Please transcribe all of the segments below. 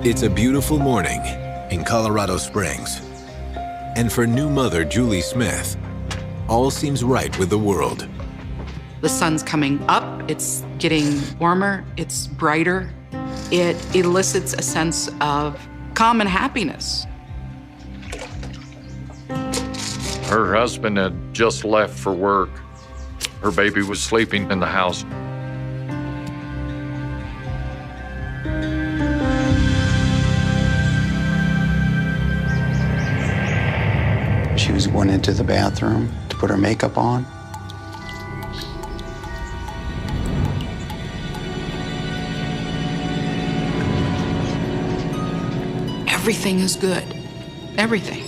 It's a beautiful morning in Colorado Springs. And for new mother Julie Smith, all seems right with the world. The sun's coming up, it's getting warmer, it's brighter. It elicits a sense of calm and happiness. Her husband had just left for work. Her baby was sleeping in the house. She was going into the bathroom to put her makeup on. Everything is good, everything.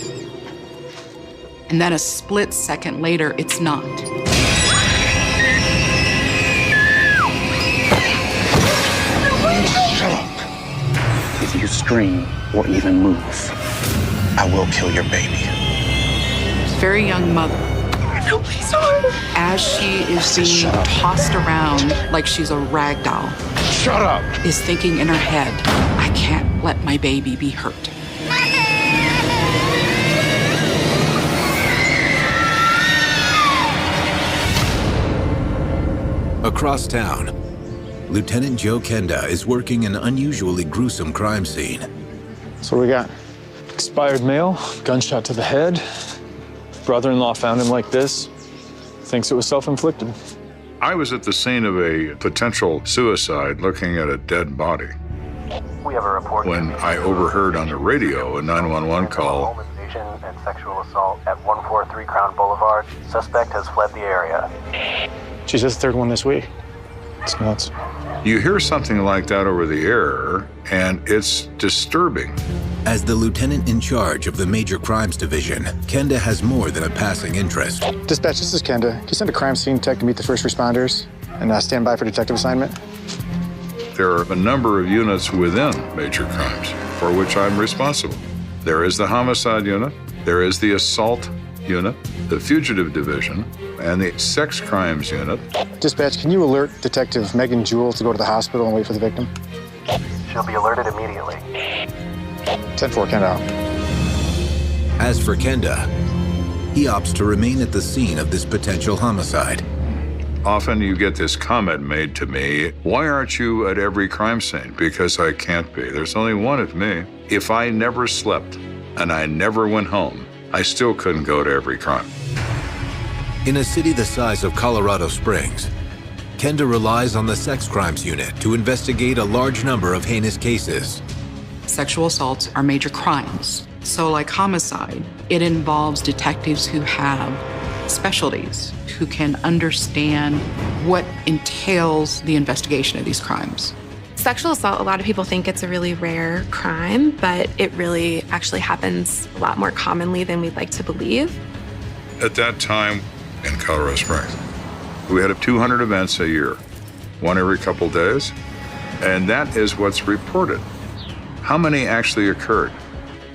And then a split second later, it's not. Shut up. If you scream or even move, I will kill your baby. Very young mother. No, please don't. As she is being tossed around like she's a rag doll. Shut up! Is thinking in her head, I can't let my baby be hurt. Across town, Lt.Joe Kenda is working an unusually gruesome crime scene. So what we got? Expired mail, gunshot to the head. Brother-in-law found him like this. Thinks it was self-inflicted. I was at the scene of a potential suicide looking at a dead body. We have a report when I overheard on the radio a 911 call. Home invasion and sexual assault at 143 Crown Boulevard. Suspect has fled the area. She's just the third one this week. It's nuts. You hear something like that over the air, and it's disturbing. As the lieutenant in charge of the Major Crimes Division, Kenda has more than a passing interest. Dispatch, this is Kenda. Can you send a crime scene tech to meet the first responders and stand by for detective assignment? There are a number of units within Major Crimes for which I'm responsible. There is the homicide unit, there is the assault unit, the fugitive division, and the sex crimes unit. Dispatch, can you alert Detective Megan Jewell to go to the hospital and wait for the victim? She'll be alerted immediately. 10-4, Kenda out. As for Kenda, he opts to remain at the scene of this potential homicide. Often you get this comment made to me, why aren't you at every crime scene? Because I can't be. There's only one of me. If I never slept and I never went home, I still couldn't go to every crime. In a city the size of Colorado Springs, Kenda relies on the sex crimes unit to investigate a large number of heinous cases. Sexual assaults are major crimes. So like homicide, it involves detectives who have specialties, who can understand what entails the investigation of these crimes. Sexual assault, a lot of people think it's a really rare crime, but it really actually happens a lot more commonly than we'd like to believe. At that time in Colorado Springs, we had 200 events a year, one every couple days, and that is what's reported. How many actually occurred?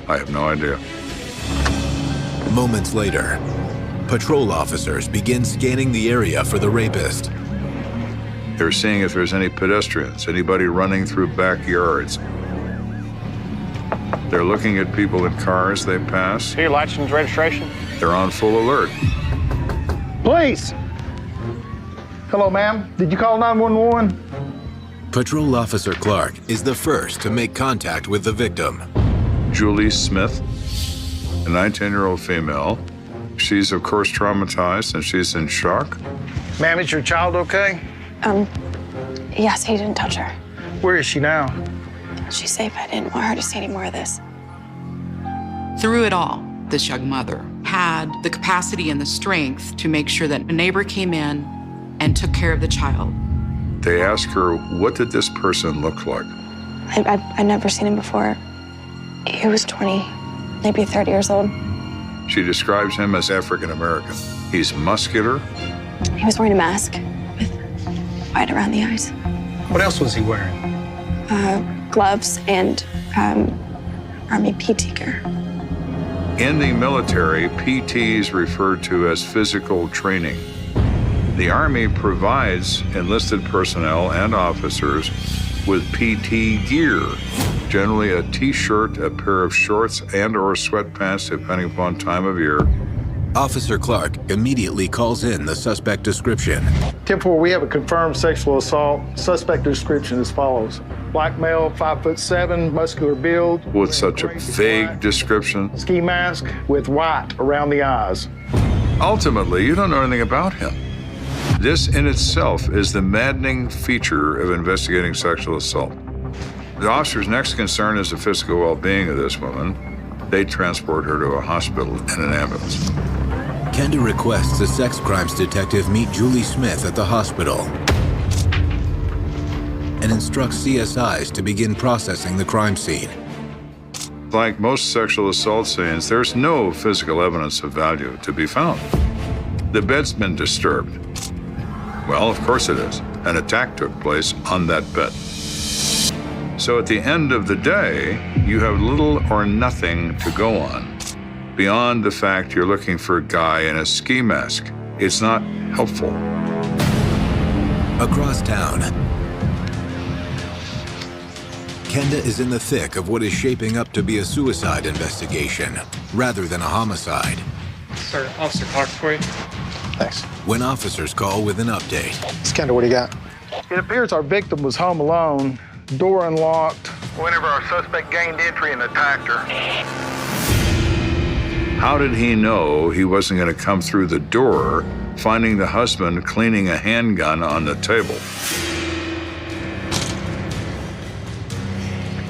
I have no idea. Moments later, patrol officers begin scanning the area for the rapist. They're seeing if there's any pedestrians, anybody running through backyards. They're looking at people in cars they pass. Your license registration? They're on full alert. Police! Hello, ma'am. Did you call 911? Patrol Officer Clark is the first to make contact with the victim. Julie Smith, a 19-year-old female. She's, of course, traumatized and she's in shock. Ma'am, is your child okay? Yes, he didn't touch her. Where is she now? She's safe. I didn't want her to see any more of this. Through it all, this young mother had the capacity and the strength to make sure that a neighbor came in and took care of the child. They ask her, what did this person look like? I'd never seen him before. He was 20, maybe 30 years old. She describes him as African American. He's muscular. He was wearing a mask with white around the eyes. What else was he wearing? Gloves and Army PT gear. In the military, PT is referred to as physical training. The Army provides enlisted personnel and officers with PT gear, generally a t-shirt, a pair of shorts, and/or sweatpants, depending upon time of year. Officer Clark immediately calls in the suspect description. 10-4, we have a confirmed sexual assault. Suspect description as follows. Black male, 5'7", muscular build. With such a vague description. Ski mask with white around the eyes. Ultimately, you don't know anything about him. This in itself is the maddening feature of investigating sexual assault. The officer's next concern is the physical well-being of this woman. They transport her to a hospital in an ambulance. Kenda requests a sex crimes detective meet Julie Smith at the hospital and instructs CSIs to begin processing the crime scene. Like most sexual assault scenes, there's no physical evidence of value to be found. The bed's been disturbed. Well, of course it is. An attack took place on that bed. So at the end of the day, you have little or nothing to go on beyond the fact you're looking for a guy in a ski mask. It's not helpful. Across town, Kenda is in the thick of what is shaping up to be a suicide investigation rather than a homicide. Sir, Officer Clark for you. Thanks. When officers call with an update, It's Kenda, what do you got? It appears our victim was home alone, door unlocked. Whenever our suspect gained entry and attacked her. How did he know he wasn't going to come through the door, finding the husband cleaning a handgun on the table?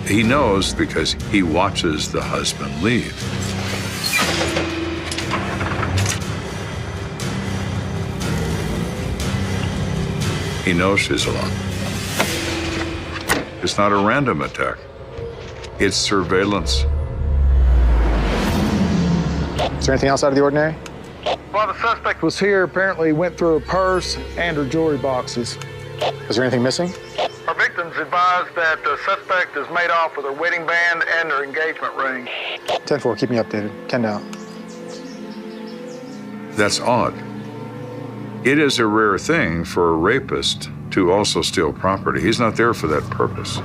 He knows because he watches the husband leave. He knows she's alone. It's not a random attack. It's surveillance. Is there anything else out of the ordinary? While the suspect was here, apparently went through her purse and her jewelry boxes. Is there anything missing? Our victims advised that the suspect has made off with her wedding band and her engagement ring. 10-4, keep me updated. Kenda out. That's odd. It is a rare thing for a rapist to also steal property. He's not there for that purpose.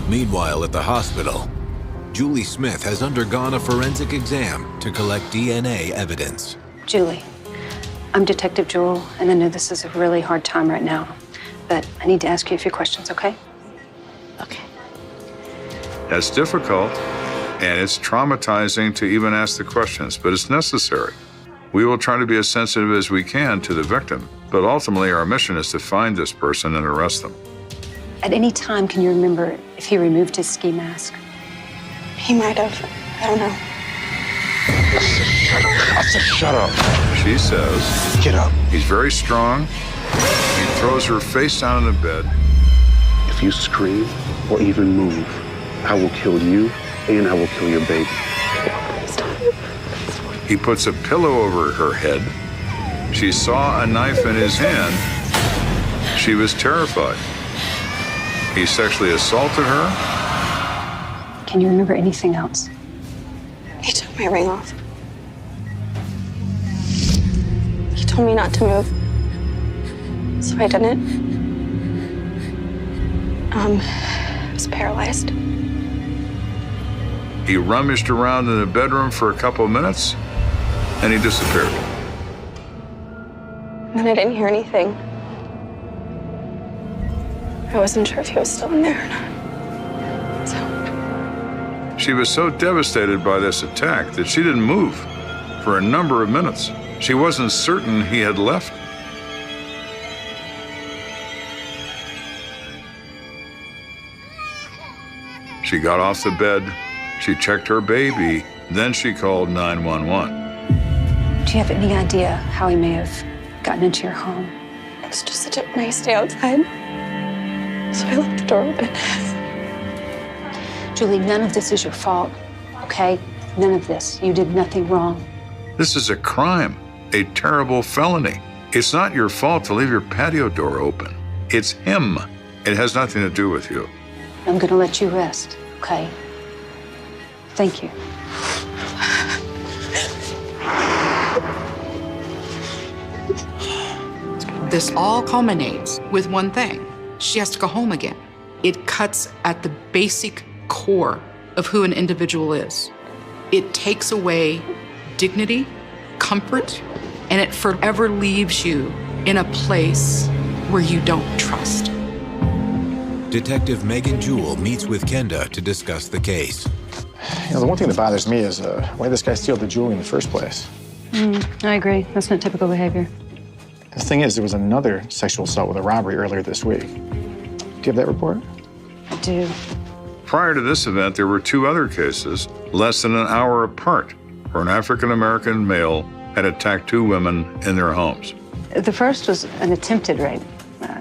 meanwhile at the hospital, Julie Smith has undergone a forensic exam to collect DNA evidence. Julie, I'm Detective Joel, and I know this is a really hard time right now, but I need to ask you a few questions, okay? Okay. That's difficult, and it's traumatizing to even ask the questions, but it's necessary. We will try to be as sensitive as we can to the victim, but ultimately our mission is to find this person and arrest them. At any time, can you remember if he removed his ski mask? He might have. I don't know. I said, shut up. She says, get up. He's very strong. He throws her face down in the bed. If you scream or even move, I will kill you and I will kill your baby. He puts a pillow over her head. She saw a knife in his hand. She was terrified. He sexually assaulted her. Can you remember anything else? He took my ring off. He told me not to move. So I didn't. I was paralyzed. He rummaged around in the bedroom for a couple of minutes, and he disappeared. And then I didn't hear anything. I wasn't sure if he was still in there or not. She was so devastated by this attack that she didn't move for a number of minutes. She wasn't certain he had left. She got off the bed, she checked her baby, then she called 911. Do you have any idea how he may have gotten into your home? It was just such a nice day outside. So I left the door open. Julie, none of this is your fault, okay? None of this. You did nothing wrong. This is a crime, a terrible felony. It's not your fault to leave your patio door open. It's him. It has nothing to do with you. I'm gonna let you rest, okay? Thank you. This all culminates with one thing. She has to go home again. It cuts at the basic core of who an individual is. It takes away dignity, comfort, and it forever leaves you in a place where you don't trust. Detective Megan Jewell meets with Kenda to discuss the case. You know, the one thing that bothers me is why this guy steal the jewelry in the first place. I agree. That's not typical behavior. The thing is, there was another sexual assault with a robbery earlier this week. Do you have that report? I do. Prior to this event, there were 2 other cases less than an hour apart where an African-American male had attacked 2 women in their homes. The first was an attempted rape.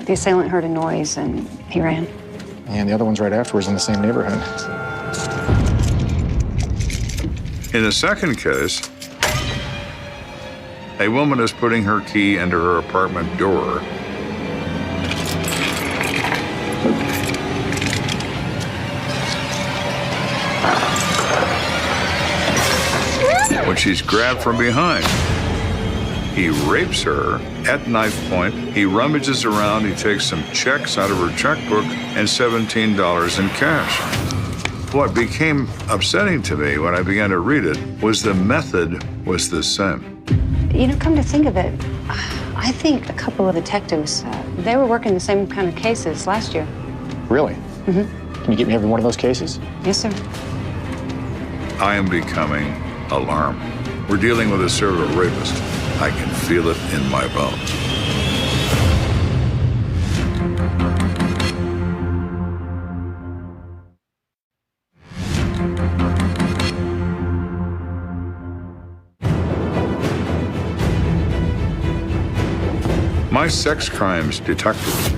The assailant heard a noise and he ran. And the other one's right afterwards in the same neighborhood. In the second case, a woman is putting her key into her apartment door when she's grabbed from behind. He rapes her at knife point. He rummages around. He takes some checks out of her checkbook and $17 in cash. What became upsetting to me when I began to read it was the method was the same. You know, come to think of it, I think a couple of detectives, they were working the same kind of cases last year. Really? Can you get me every one of those cases? Yes, sir. I am becoming alarmed. We're dealing with a serial rapist. I can feel it in my bones. My sex crimes detectives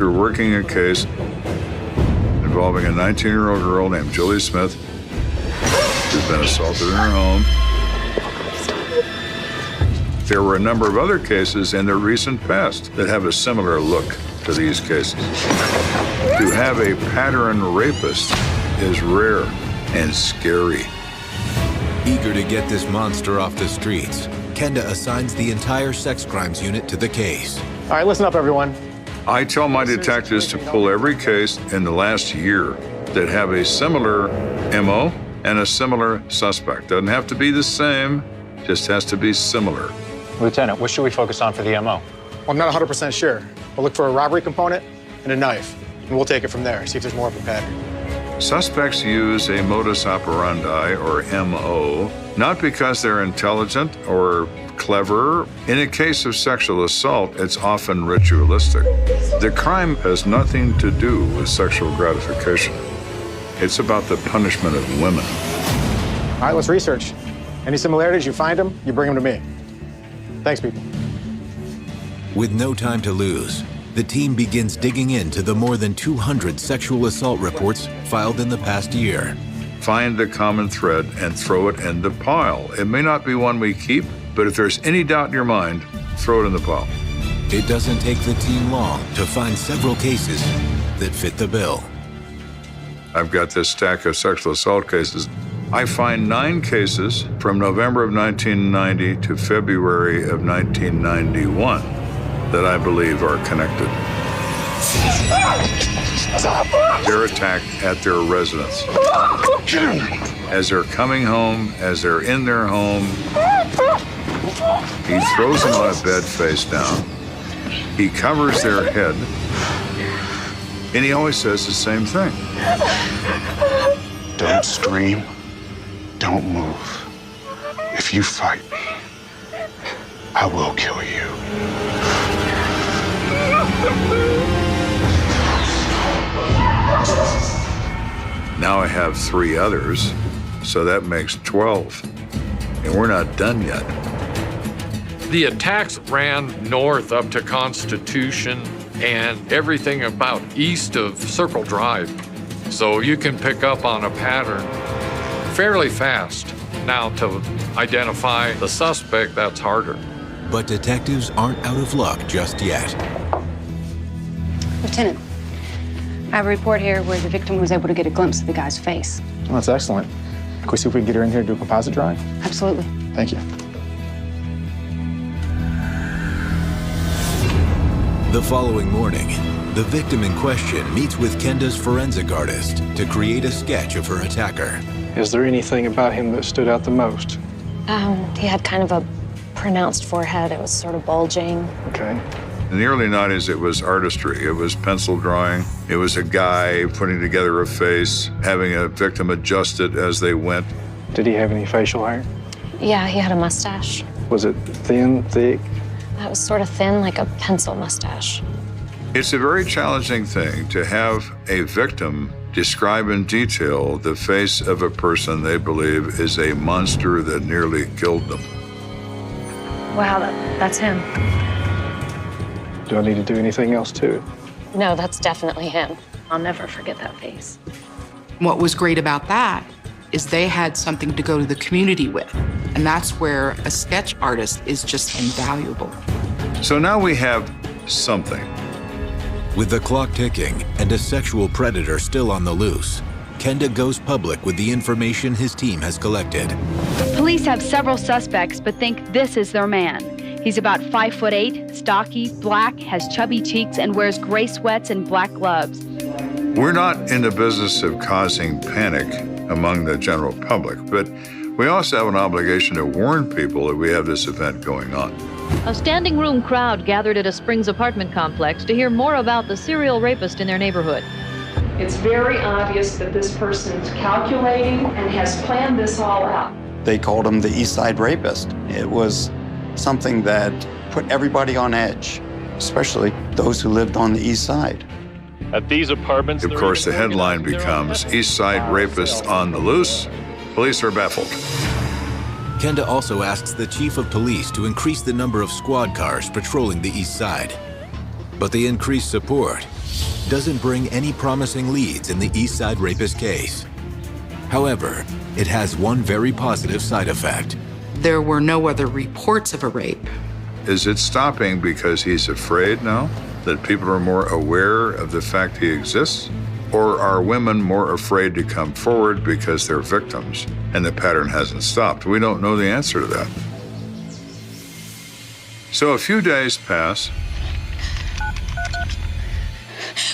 are working a case involving a 19-year-old girl named Julie Smith who's been assaulted in her home. There were a number of other cases in the recent past that have a similar look to these cases. To have a pattern rapist is rare and scary. Eager to get this monster off the streets, Kenda assigns the entire sex crimes unit to the case. All right, listen up, everyone. I tell my detectives to pull every case in the last year that have a similar MO and a similar suspect. Doesn't have to be the same, just has to be similar. Lieutenant, what should we focus on for the MO? Well, I'm not 100% sure. We'll look for a robbery component and a knife, and we'll take it from there, see if there's more of a pattern. Suspects use a modus operandi, or MO, not because they're intelligent or clever. In a case of sexual assault, it's often ritualistic. The crime has nothing to do with sexual gratification. It's about the punishment of women. All right, let's research. Any similarities, you find them, you bring them to me. Thanks, people. With no time to lose, the team begins digging into the more than 200 sexual assault reports filed in the past year. Find the common thread and throw it in the pile. It may not be one we keep, but if there's any doubt in your mind, throw it in the pile. It doesn't take the team long to find several cases that fit the bill. I've got this stack of sexual assault cases. I find 9 cases from November of 1990 to February of 1991 that I believe are connected. They're attacked at their residence. As they're coming home, as they're in their home, he throws them on a bed face down. He covers their head, and he always says the same thing. Don't scream. Don't move. If you fight me, I will kill you. Now I have 3 others, so that makes 12. And we're not done yet. The attacks ran north up to Constitution and everything about east of Circle Drive. So you can pick up on a pattern fairly fast. Now, to identify the suspect, that's harder. But detectives aren't out of luck just yet. Lieutenant, I have a report here where the victim was able to get a glimpse of the guy's face. Well, that's excellent. Can we see if we can get her in here to do a composite drawing? Absolutely. Thank you. The following morning, the victim in question meets with Kenda's forensic artist to create a sketch of her attacker. Is there anything about him that stood out the most? He had kind of a pronounced forehead. It was sort of bulging. Okay. In the early 90s, it was artistry. It was pencil drawing. It was a guy putting together a face, having a victim adjust it as they went. Did he have any facial hair? Yeah, he had a mustache. Was it thin, thick? It was sort of thin, like a pencil mustache. It's a very challenging thing to have a victim describe in detail the face of a person they believe is a monster that nearly killed them. Wow, that's him. Do I need to do anything else to it? No, that's definitely him. I'll never forget that face. What was great about that is they had something to go to the community with. And that's where a sketch artist is just invaluable. So now we have something. With the clock ticking and a sexual predator still on the loose, Kenda goes public with the information his team has collected. Police have several suspects, but think this is their man. He's about 5'8", stocky, black, has chubby cheeks, and wears gray sweats and black gloves. We're not in the business of causing panic among the general public, but we also have an obligation to warn people that we have this event going on. A standing room crowd gathered at a Springs apartment complex to hear more about the serial rapist in their neighborhood. It's very obvious that this person's calculating and has planned this all out. They called him the East Side Rapist. It was something that put everybody on edge, especially those who lived on the East Side. At these apartments, of course, the headline becomes East Side Rapist on the loose. Police are baffled. Kenda also asks the chief of police to increase the number of squad cars patrolling the east side. But the increased support doesn't bring any promising leads in the East Side Rapist case. However, it has one very positive side effect. There were no other reports of a rape. Is it stopping because he's afraid now? That people are more aware of the fact he exists? Or are women more afraid to come forward because they're victims and the pattern hasn't stopped? We don't know the answer to that. So a few days pass.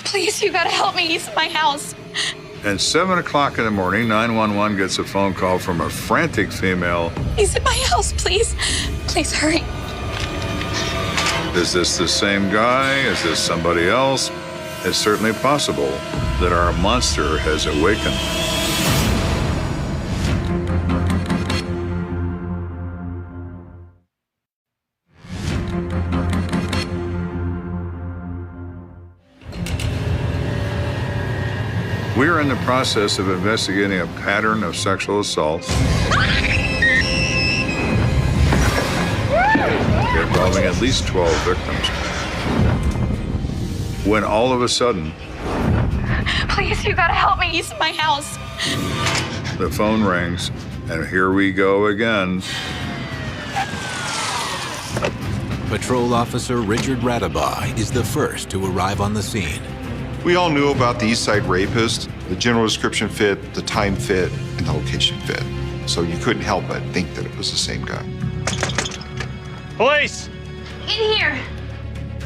Please, you gotta help me. He's in my house. And 7 o'clock in the morning, 911 gets a phone call from a frantic female. He's in my house, please. Please hurry. Is this the same guy? Is this somebody else? It's certainly possible that our monster has awakened. We are in the process of investigating a pattern of sexual assaults involving at least 12 victims. When all of a sudden, Please, you gotta help me. He's in my house. the phone rings, and here we go again. Patrol Officer Richard Radabaugh is the first to arrive on the scene. We all knew about the East Side Rapist. The general description fit, the time fit, and the location fit. So you couldn't help but think that it was the same guy. Police! In here.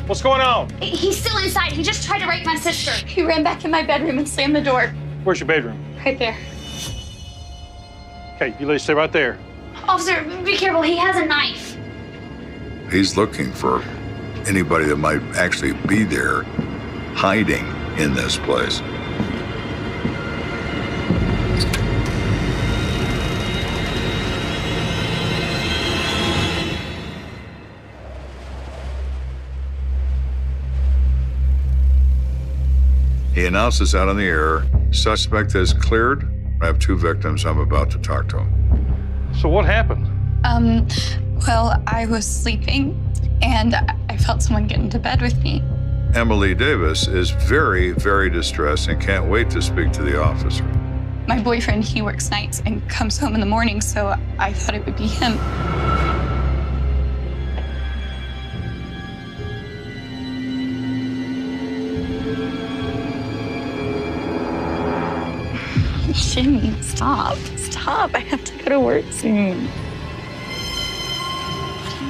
What's going on? He's still inside. He just tried to rape my sister. He ran back in my bedroom and slammed the door. Where's your bedroom? Right there. Okay, you ladies stay right there. Officer, be careful. He has a knife. He's looking for anybody that might actually be there hiding in this place. He announces out on the air, suspect is cleared. I have 2 victims I'm about to talk to him. So what happened? Well, I was sleeping and I felt someone get into bed with me. Emily Davis is very, very distressed and can't wait to speak to the officer. My boyfriend, he works nights and comes home in the morning, so I thought it would be him. Jimmy, stop. Stop. I have to go to work soon.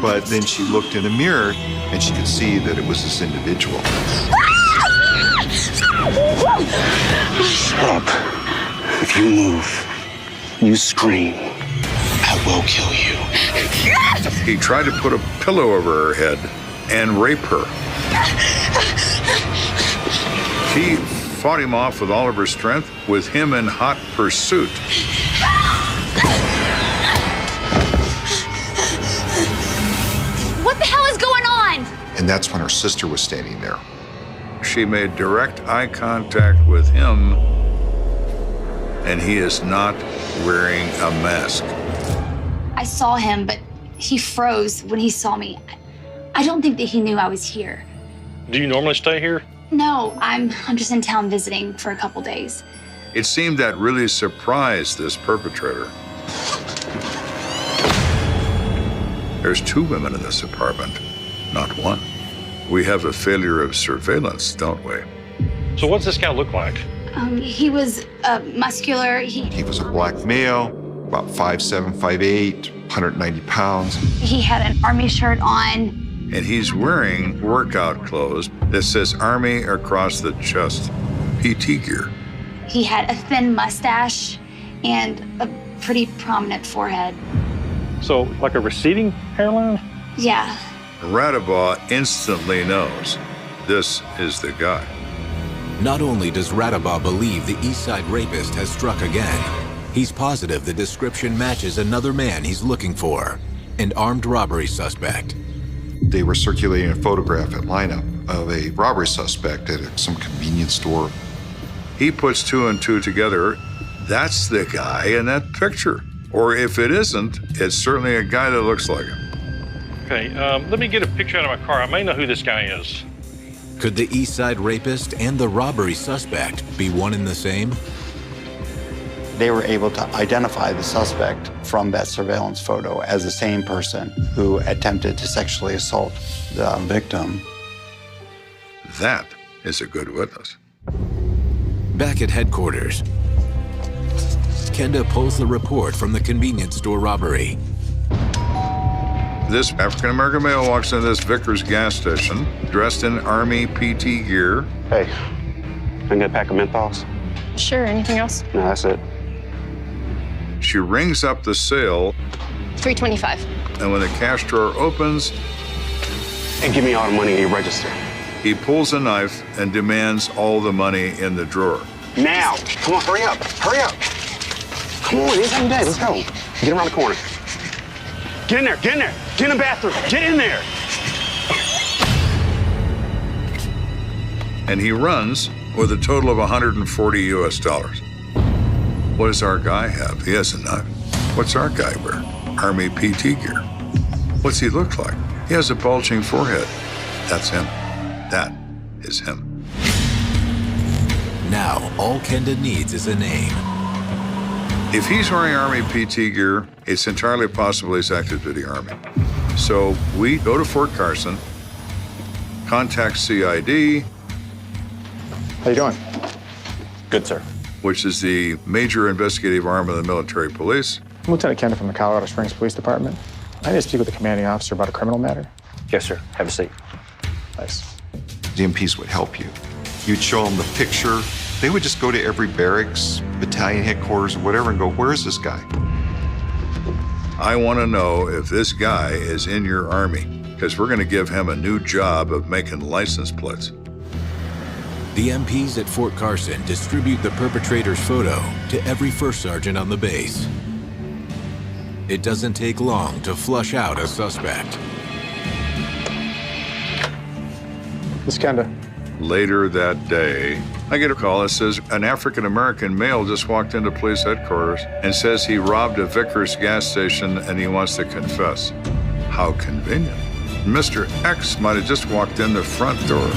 But then she looked in the mirror and she could see that it was this individual. Shut up. If you move, you scream, I will kill you. He tried to put a pillow over her head and rape her. She fought him off with all of her strength, with him in hot pursuit. What the hell is going on? And that's when her sister was standing there. She made direct eye contact with him, and he is not wearing a mask. I saw him, but he froze when he saw me. I don't think that he knew I was here. Do you normally stay here? No, I'm just in town visiting for a couple days. It seemed that really surprised this perpetrator. There's 2 women in this apartment, not one. We have a failure of surveillance, don't we? So what's this guy look like? He was muscular. He was a black male, about 5'7", 5'8", 190 pounds. He had an army shirt on. And he's wearing workout clothes that says Army across the chest, PT gear. He had a thin mustache and a pretty prominent forehead. So like a receding hairline? Yeah. Radabaugh instantly knows this is the guy. Not only does Radabaugh believe the East Side rapist has struck again, he's positive the description matches another man he's looking for, an armed robbery suspect. They were circulating a photograph at lineup of a robbery suspect at some convenience store. He puts 2 and 2 together. That's the guy in that picture. Or if it isn't, it's certainly a guy that looks like him. Okay, let me get a picture out of my car. I may know who this guy is. Could the East Side rapist and the robbery suspect be one and the same? They were able to identify the suspect from that surveillance photo as the same person who attempted to sexually assault the victim. That is a good witness. Back at headquarters, Kenda pulls the report from the convenience store robbery. This African-American male walks into this Vickers gas station, dressed in Army PT gear. Hey, can I get a pack of menthols? Sure, anything else? No, that's it. She rings up the sale, $325. and when the cash drawer opens, And give me all the money in your register. he pulls a knife and demands all the money in the drawer. Now! Come on, hurry up! Hurry up! Come on, it's every day. Let's go. Get around the corner. Get in there, get in there! Get in the bathroom! Get in there! And he runs with a total of $140 US. What does our guy have? He has a knife. What's our guy wear? Army PT gear. What's he look like? He has a bulging forehead. That's him. That is him. Now, all Kenda needs is a name. If he's wearing Army PT gear, it's entirely possible he's active duty Army. So we go to Fort Carson, contact CID. How you doing? Good, sir. Which is the major investigative arm of the military police. I'm Lieutenant Kenda from the Colorado Springs Police Department. I need to speak with the commanding officer about a criminal matter. Yes, sir. Have a seat. Nice. The MPs would help you. You'd show them the picture. They would just go to every barracks, battalion headquarters, or whatever, and go, where is this guy? I want to know if this guy is in your Army, because we're going to give him a new job of making license plates. The MPs at Fort Carson distribute the perpetrator's photo to every first sergeant on the base. It doesn't take long to flush out a suspect. Miss Kenda. Later that day, I get a call that says an African-American male just walked into police headquarters and says he robbed a Vickers gas station and he wants to confess. How convenient. Mr. X might have just walked in the front door.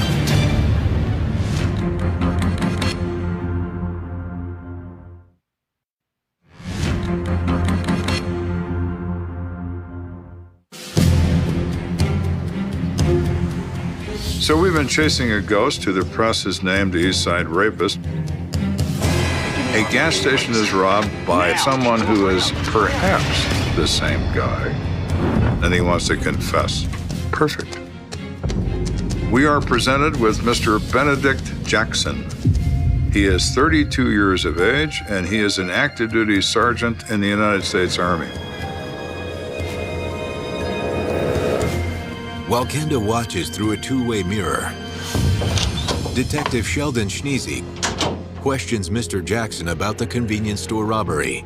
So we've been chasing a ghost who the press has named the East Side Rapist. A gas station is robbed by someone who is perhaps the same guy. and he wants to confess. Perfect. We are presented with Mr. Benedict Jackson. He is 32 years of age, and he is an active duty sergeant in the United States Army. While Kenda watches through a two-way mirror, Detective Sheldon Schneezy questions Mr. Jackson about the convenience store robbery.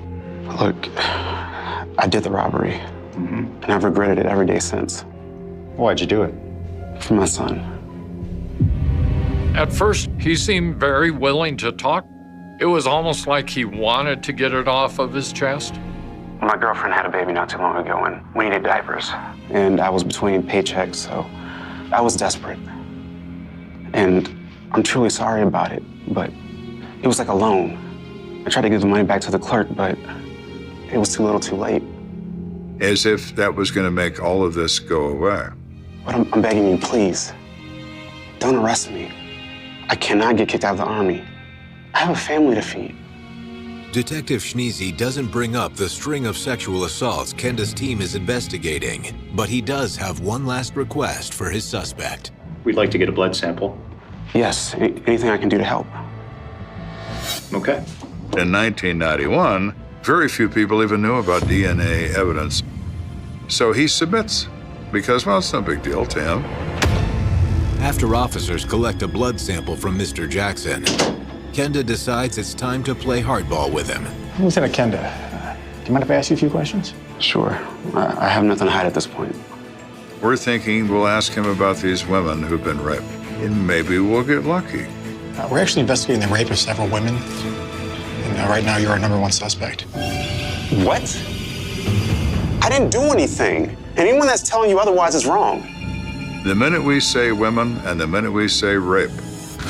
Look, I did the robbery, and I've regretted it every day since. Why'd you do it? For my son. At first, he seemed very willing to talk. It was almost like he wanted to get it off of his chest. My girlfriend had a baby not too long ago, and we needed diapers. And I was between paychecks, so I was desperate. And I'm truly sorry about it, but it was like a loan. I tried to give the money back to the clerk, but it was too little too late. As if that was going to make all of this go away. But I'm begging you, please, don't arrest me. I cannot get kicked out of the Army. I have a family to feed. Detective Schneezy doesn't bring up the string of sexual assaults Kenda's team is investigating, but he does have one last request for his suspect. We'd like to get a blood sample. Yes, anything I can do to help. Okay. In 1991, very few people even knew about DNA evidence. So he submits because, well, it's no big deal to him. After officers collect a blood sample from Mr. Jackson, Kenda decides it's time to play hardball with him. Lieutenant Kenda, do you mind if I ask you a few questions? Sure. I have nothing to hide at this point. We're thinking we'll ask him about these women who've been raped, and maybe we'll get lucky. We're actually investigating the rape of several women, and right now you're our #1 suspect. What? I didn't do anything. Anyone that's telling you otherwise is wrong. The minute we say women and the minute we say rape,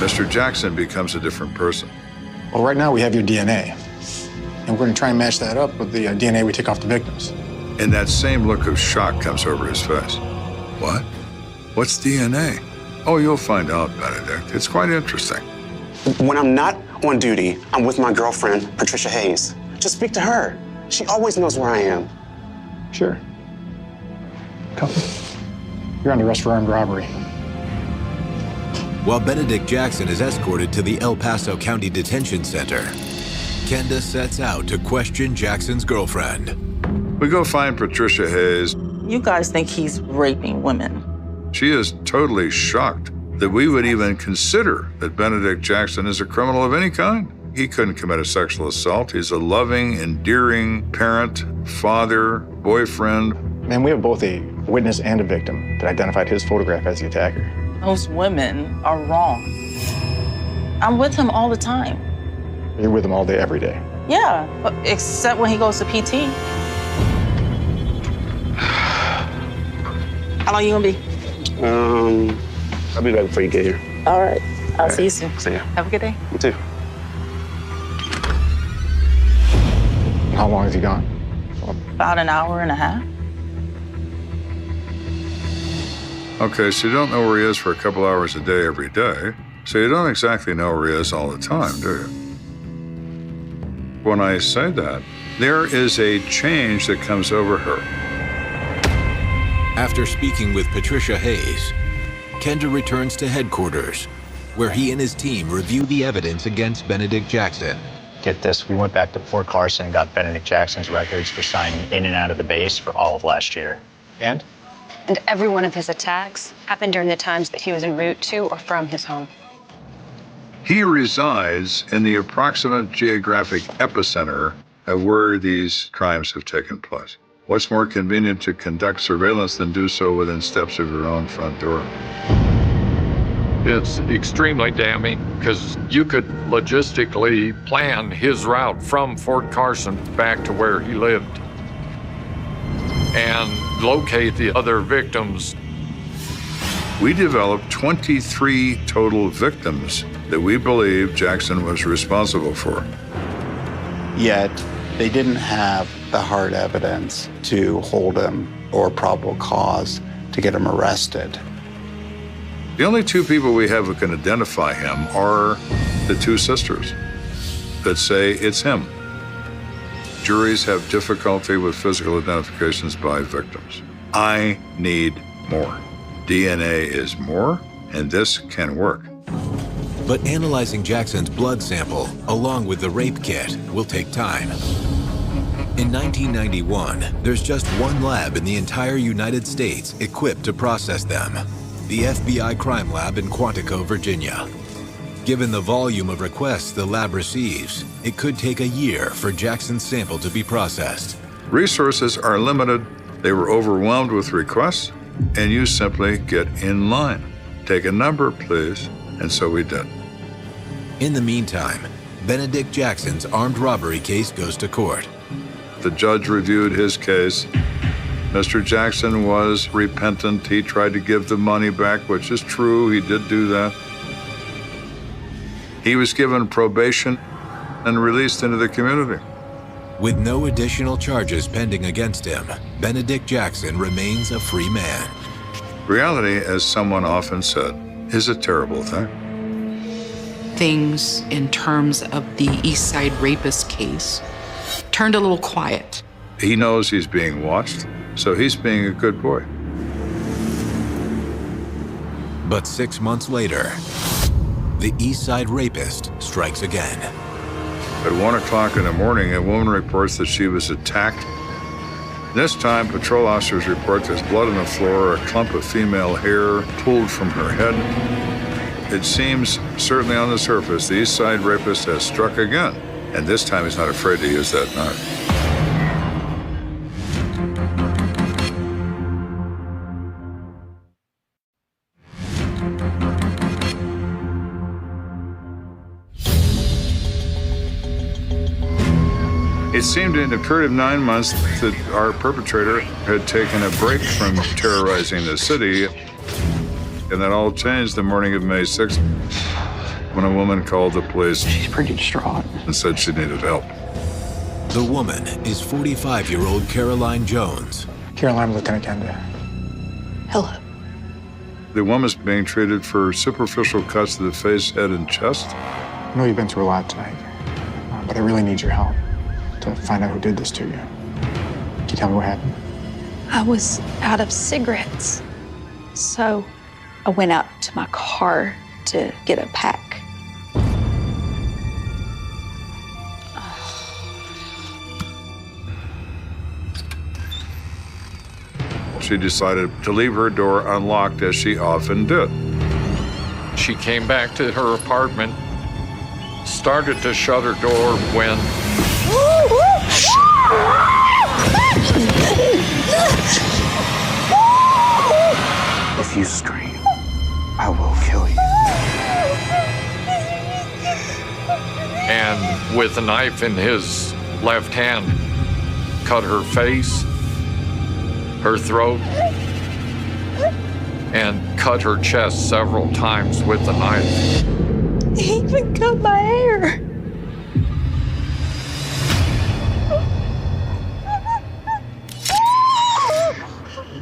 Mr. Jackson becomes a different person. Well, right now we have your DNA, and we're going to try and match that up with the DNA we took off the victims. And that same look of shock comes over his face. What? What's DNA? Oh, you'll find out, Benedict. It's quite interesting. When I'm not on duty, I'm with my girlfriend, Patricia Hayes. Just speak to her. She always knows where I am. Sure. Come. You're under arrest for armed robbery. While Benedict Jackson is escorted to the El Paso County Detention Center, Kenda sets out to question Jackson's girlfriend. We go find Patricia Hayes. You guys think he's raping women. She is totally shocked that we would even consider that Benedict Jackson is a criminal of any kind. He couldn't commit a sexual assault. He's a loving, endearing parent, father, boyfriend. Man, we have both a witness and a victim that identified his photograph as the attacker. Those women are wrong. I'm with him all the time. You're with him all day, every day. Yeah, except when he goes to PT. How long you gonna be? I'll be back before you get here. All right. I'll see you soon. See ya. Have a good day. You too. How long is he gone? About an hour and a half. Okay, so you don't know where he is for a couple hours a day every day. So you don't exactly know where he is all the time, do you? When I say that, there is a change that comes over her. After speaking with Patricia Hayes, Kenda returns to headquarters, where he and his team review the evidence against Benedict Jackson. Get this, we went back to Fort Carson and got Benedict Jackson's records for signing in and out of the base for all of last year. And? And every one of his attacks happened during the times that he was en route to or from his home. He resides in the approximate geographic epicenter of where these crimes have taken place. What's more convenient to conduct surveillance than do so within steps of your own front door? It's extremely damning because you could logistically plan his route from Fort Carson back to where he lived and locate the other victims. We developed 23 total victims that we believe Jackson was responsible for. Yet, they didn't have the hard evidence to hold him or probable cause to get him arrested. The only two people we have who can identify him are the two sisters that say it's him. Juries have difficulty with physical identifications by victims. I need more. DNA is more, and this can work. But analyzing Jackson's blood sample, along with the rape kit, will take time. In 1991, there's just one lab in the entire United States equipped to process them, the FBI Crime Lab in Quantico, Virginia. Given the volume of requests the lab receives, it could take a year for Jackson's sample to be processed. Resources are limited. They were overwhelmed with requests, and you simply get in line. Take a number, please. And so we did. In the meantime, Benedict Jackson's armed robbery case goes to court. The judge reviewed his case. Mr. Jackson was repentant. He tried to give the money back, which is true. He did do that. He was given probation and released into the community. With no additional charges pending against him, Benedict Jackson remains a free man. Reality, as someone often said, is a terrible thing. Things in terms of the East Side rapist case turned a little quiet. He knows he's being watched, so he's being a good boy. But 6 months later, the East Side rapist strikes again. At 1 o'clock in the morning, a woman reports that she was attacked. This time, patrol officers report there's blood on the floor, a clump of female hair pulled from her head. It seems, certainly on the surface, the East Side rapist has struck again, and this time he's not afraid to use that knife. It seemed in a period of 9 months that our perpetrator had taken a break from terrorizing the city. And that all changed the morning of May 6th when a woman called the police. She's pretty distraught. And said she needed help. The woman is 45-year-old Caroline Jones. Caroline, Lieutenant Kenda. Hello. The woman's being treated for superficial cuts to the face, head, and chest. I know you've been through a lot tonight, but I really need your help to find out who did this to you. Can you tell me what happened? I was out of cigarettes, so I went out to my car to get a pack. She decided to leave her door unlocked, as she often did. She came back to her apartment, started to shut her door when If you scream, I will kill you. and with a knife in his left hand, cut her face, her throat, and cut her chest several times with the knife. He even cut my hair.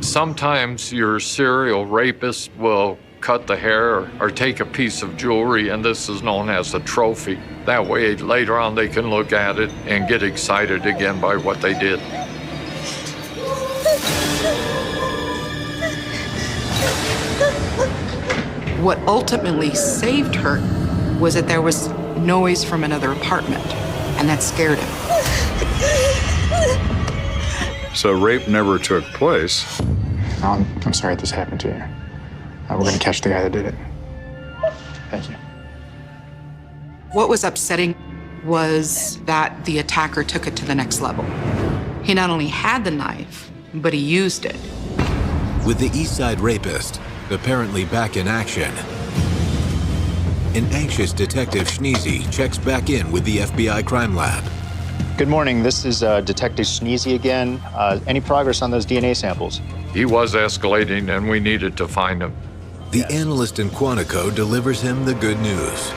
Sometimes your serial rapist will cut the hair or take a piece of jewelry, and this is known as a trophy. That way, later on, they can look at it and get excited again by what they did. What ultimately saved her was that there was noise from another apartment, and that scared him. So rape never took place. I'm sorry this happened to you. We're going to catch the guy that did it. Thank you. What was upsetting was that the attacker took it to the next level. He not only had the knife, but he used it. With the East Side rapist apparently back in action, an anxious Detective Schneezy checks back in with the FBI Crime Lab. Good morning. This is Detective Schneezy again. Any progress on those DNA samples? He was escalating, and we needed to find him. The analyst in Quantico delivers him the good news.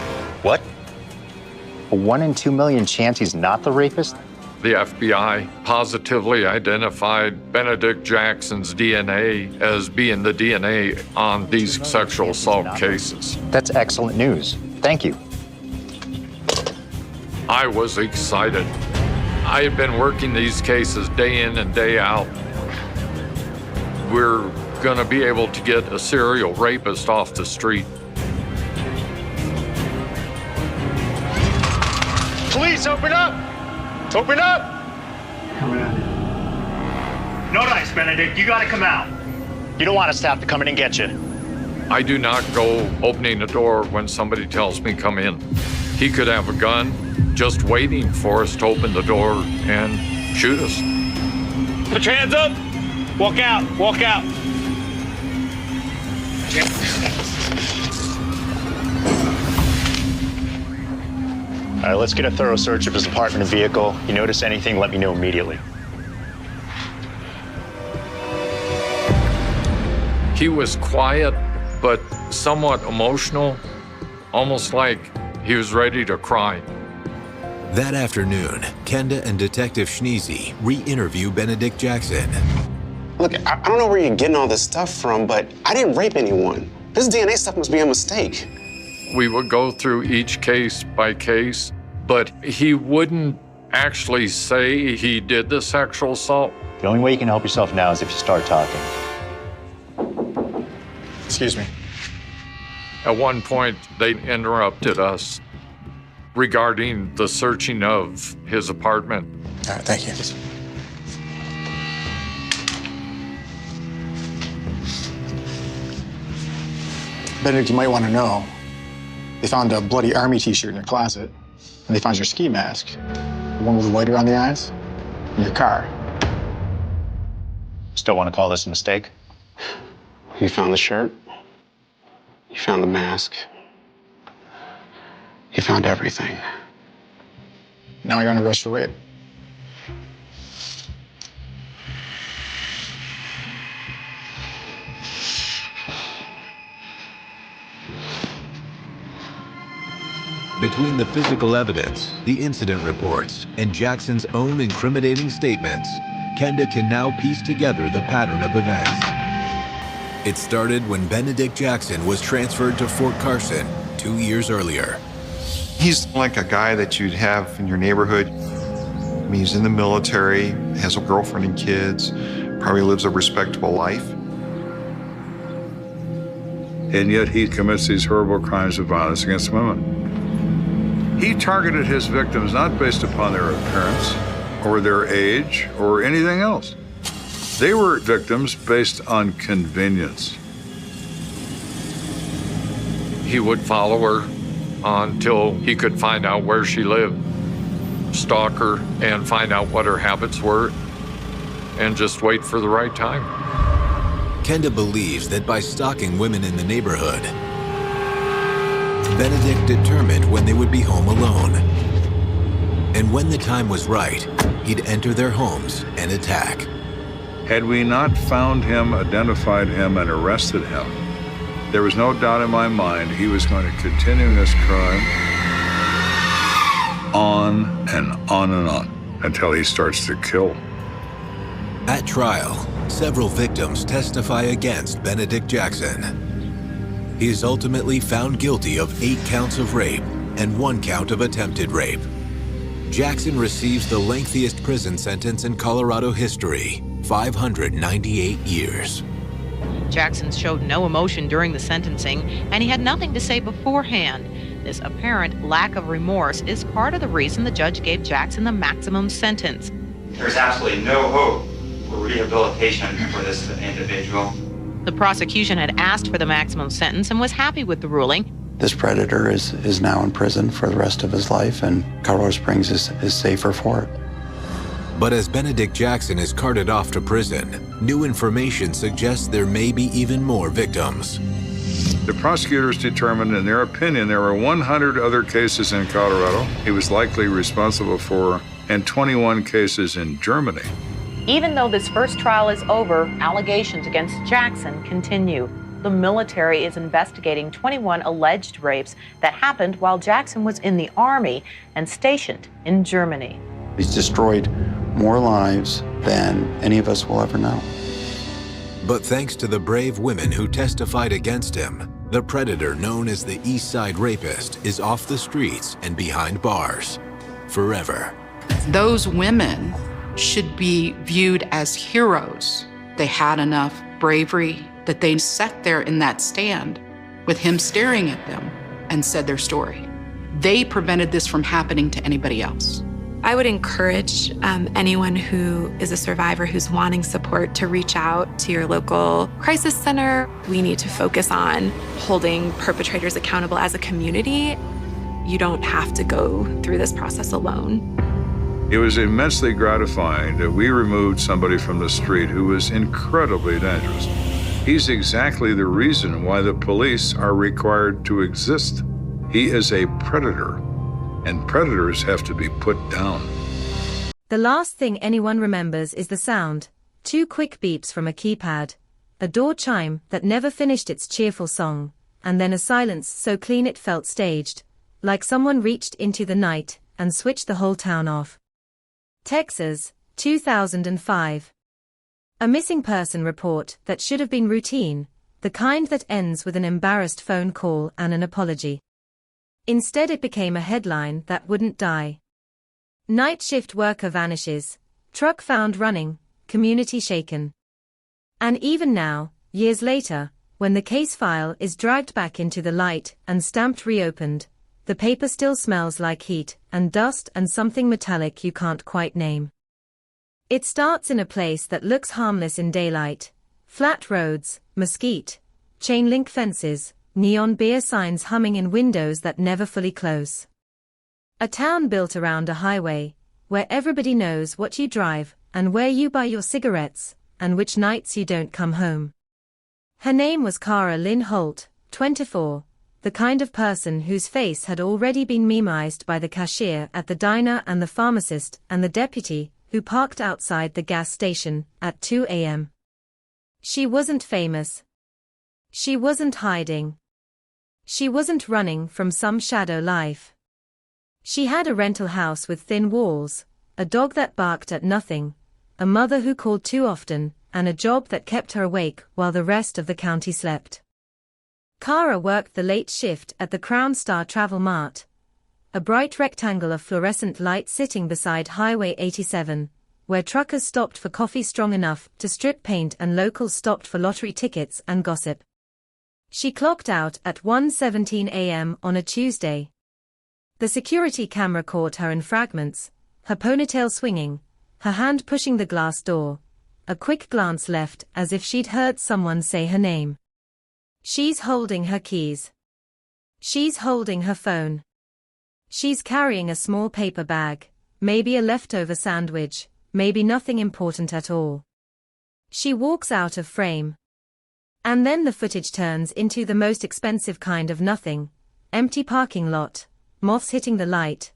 What? A 1 in 2 million chance he's not the rapist? The FBI positively identified Benedict Jackson's DNA as being the DNA on these sexual assault cases. That's excellent news. Thank you. I was excited. I had been working these cases day in and day out. we're going to be able to get a serial rapist off the street. Police, open up! Open up! No dice, Benedict. You gotta come out. You don't want us to have to come in and get you. I do not go opening the door when somebody tells me come in. He could have a gun just waiting for us to open the door and shoot us. Put your hands up. Walk out. Walk out. All right, let's get a thorough search of his apartment and vehicle. You notice anything, let me know immediately. He was quiet, but somewhat emotional, almost like he was ready to cry. That afternoon, Kenda and Detective Schneezy re-interview Benedict Jackson. Look, I don't know where you're getting all this stuff from, but I didn't rape anyone. This DNA stuff must be a mistake. We would go through each case by case, but he wouldn't actually say he did the sexual assault. The only way you can help yourself now is if you start talking. Excuse me. At one point, they interrupted us regarding the searching of his apartment. All right, thank you. Benedict, you might want to know, they found a bloody army t-shirt in your closet, and they found your ski mask, the one with the light around the eyes, in your car. Still want to call this a mistake? You found the shirt. You found the mask. You found everything. Now you're under arrest for rape. Between the physical evidence, the incident reports, and Jackson's own incriminating statements, Kenda can now piece together the pattern of events. It started when Benedict Jackson was transferred to Fort Carson 2 years earlier. He's like a guy that you'd have in your neighborhood. I mean, he's in the military, has a girlfriend and kids, probably lives a respectable life. And yet he commits these horrible crimes of violence against women. He targeted his victims not based upon their appearance or their age or anything else. They were victims based on convenience. He would follow her until he could find out where she lived, stalk her, and find out what her habits were, and just wait for the right time. Kenda believes that by stalking women in the neighborhood, Benedict determined when they would be home alone. And when the time was right, he'd enter their homes and attack. Had we not found him, identified him, and arrested him, there was no doubt in my mind he was going to continue this crime on and on and on until he starts to kill. At trial, several victims testify against Benedict Jackson. He is ultimately found guilty of 8 counts of rape and 1 count of attempted rape. Jackson receives the lengthiest prison sentence in Colorado history, 598 years. Jackson showed no emotion during the sentencing, and he had nothing to say beforehand. This apparent lack of remorse is part of the reason the judge gave Jackson the maximum sentence. There's absolutely no hope for rehabilitation for this individual. The prosecution had asked for the maximum sentence and was happy with the ruling. This predator is now in prison for the rest of his life, and Colorado Springs is safer for it. But as Benedict Jackson is carted off to prison, new information suggests there may be even more victims. The prosecutors determined, in their opinion, there were 100 other cases in Colorado he was likely responsible for, and 21 cases in Germany. Even though this first trial is over, allegations against Jackson continue. The military is investigating 21 alleged rapes that happened while Jackson was in the Army and stationed in Germany. He's destroyed more lives than any of us will ever know. But thanks to the brave women who testified against him, the predator known as the East Side Rapist is off the streets and behind bars forever. Those women should be viewed as heroes. They had enough bravery that they sat there in that stand with him staring at them and said their story. They prevented this from happening to anybody else. I would encourage anyone who is a survivor who's wanting support to reach out to your local crisis center. We need to focus on holding perpetrators accountable as a community. You don't have to go through this process alone. It was immensely gratifying that we removed somebody from the street who was incredibly dangerous. He's exactly the reason why the police are required to exist. He is a predator, and predators have to be put down. The last thing anyone remembers is the sound, 2 quick beeps from a keypad, a door chime that never finished its cheerful song, and then a silence so clean it felt staged, like someone reached into the night and switched the whole town off. Texas, 2005. A missing person report that should have been routine, the kind that ends with an embarrassed phone call and an apology. Instead, it became a headline that wouldn't die. Night shift worker vanishes, truck found running, community shaken. And even now, years later, when the case file is dragged back into the light and stamped reopened, the paper still smells like heat and dust and something metallic you can't quite name. It starts in a place that looks harmless in daylight: flat roads, mesquite, chain link fences, neon beer signs humming in windows that never fully close. A town built around a highway, where everybody knows what you drive, and where you buy your cigarettes, and which nights you don't come home. Her name was Cara Lynn Holt, 24, the kind of person whose face had already been memeized by the cashier at the diner and the pharmacist and the deputy who parked outside the gas station at 2 a.m. She wasn't famous. She wasn't hiding. She wasn't running from some shadow life. She had a rental house with thin walls, a dog that barked at nothing, a mother who called too often, and a job that kept her awake while the rest of the county slept. Cara worked the late shift at the Crown Star Travel Mart, a bright rectangle of fluorescent light sitting beside Highway 87, where truckers stopped for coffee strong enough to strip paint and locals stopped for lottery tickets and gossip. She clocked out at 1:17 a.m. on a Tuesday. The security camera caught her in fragments, her ponytail swinging, her hand pushing the glass door, a quick glance left as if she'd heard someone say her name. She's holding her keys. She's holding her phone. She's carrying a small paper bag, maybe a leftover sandwich, maybe nothing important at all. She walks out of frame. And then the footage turns into the most expensive kind of nothing: empty parking lot, moths hitting the light,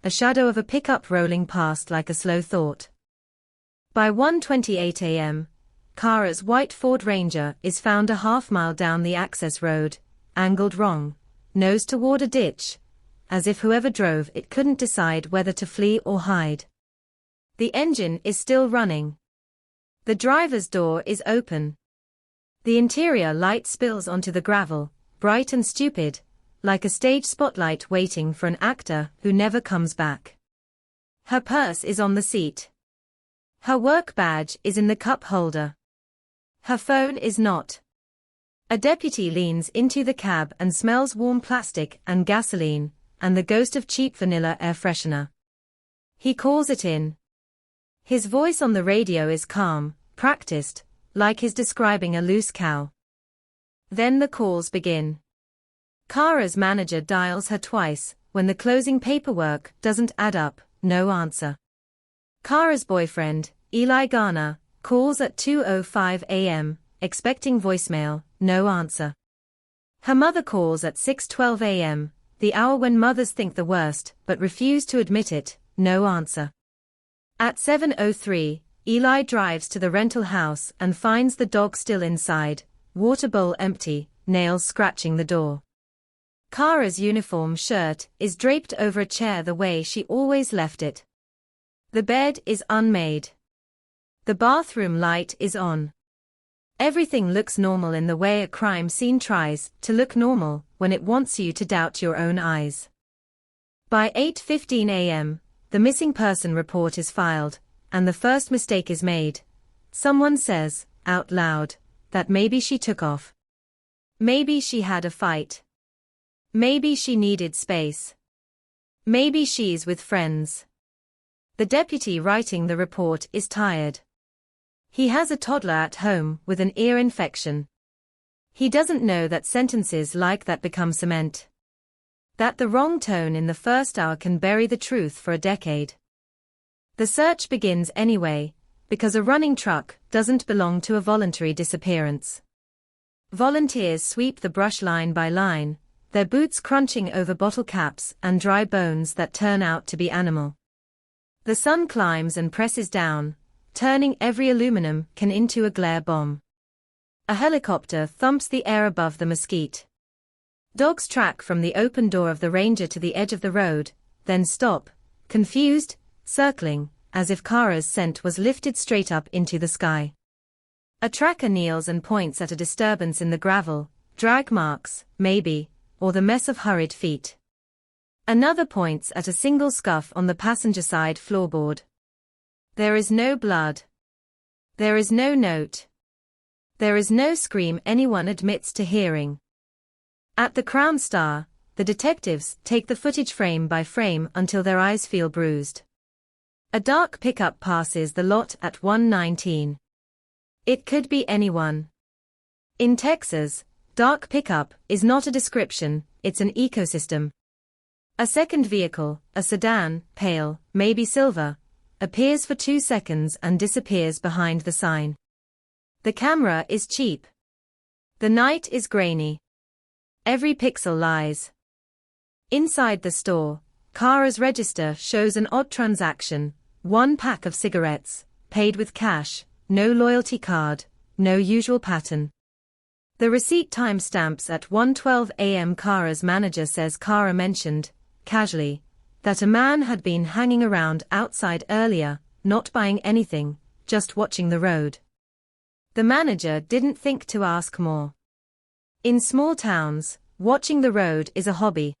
a shadow of a pickup rolling past like a slow thought. By 1:28 a.m., Cara's white Ford Ranger is found a half-mile down the access road, angled wrong, nose toward a ditch, as if whoever drove it couldn't decide whether to flee or hide. The engine is still running. The driver's door is open. The interior light spills onto the gravel, bright and stupid, like a stage spotlight waiting for an actor who never comes back. Her purse is on the seat. Her work badge is in the cup holder. Her phone is not. A deputy leans into the cab and smells warm plastic and gasoline, and the ghost of cheap vanilla air freshener. He calls it in. His voice on the radio is calm, practiced, like he's describing a loose cow. Then the calls begin. Cara's manager dials her twice. When the closing paperwork doesn't add up, no answer. Cara's boyfriend, Eli Garner, calls at 2:05 a.m., expecting voicemail, no answer. Her mother calls at 6:12 a.m., the hour when mothers think the worst but refuse to admit it, no answer. At 7:03, Eli drives to the rental house and finds the dog still inside, water bowl empty, nails scratching the door. Cara's uniform shirt is draped over a chair the way she always left it. The bed is unmade. The bathroom light is on. Everything looks normal in the way a crime scene tries to look normal when it wants you to doubt your own eyes. By 8:15 a.m., the missing person report is filed, and the first mistake is made. Someone says, out loud, that maybe she took off. Maybe she had a fight. Maybe she needed space. Maybe she's with friends. The deputy writing the report is tired. He has a toddler at home with an ear infection. He doesn't know that sentences like that become cement. That the wrong tone in the first hour can bury the truth for a decade. The search begins anyway, because a running truck doesn't belong to a voluntary disappearance. Volunteers sweep the brush line by line, their boots crunching over bottle caps and dry bones that turn out to be animal. The sun climbs and presses down, turning every aluminum can into a glare bomb. A helicopter thumps the air above the mesquite. Dogs track from the open door of the Ranger to the edge of the road, then stop, confused, circling, as if Kara's scent was lifted straight up into the sky. A tracker kneels and points at a disturbance in the gravel, drag marks, maybe, or the mess of hurried feet. Another points at a single scuff on the passenger side floorboard. There is no blood. There is no note. There is no scream anyone admits to hearing. At the Crown Star, the detectives take the footage frame by frame until their eyes feel bruised. A dark pickup passes the lot at 1:19. It could be anyone. In Texas, dark pickup is not a description, it's an ecosystem. A second vehicle, a sedan, pale, maybe silver, appears for 2 seconds and disappears behind the sign. The camera is cheap. The night is grainy. Every pixel lies. Inside the store, Kara's register shows an odd transaction, 1 pack of cigarettes, paid with cash, no loyalty card, no usual pattern. The receipt timestamps at 1:12 a.m. Kara's manager says Kara mentioned, casually, that a man had been hanging around outside earlier, not buying anything, just watching the road. The manager didn't think to ask more. In small towns, watching the road is a hobby.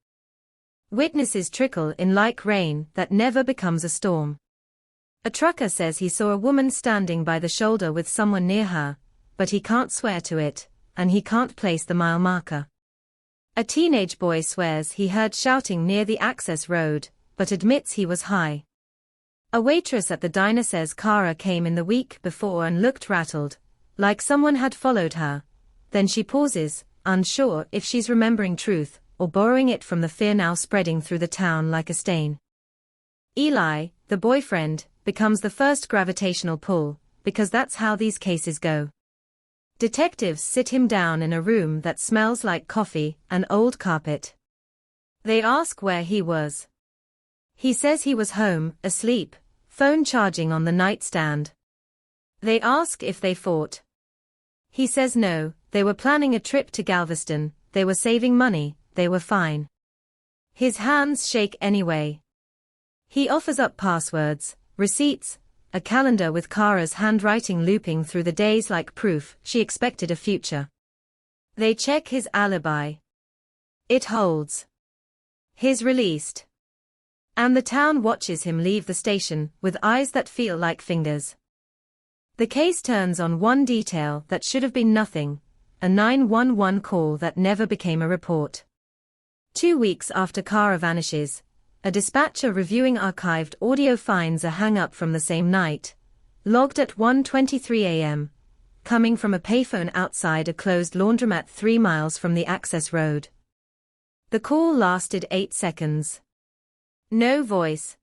Witnesses trickle in like rain that never becomes a storm. A trucker says he saw a woman standing by the shoulder with someone near her, but he can't swear to it, and he can't place the mile marker. A teenage boy swears he heard shouting near the access road, but admits he was high. A waitress at the diner says Kara came in the week before and looked rattled, like someone had followed her. Then she pauses, unsure if she's remembering truth, or borrowing it from the fear now spreading through the town like a stain. Eli, the boyfriend, becomes the first gravitational pull, because that's how these cases go. Detectives sit him down in a room that smells like coffee and old carpet. They ask where he was. He says he was home, asleep, phone charging on the nightstand. They ask if they fought. He says no, they were planning a trip to Galveston, they were saving money, they were fine. His hands shake anyway. He offers up passwords, receipts, a calendar with Kara's handwriting looping through the days like proof she expected a future. They check his alibi. It holds. He's released. And the town watches him leave the station with eyes that feel like fingers. The case turns on one detail that should have been nothing, a 911 call that never became a report. 2 weeks after Kara vanishes, a dispatcher reviewing archived audio finds a hang-up from the same night, logged at 1:23 a.m., coming from a payphone outside a closed laundromat 3 miles from the access road. The call lasted 8 seconds. No voice.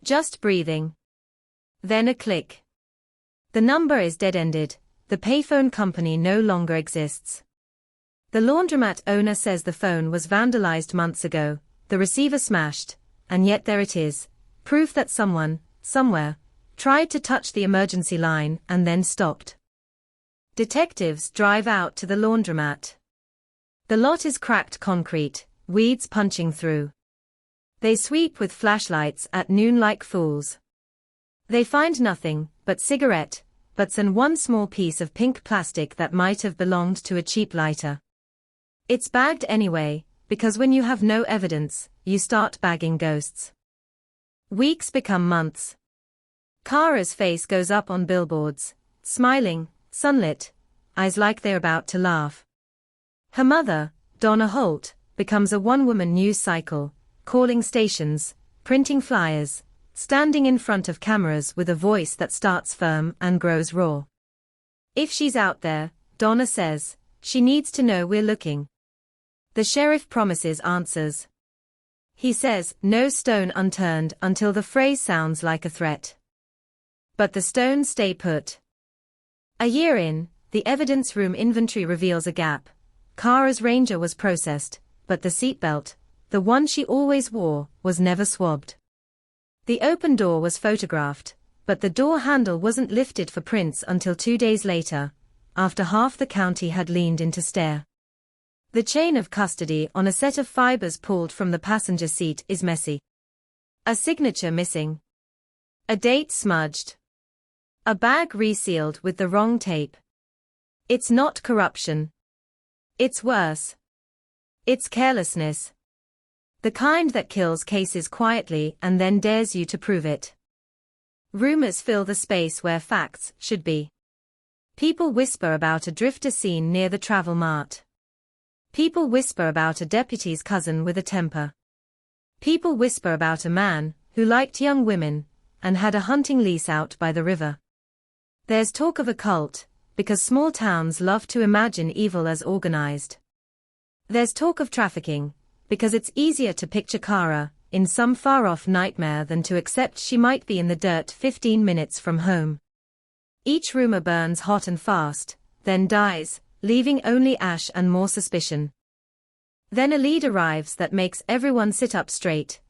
Just breathing. Then a click. The number is dead-ended, the payphone company no longer exists. The laundromat owner says the phone was vandalized months ago, the receiver smashed, and yet there it is, proof that someone, somewhere, tried to touch the emergency line and then stopped. Detectives drive out to the laundromat. The lot is cracked concrete, weeds punching through. They sweep with flashlights at noon like fools. They find nothing but cigarette butts and one small piece of pink plastic that might have belonged to a cheap lighter. It's bagged anyway, because when you have no evidence, you start bagging ghosts. Weeks become months. Kara's face goes up on billboards, smiling, sunlit, eyes like they're about to laugh. Her mother, Donna Holt, becomes a one-woman news cycle, calling stations, printing flyers, standing in front of cameras with a voice that starts firm and grows raw. If she's out there, Donna says, she needs to know we're looking. The sheriff promises answers. He says, no stone unturned until the phrase sounds like a threat. But the stones stay put. A year in, the evidence room inventory reveals a gap. Kara's Ranger was processed, but the seatbelt, the one she always wore, was never swabbed. The open door was photographed, but the door handle wasn't lifted for prints until 2 days later, after half the county had leaned in to stare. The chain of custody on a set of fibers pulled from the passenger seat is messy. A signature missing. A date smudged. A bag resealed with the wrong tape. It's not corruption. It's worse. It's carelessness. The kind that kills cases quietly and then dares you to prove it. Rumors fill the space where facts should be. People whisper about a drifter seen near the travel mart. People whisper about a deputy's cousin with a temper. People whisper about a man who liked young women and had a hunting lease out by the river. There's talk of a cult, because small towns love to imagine evil as organized. There's talk of trafficking, because it's easier to picture Kara in some far-off nightmare than to accept she might be in the dirt 15 minutes from home. Each rumor burns hot and fast, then dies, leaving only ash and more suspicion. Then a lead arrives that makes everyone sit up straight.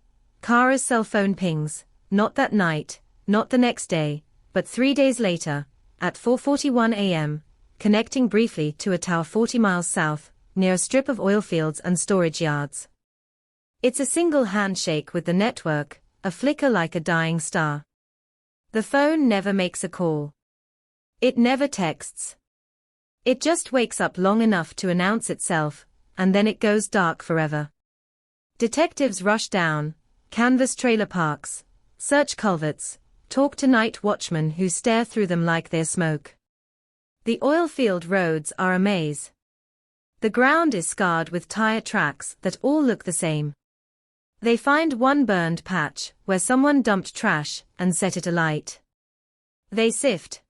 Kara's cell phone pings, not that night, not the next day, but 3 days later, at 4:41 a.m., connecting briefly to a tower 40 miles south, near a strip of oil fields and storage yards. It's a single handshake with the network, a flicker like a dying star. The phone never makes a call. It never texts. It just wakes up long enough to announce itself, and then it goes dark forever. Detectives rush down, canvass trailer parks, search culverts, talk to night watchmen who stare through them like they're smoke. The oil field roads are a maze. The ground is scarred with tire tracks that all look the same. They find one burned patch where someone dumped trash and set it alight. They sift.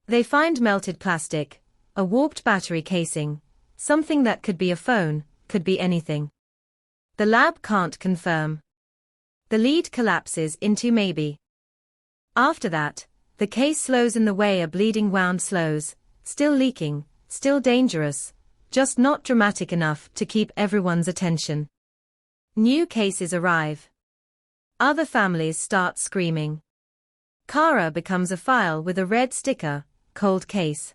They find melted plastic, a warped battery casing, something that could be a phone, could be anything. The lab can't confirm. The lead collapses into maybe. After that, the case slows in the way a bleeding wound slows, still leaking, still dangerous, just not dramatic enough to keep everyone's attention. New cases arrive. Other families start screaming. Kara becomes a file with a red sticker, cold case.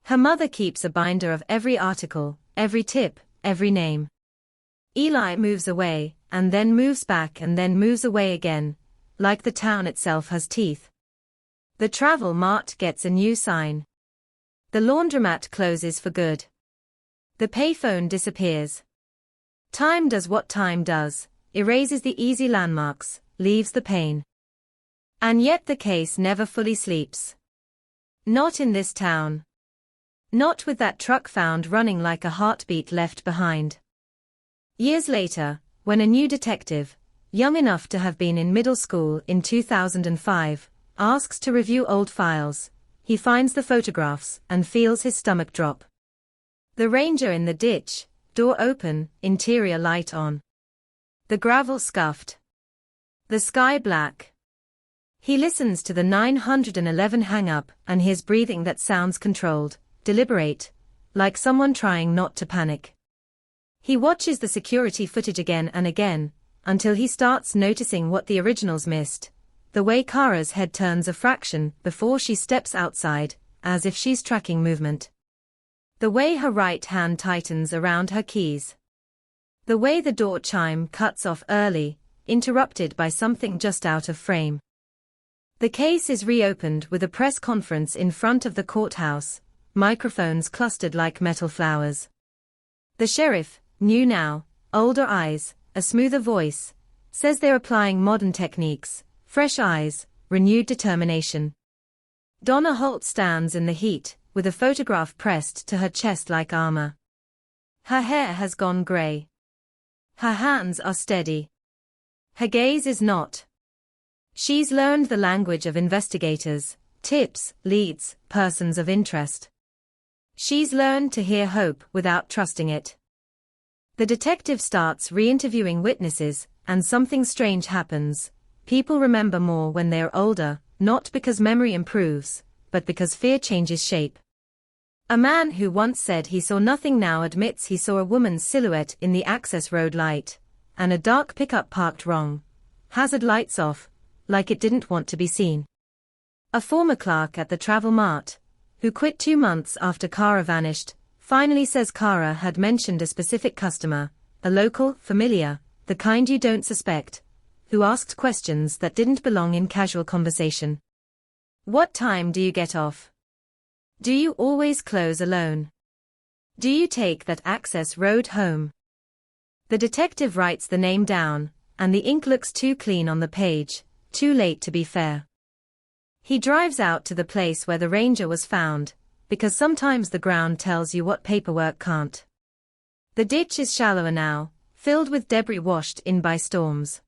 Her mother keeps a binder of every article, every tip, every name. Eli moves away, and then moves back and then moves away again, like the town itself has teeth. The travel mart gets a new sign. The laundromat closes for good. The payphone disappears. Time does what time does, erases the easy landmarks, leaves the pain. And yet the case never fully sleeps. Not in this town. Not with that truck found running like a heartbeat left behind. Years later, when a new detective, young enough to have been in middle school in 2005, asks to review old files, he finds the photographs and feels his stomach drop. The Ranger in the ditch, door open, interior light on. The gravel scuffed. The sky black. He listens to the 911 hang-up and hears breathing that sounds controlled, deliberate, like someone trying not to panic. He watches the security footage again and again, until he starts noticing what the originals missed, the way Kara's head turns a fraction before she steps outside, as if she's tracking movement. The way her right hand tightens around her keys. The way the door chime cuts off early, interrupted by something just out of frame. The case is reopened with a press conference in front of the courthouse, microphones clustered like metal flowers. The sheriff, new now, older eyes, a smoother voice, says they're applying modern techniques, fresh eyes, renewed determination. Donna Holt stands in the heat, with a photograph pressed to her chest like armor. Her hair has gone gray. Her hands are steady. Her gaze is not. She's learned the language of investigators, tips, leads, persons of interest. She's learned to hear hope without trusting it. The detective starts re-interviewing witnesses, and something strange happens. People remember more when they are older, not because memory improves, but because fear changes shape. A man who once said he saw nothing now admits he saw a woman's silhouette in the access road light, and a dark pickup parked wrong. Hazard lights off, like it didn't want to be seen. A former clerk at the Travel Mart, who quit 2 months after Kara vanished, finally says Kara had mentioned a specific customer, a local, familiar, the kind you don't suspect, who asked questions that didn't belong in casual conversation. What time do you get off? Do you always close alone? Do you take that access road home? The detective writes the name down, and the ink looks too clean on the page, too late to be fair. He drives out to the place where the ranger was found, because sometimes the ground tells you what paperwork can't. The ditch is shallower now, filled with debris washed in by storms.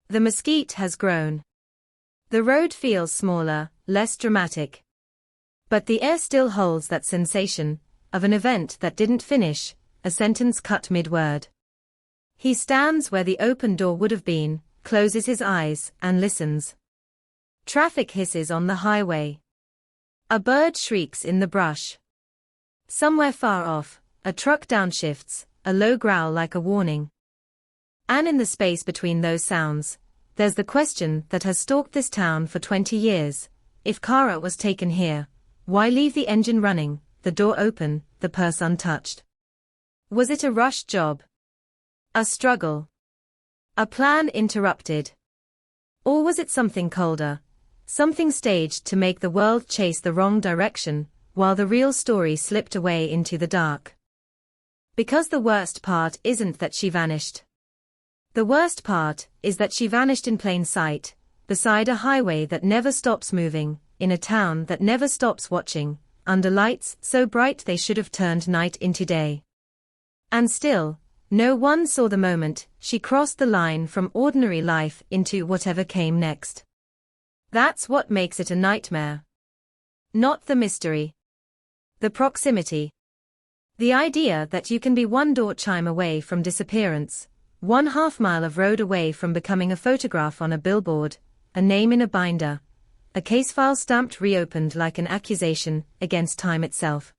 The mesquite has grown. The road feels smaller, less dramatic. But the air still holds that sensation of an event that didn't finish, a sentence cut mid-word. He stands where the open door would have been, closes his eyes, and listens. Traffic hisses on the highway. A bird shrieks in the brush. Somewhere far off, a truck downshifts, a low growl like a warning. And in the space between those sounds, there's the question that has stalked this town for 20 years. If Kara was taken here, why leave the engine running, the door open, the purse untouched? Was it a rushed job? A struggle? A plan interrupted? Or was it something colder? Something staged to make the world chase the wrong direction, while the real story slipped away into the dark? Because the worst part isn't that she vanished. The worst part is that she vanished in plain sight, beside a highway that never stops moving, in a town that never stops watching, under lights so bright they should have turned night into day. And still, no one saw the moment she crossed the line from ordinary life into whatever came next. That's what makes it a nightmare. Not the mystery. The proximity. The idea that you can be one door chime away from disappearance, 1/2 mile of road away from becoming a photograph on a billboard, a name in a binder, a case file stamped reopened like an accusation against time itself.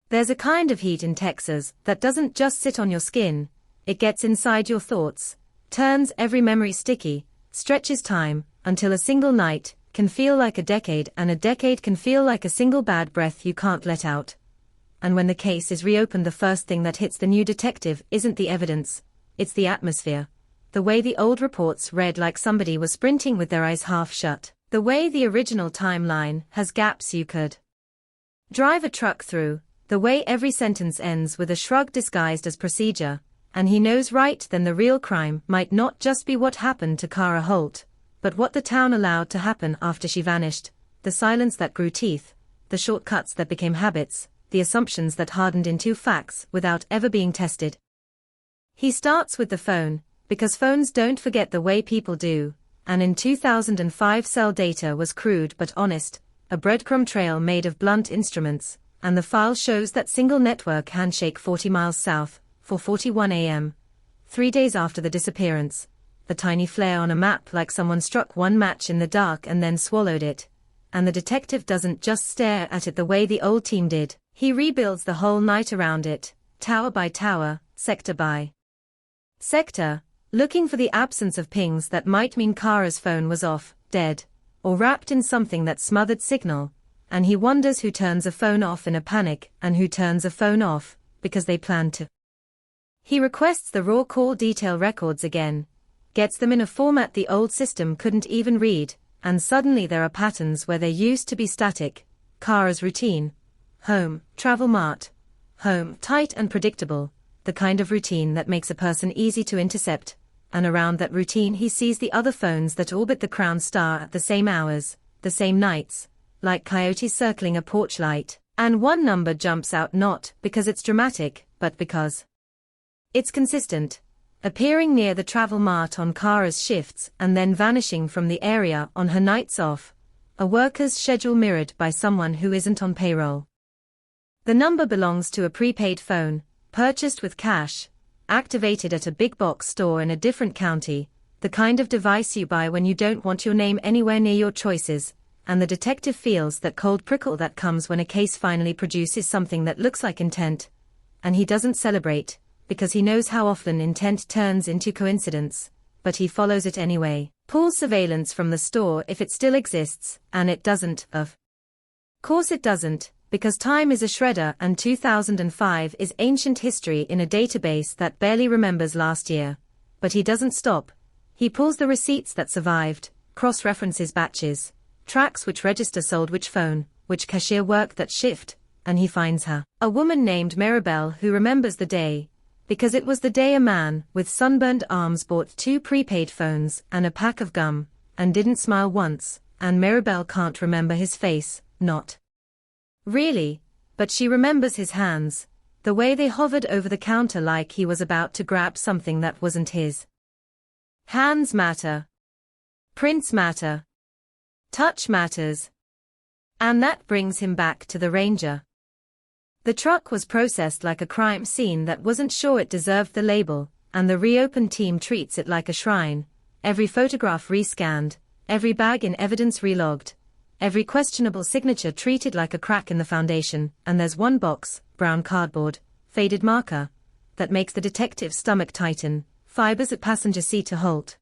There's a kind of heat in Texas that doesn't just sit on your skin, it gets inside your thoughts, turns every memory sticky, stretches time, until a single night can feel like a decade and a decade can feel like a single bad breath you can't let out. And when the case is reopened, the first thing that hits the new detective isn't the evidence, it's the atmosphere. The way the old reports read like somebody was sprinting with their eyes half shut. The way the original timeline has gaps you could drive a truck through. The way every sentence ends with a shrug disguised as procedure. And he knows right then the real crime might not just be what happened to Kara Holt, but what the town allowed to happen after she vanished. The silence that grew teeth. The shortcuts that became habits. The assumptions that hardened into facts without ever being tested. He starts with the phone, because phones don't forget the way people do, and in 2005 cell data was crude but honest, a breadcrumb trail made of blunt instruments, and the file shows that single network handshake 40 miles south, 4:41 a.m., 3 days after the disappearance, the tiny flare on a map like someone struck one match in the dark and then swallowed it, and the detective doesn't just stare at it the way the old team did, he rebuilds the whole night around it, tower by tower, sector by sector, looking for the absence of pings that might mean Kara's phone was off, dead, or wrapped in something that smothered signal, and he wonders who turns a phone off in a panic and who turns a phone off because they plan to. He requests the raw call detail records again, gets them in a format the old system couldn't even read, and suddenly there are patterns where there used to be static. Kara's routine, home, Travel Mart, home, tight and predictable, the kind of routine that makes a person easy to intercept, and around that routine he sees the other phones that orbit the crown star at the same hours, the same nights, like coyotes circling a porch light, and one number jumps out not because it's dramatic, but because it's consistent, appearing near the travel mart on Kara's shifts and then vanishing from the area on her nights off, a worker's schedule mirrored by someone who isn't on payroll. The number belongs to a prepaid phone, purchased with cash, activated at a big box store in a different county, the kind of device you buy when you don't want your name anywhere near your choices, and the detective feels that cold prickle that comes when a case finally produces something that looks like intent, and he doesn't celebrate, because he knows how often intent turns into coincidence, but he follows it anyway, pulls surveillance from the store if it still exists, and it doesn't, of course it doesn't, because time is a shredder and 2005 is ancient history in a database that barely remembers last year. But he doesn't stop. He pulls the receipts that survived, cross-references batches, tracks which register sold which phone, which cashier worked that shift, and he finds her. A woman named Maribel who remembers the day, because it was the day a man with sunburned arms bought 2 prepaid phones and a pack of gum, and didn't smile once, and Maribel can't remember his face, not really, but she remembers his hands, the way they hovered over the counter like he was about to grab something that wasn't his. Hands matter. Prints matter. Touch matters. And that brings him back to the Ranger. The truck was processed like a crime scene that wasn't sure it deserved the label, and the reopened team treats it like a shrine, every photograph rescanned, every bag in evidence relogged, every questionable signature treated like a crack in the foundation, and there's one box, brown cardboard, faded marker, that makes the detective's stomach tighten, fibers at passenger seat to halt.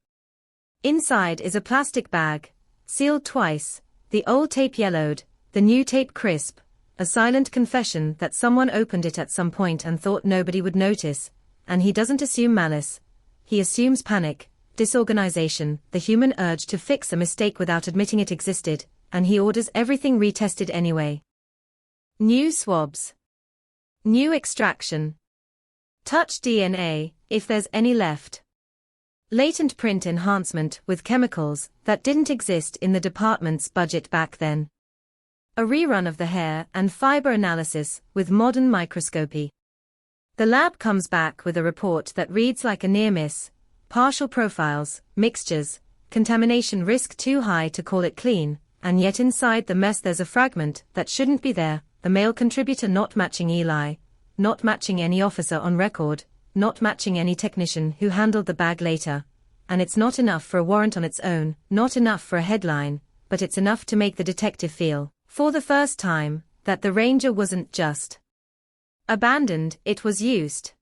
Inside is a plastic bag, sealed twice, the old tape yellowed, the new tape crisp, a silent confession that someone opened it at some point and thought nobody would notice, and he doesn't assume malice. He assumes panic, disorganization, the human urge to fix a mistake without admitting it existed, and he orders everything retested anyway. New swabs. New extraction. Touch DNA, if there's any left. Latent print enhancement with chemicals that didn't exist in the department's budget back then. A rerun of the hair and fiber analysis with modern microscopy. The lab comes back with a report that reads like a near miss, partial profiles, mixtures, contamination risk too high to call it clean, and yet inside the mess there's a fragment that shouldn't be there, the male contributor not matching Eli, not matching any officer on record, not matching any technician who handled the bag later. And it's not enough for a warrant on its own, not enough for a headline, but it's enough to make the detective feel, for the first time, that the Ranger wasn't just abandoned, it was used.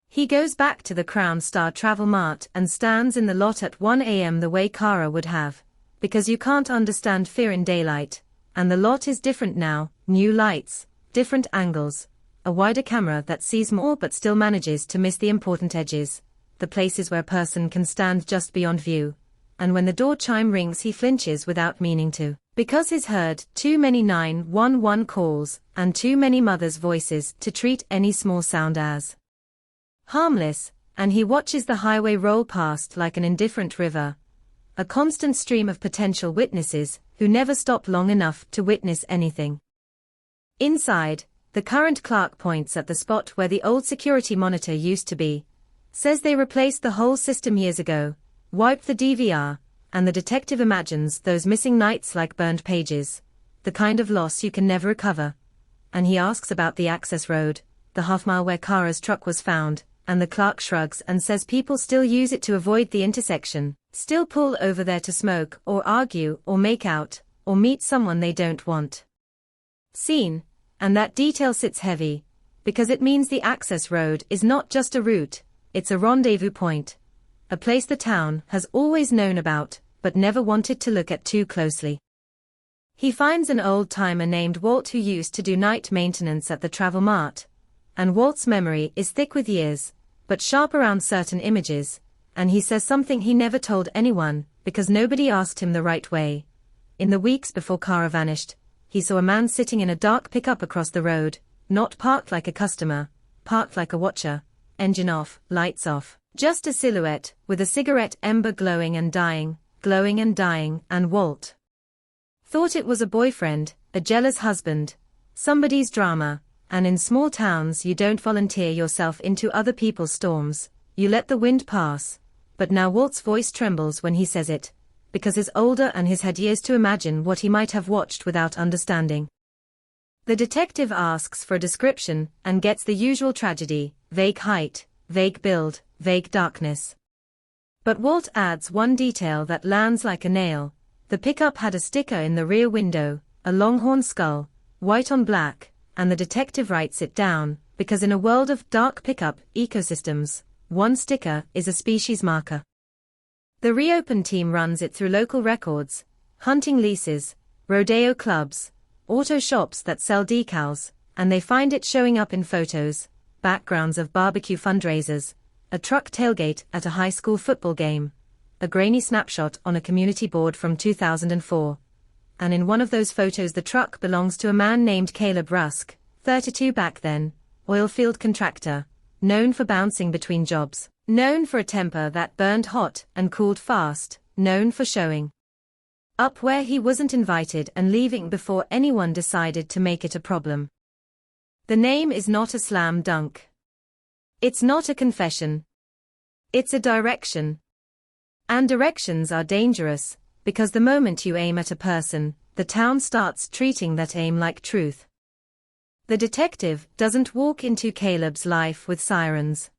He goes back to the Crown Star Travel Mart and stands in the lot at 1 a.m. the way Kara would have, because you can't understand fear in daylight, and the lot is different now, new lights, different angles, a wider camera that sees more but still manages to miss the important edges, the places where a person can stand just beyond view, and when the door chime rings he flinches without meaning to, because he's heard too many 911 calls and too many mothers' voices to treat any small sound as harmless, and he watches the highway roll past like an indifferent river, a constant stream of potential witnesses who never stop long enough to witness anything. Inside, the current clerk points at the spot where the old security monitor used to be, says they replaced the whole system years ago, wiped the DVR, and the detective imagines those missing nights like burned pages, the kind of loss you can never recover. And he asks about the access road, the half-mile where Kara's truck was found, and the clerk shrugs and says people still use it to avoid the intersection, still pull over there to smoke or argue or make out, or meet someone they don't want seen, and that detail sits heavy, because it means the access road is not just a route, it's a rendezvous point, a place the town has always known about, but never wanted to look at too closely. He finds an old-timer named Walt who used to do night maintenance at the Travel Mart, and Walt's memory is thick with years, but sharp around certain images, and he says something he never told anyone, because nobody asked him the right way. In the weeks before Kara vanished, he saw a man sitting in a dark pickup across the road, not parked like a customer, parked like a watcher, engine off, lights off, just a silhouette, with a cigarette ember glowing and dying, and Walt Thought it was a boyfriend, a jealous husband, somebody's drama, and in small towns you don't volunteer yourself into other people's storms, you let the wind pass. But now Walt's voice trembles when he says it, because he's older and he's had years to imagine what he might have watched without understanding. The detective asks for a description and gets the usual tragedy: vague height, vague build, vague darkness. But Walt adds one detail that lands like a nail. The pickup had a sticker in the rear window, a longhorn skull, white on black, and the detective writes it down, because in a world of dark pickup ecosystems, one sticker is a species marker. The reopen team runs it through local records, hunting leases, rodeo clubs, auto shops that sell decals, and they find it showing up in photos, backgrounds of barbecue fundraisers, a truck tailgate at a high school football game, a grainy snapshot on a community board from 2004. And in one of those photos the truck belongs to a man named Caleb Rusk, 32 back then, oilfield contractor, known for bouncing between jobs, known for a temper that burned hot and cooled fast, known for showing up where he wasn't invited and leaving before anyone decided to make it a problem. The name is not a slam dunk. It's not a confession. It's a direction. And directions are dangerous, because the moment you aim at a person, the town starts treating that aim like truth. The detective doesn't walk into Caleb's life with sirens.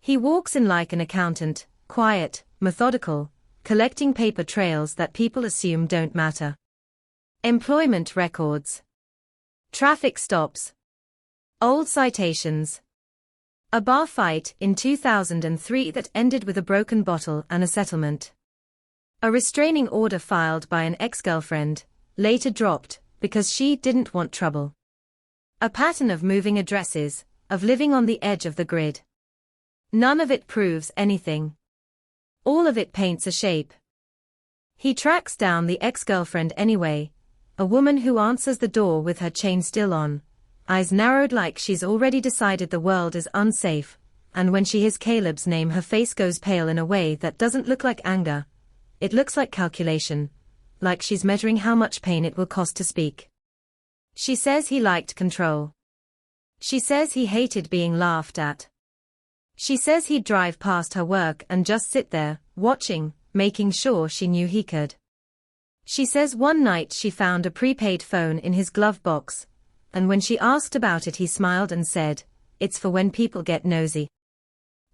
He walks in like an accountant, quiet, methodical, collecting paper trails that people assume don't matter. Employment records. Traffic stops. Old citations. A bar fight in 2003 that ended with a broken bottle and a settlement. A restraining order filed by an ex-girlfriend, later dropped, because she didn't want trouble. A pattern of moving addresses, of living on the edge of the grid. None of it proves anything. All of it paints a shape. He tracks down the ex-girlfriend anyway, a woman who answers the door with her chain still on, eyes narrowed like she's already decided the world is unsafe, and when she hears Caleb's name her face goes pale in a way that doesn't look like anger. It looks like calculation, like she's measuring how much pain it will cost to speak. She says he liked control. She says he hated being laughed at. She says he'd drive past her work and just sit there, watching, making sure she knew he could. She says one night she found a prepaid phone in his glove box, and when she asked about it he smiled and said, "It's for when people get nosy."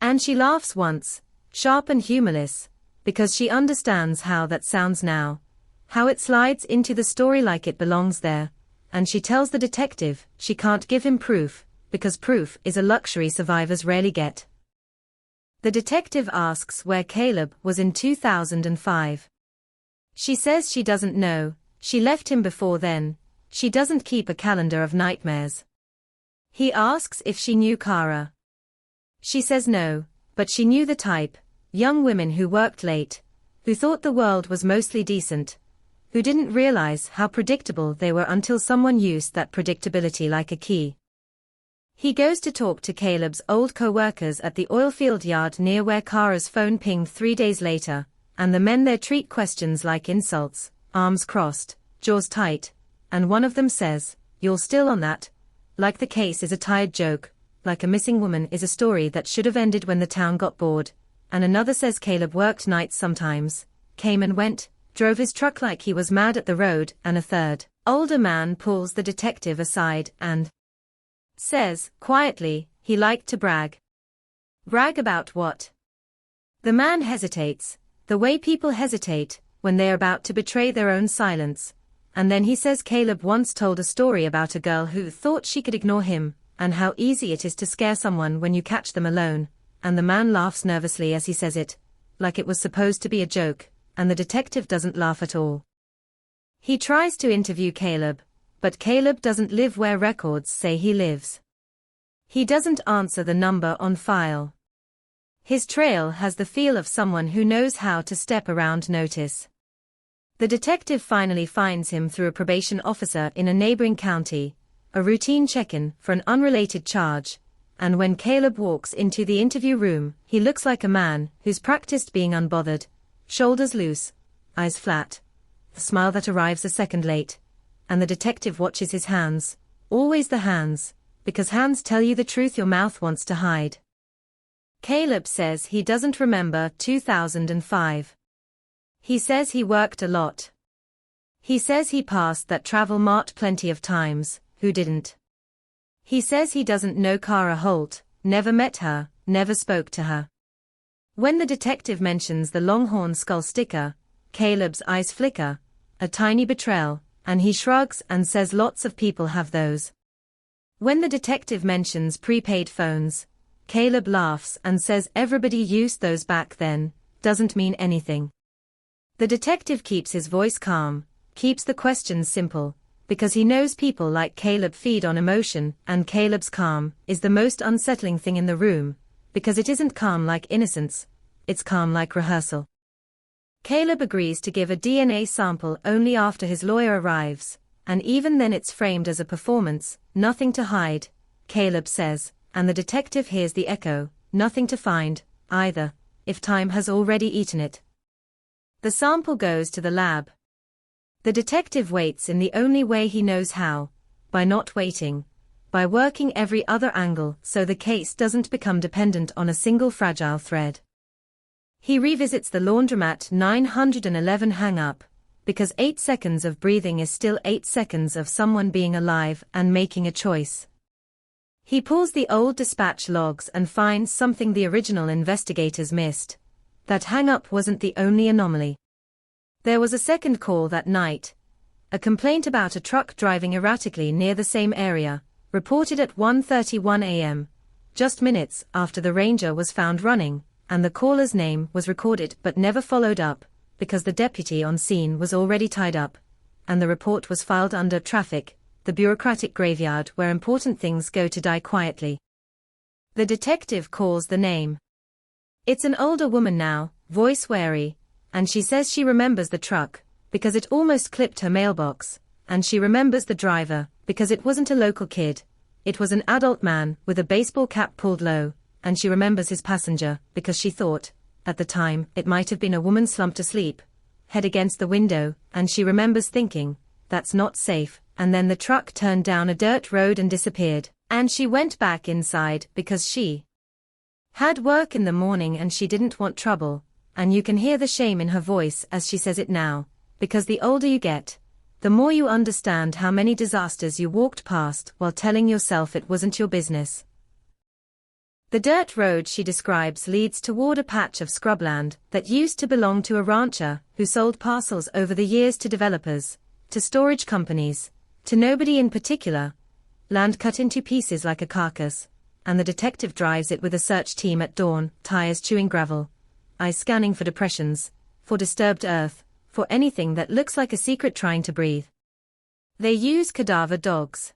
And she laughs once, sharp and humorless, because she understands how that sounds now, how it slides into the story like it belongs there, and she tells the detective she can't give him proof, because proof is a luxury survivors rarely get. The detective asks where Caleb was in 2005. She says she doesn't know, she left him before then, she doesn't keep a calendar of nightmares. He asks if she knew Kara. She says no, but she knew the type, young women who worked late, who thought the world was mostly decent, who didn't realize how predictable they were until someone used that predictability like a key. He goes to talk to Caleb's old co-workers at the oilfield yard near where Kara's phone pinged 3 days later, and the men there treat questions like insults, arms crossed, jaws tight, and one of them says, "You're still on that?" Like the case is a tired joke, like a missing woman is a story that should have ended when the town got bored, and another says Caleb worked nights sometimes, came and went, drove his truck like he was mad at the road, and a third, older man pulls the detective aside and says, quietly, he liked to brag. Brag about what? The man hesitates, the way people hesitate when they're about to betray their own silence, and then he says Caleb once told a story about a girl who thought she could ignore him, and how easy it is to scare someone when you catch them alone, and the man laughs nervously as he says it, like it was supposed to be a joke, and the detective doesn't laugh at all. He tries to interview Caleb, but Caleb doesn't live where records say he lives. He doesn't answer the number on file. His trail has the feel of someone who knows how to step around notice. The detective finally finds him through a probation officer in a neighboring county, a routine check-in for an unrelated charge, and when Caleb walks into the interview room, he looks like a man who's practiced being unbothered, shoulders loose, eyes flat, the smile that arrives a second late. And the detective watches his hands, always the hands, because hands tell you the truth your mouth wants to hide. Caleb says he doesn't remember 2005. He says he worked a lot. He says he passed that travel mart plenty of times, who didn't? He says he doesn't know Kara Holt, never met her, never spoke to her. When the detective mentions the Longhorn skull sticker, Caleb's eyes flicker, a tiny betrayal, and he shrugs and says lots of people have those. When the detective mentions prepaid phones, Caleb laughs and says everybody used those back then, doesn't mean anything. The detective keeps his voice calm, keeps the questions simple, because he knows people like Caleb feed on emotion, and Caleb's calm is the most unsettling thing in the room, because it isn't calm like innocence, it's calm like rehearsal. Caleb agrees to give a DNA sample only after his lawyer arrives, and even then it's framed as a performance, nothing to hide, Caleb says, and the detective hears the echo, nothing to find, either, if time has already eaten it. The sample goes to the lab. The detective waits in the only way he knows how, by not waiting, by working every other angle so the case doesn't become dependent on a single fragile thread. He revisits the laundromat 911 hang-up, because 8 seconds of breathing is still 8 seconds of someone being alive and making a choice. He pulls the old dispatch logs and finds something the original investigators missed. That hang-up wasn't the only anomaly. There was a second call that night. A complaint about a truck driving erratically near the same area, reported at 1:31 a.m., just minutes after the Ranger was found running, and the caller's name was recorded but never followed up, because the deputy on scene was already tied up, and the report was filed under traffic, the bureaucratic graveyard where important things go to die quietly. The detective calls the name. It's an older woman now, voice wary, and she says she remembers the truck, because it almost clipped her mailbox, and she remembers the driver, because it wasn't a local kid, it was an adult man with a baseball cap pulled low, and she remembers his passenger, because she thought, at the time, it might have been a woman slumped asleep, head against the window, and she remembers thinking, that's not safe, and then the truck turned down a dirt road and disappeared, and she went back inside because she had work in the morning and she didn't want trouble, and you can hear the shame in her voice as she says it now, because the older you get, the more you understand how many disasters you walked past while telling yourself it wasn't your business. The dirt road she describes leads toward a patch of scrubland that used to belong to a rancher who sold parcels over the years to developers, to storage companies, to nobody in particular, land cut into pieces like a carcass, and the detective drives it with a search team at dawn, tires chewing gravel, eyes scanning for depressions, for disturbed earth, for anything that looks like a secret trying to breathe. They use cadaver dogs.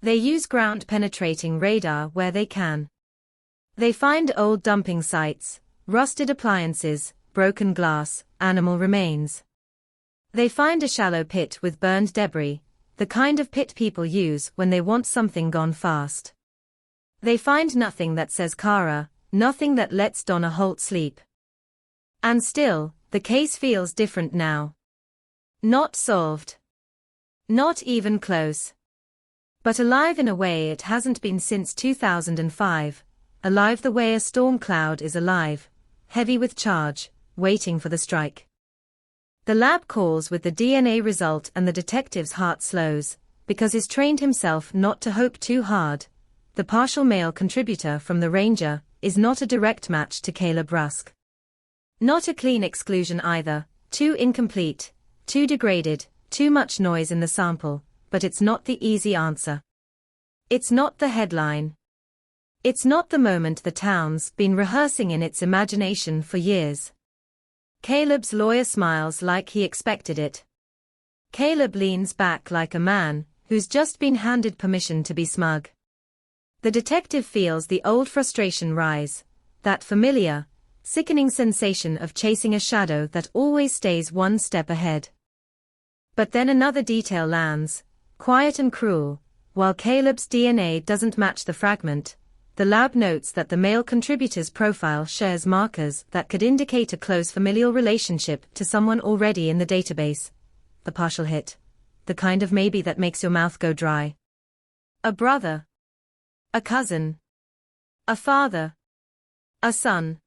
They use ground-penetrating radar where they can. They find old dumping sites, rusted appliances, broken glass, animal remains. They find a shallow pit with burned debris, the kind of pit people use when they want something gone fast. They find nothing that says Kara, nothing that lets Donna Holt sleep. And still, the case feels different now. Not solved. Not even close. But alive in a way it hasn't been since 2005, alive the way a storm cloud is alive, heavy with charge, waiting for the strike. The lab calls with the DNA result and the detective's heart slows, because he's trained himself not to hope too hard. The partial male contributor from the Ranger is not a direct match to Caleb Rusk. Not a clean exclusion either, too incomplete, too degraded, too much noise in the sample, but it's not the easy answer. It's not the headline. It's not the moment the town's been rehearsing in its imagination for years. Caleb's lawyer smiles like he expected it. Caleb leans back like a man who's just been handed permission to be smug. The detective feels the old frustration rise, that familiar, sickening sensation of chasing a shadow that always stays one step ahead. But then another detail lands, quiet and cruel. While Caleb's DNA doesn't match the fragment, the lab notes that the male contributor's profile shares markers that could indicate a close familial relationship to someone already in the database, the partial hit. The kind of maybe that makes your mouth go dry. A brother. A cousin. A father. A son.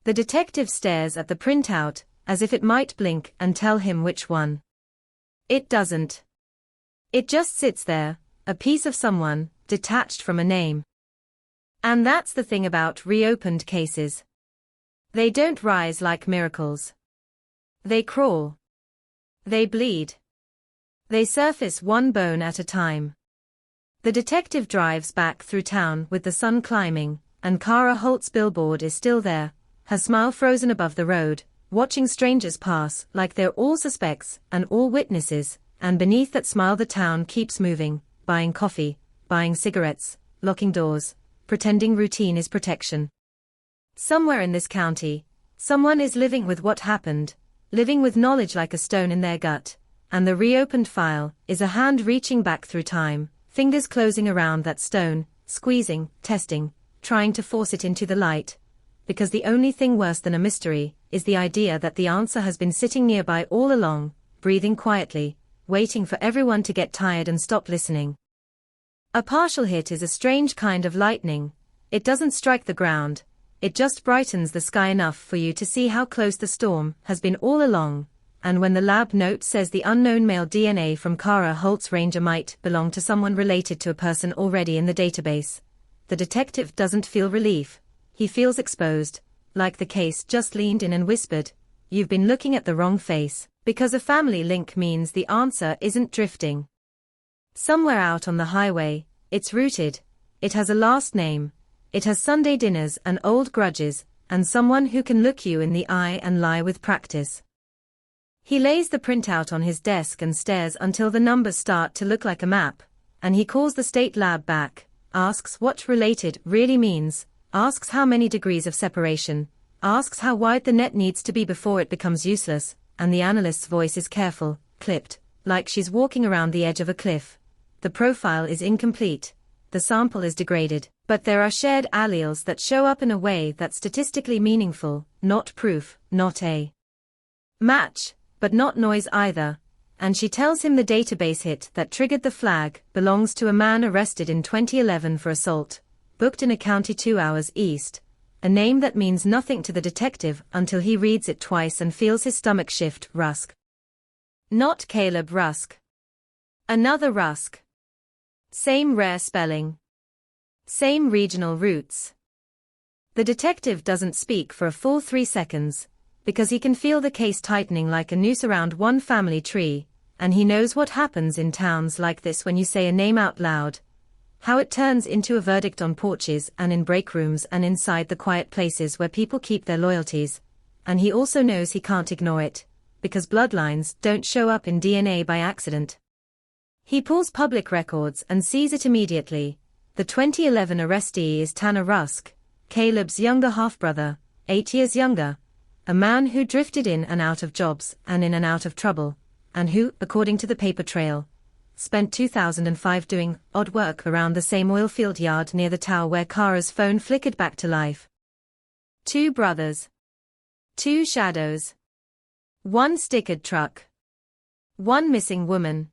The detective stares at the printout, as if it might blink and tell him which one. It doesn't. It just sits there, a piece of someone, detached from a name. And that's the thing about reopened cases. They don't rise like miracles. They crawl. They bleed. They surface one bone at a time. The detective drives back through town with the sun climbing, and Kara Holt's billboard is still there, her smile frozen above the road, watching strangers pass like they're all suspects and all witnesses, and beneath that smile the town keeps moving, buying coffee, buying cigarettes, locking doors, pretending routine is protection. Somewhere in this county, someone is living with what happened, living with knowledge like a stone in their gut, and the reopened file is a hand reaching back through time, fingers closing around that stone, squeezing, testing, trying to force it into the light. Because the only thing worse than a mystery is the idea that the answer has been sitting nearby all along, breathing quietly, waiting for everyone to get tired and stop listening. A partial hit is a strange kind of lightning. It doesn't strike the ground. It just brightens the sky enough for you to see how close the storm has been all along. And when the lab note says the unknown male DNA from Kara Holt's Ranger might belong to someone related to a person already in the database, the detective doesn't feel relief. He feels exposed, like the case just leaned in and whispered, "You've been looking at the wrong face," because a family link means the answer isn't drifting. Somewhere out on the highway, it's rooted. It has a last name. It has Sunday dinners and old grudges, and someone who can look you in the eye and lie with practice. He lays the printout on his desk and stares until the numbers start to look like a map, and he calls the state lab back, asks what related really means, asks how many degrees of separation, asks how wide the net needs to be before it becomes useless, and the analyst's voice is careful, clipped, like she's walking around the edge of a cliff. The profile is incomplete. The sample is degraded, but there are shared alleles that show up in a way that's statistically meaningful, not proof, not a match, but not noise either. And she tells him the database hit that triggered the flag belongs to a man arrested in 2011 for assault, booked in a county 2 hours east, a name that means nothing to the detective until he reads it twice and feels his stomach shift. Rusk. Not Caleb Rusk. Another Rusk. Same rare spelling. Same regional roots. The detective doesn't speak for a full 3 seconds, because he can feel the case tightening like a noose around one family tree, and he knows what happens in towns like this when you say a name out loud. How it turns into a verdict on porches and in break rooms and inside the quiet places where people keep their loyalties. And he also knows he can't ignore it, because bloodlines don't show up in DNA by accident. He pulls public records and sees it immediately. The 2011 arrestee is Tanner Rusk, Caleb's younger half-brother, 8 years younger, a man who drifted in and out of jobs and in and out of trouble, and who, according to the paper trail, spent 2005 doing odd work around the same oil field yard near the tower where Kara's phone flickered back to life. 2 brothers. 2 shadows. 1 stickered truck. 1 missing woman.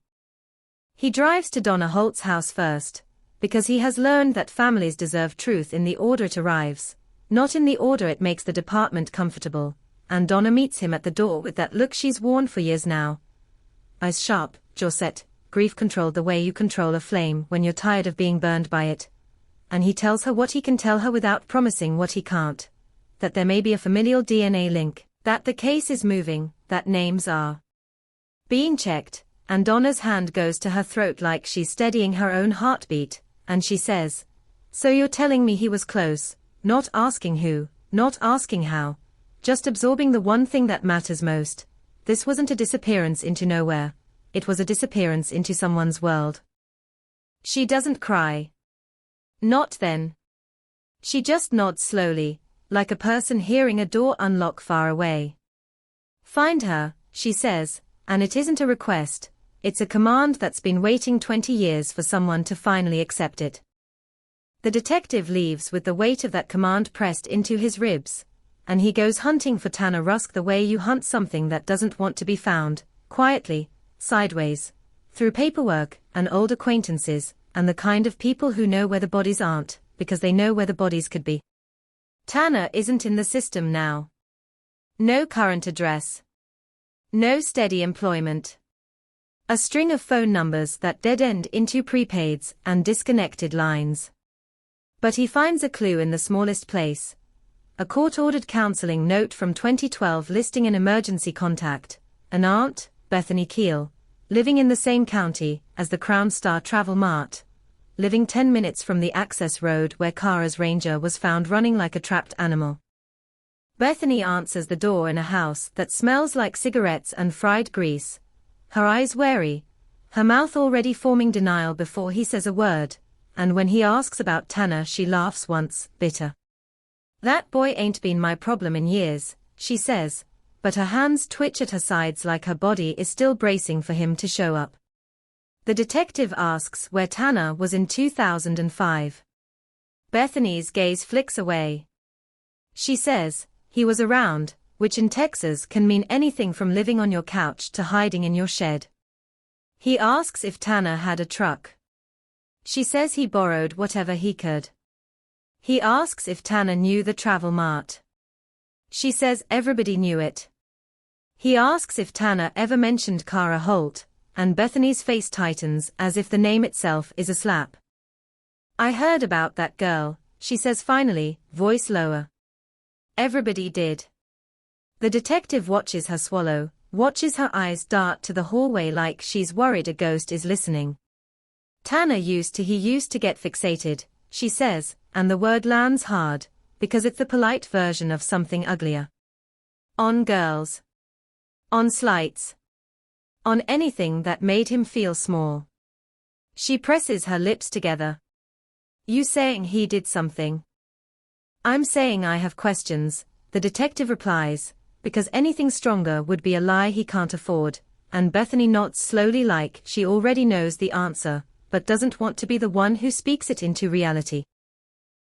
He drives to Donna Holt's house first, because he has learned that families deserve truth in the order it arrives, not in the order it makes the department comfortable, and Donna meets him at the door with that look she's worn for years now. Eyes sharp, jaw set, grief controlled the way you control a flame when you're tired of being burned by it. And he tells her what he can tell her without promising what he can't. That there may be a familial DNA link, that the case is moving, that names are being checked, and Donna's hand goes to her throat like she's steadying her own heartbeat, and she says, "So you're telling me he was close, not asking who, not asking how, just absorbing the one thing that matters most. This wasn't a disappearance into nowhere. It was a disappearance into someone's world." She doesn't cry. Not then. She just nods slowly, like a person hearing a door unlock far away. "Find her," she says, and it isn't a request. It's a command that's been waiting 20 years for someone to finally accept it. The detective leaves with the weight of that command pressed into his ribs, and he goes hunting for Tanner Rusk the way you hunt something that doesn't want to be found, quietly, sideways, through paperwork and old acquaintances, and the kind of people who know where the bodies aren't, because they know where the bodies could be. Tanner isn't in the system now. No current address. No steady employment. A string of phone numbers that dead-end into prepaids and disconnected lines. But he finds a clue in the smallest place. A court-ordered counseling note from 2012 listing an emergency contact, an aunt, Bethany Keel, living in the same county as the Crown Star Travel Mart, living 10 minutes from the access road where Kara's Ranger was found running like a trapped animal. Bethany answers the door in a house that smells like cigarettes and fried grease, her eyes wary, her mouth already forming denial before he says a word, and when he asks about Tanner she laughs once, bitter. "That boy ain't been my problem in years," she says, but her hands twitch at her sides like her body is still bracing for him to show up. The detective asks where Tanner was in 2005. Bethany's gaze flicks away. She says, "He was around," which in Texas can mean anything from living on your couch to hiding in your shed. He asks if Tanner had a truck. She says he borrowed whatever he could. He asks if Tanner knew the Travel Mart. She says everybody knew it. He asks if Tanner ever mentioned Kara Holt, and Bethany's face tightens as if the name itself is a slap. "I heard about that girl," she says finally, voice lower. Everybody did. The detective watches her swallow, watches her eyes dart to the hallway like she's worried a ghost is listening. "Tanner used to get fixated," she says, and the word lands hard, because it's the polite version of something uglier. On girls. On slights. On anything that made him feel small. She presses her lips together. "You saying he did something?" "I'm saying I have questions," the detective replies, because anything stronger would be a lie he can't afford, and Bethany nods slowly like she already knows the answer, but doesn't want to be the one who speaks it into reality.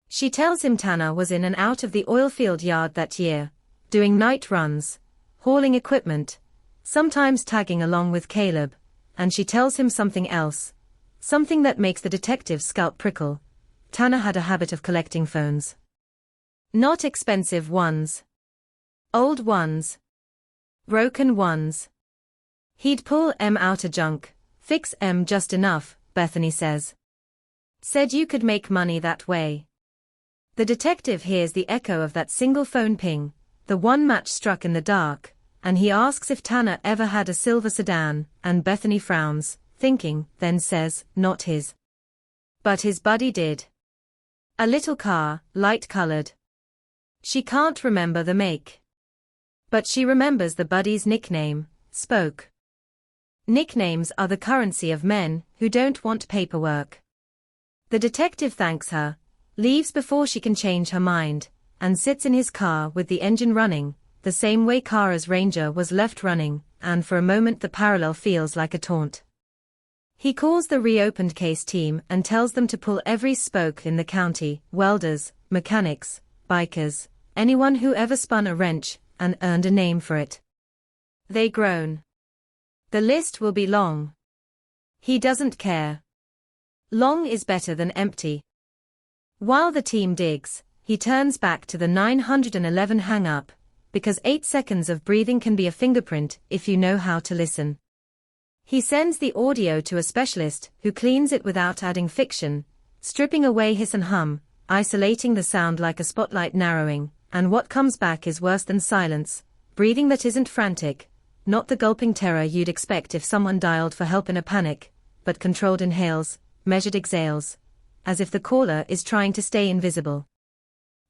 She tells him Tanner was in and out of the oilfield yard that year, doing night runs, hauling equipment, sometimes tagging along with Caleb, and she tells him something else, something that makes the detective's scalp prickle. Tanner had a habit of collecting phones. Not expensive ones. Old ones. Broken ones. He'd pull 'em out of junk, fix 'em just enough, Bethany says. Said you could make money that way. The detective hears the echo of that single phone ping, the one match struck in the dark, and he asks if Tanner ever had a silver sedan, and Bethany frowns, thinking, then says, not his. But his buddy did. A little car, light-colored. She can't remember the make. But she remembers the buddy's nickname, Spoke. Nicknames are the currency of men who don't want paperwork. The detective thanks her, leaves before she can change her mind, and sits in his car with the engine running, the same way Kara's Ranger was left running, and for a moment the parallel feels like a taunt. He calls the reopened case team and tells them to pull every spoke in the county, welders, mechanics, bikers, anyone who ever spun a wrench and earned a name for it. They groan. The list will be long. He doesn't care. Long is better than empty. While the team digs, he turns back to the 911 hang-up, because 8 seconds of breathing can be a fingerprint if you know how to listen. He sends the audio to a specialist who cleans it without adding fiction, stripping away hiss and hum, isolating the sound like a spotlight narrowing, and what comes back is worse than silence, breathing that isn't frantic, not the gulping terror you'd expect if someone dialed for help in a panic, but controlled inhales, measured exhales, as if the caller is trying to stay invisible.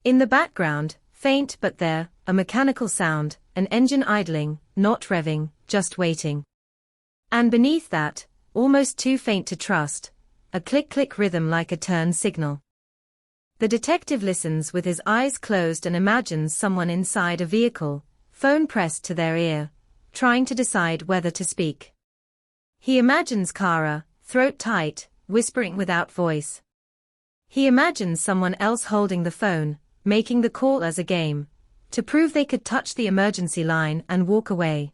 In the background, faint but there, a mechanical sound, an engine idling, not revving, just waiting. And beneath that, almost too faint to trust, a click-click rhythm like a turn signal. The detective listens with his eyes closed and imagines someone inside a vehicle, phone pressed to their ear, trying to decide whether to speak. He imagines Kara, throat tight, whispering without voice. He imagines someone else holding the phone, making the call as a game, to prove they could touch the emergency line and walk away.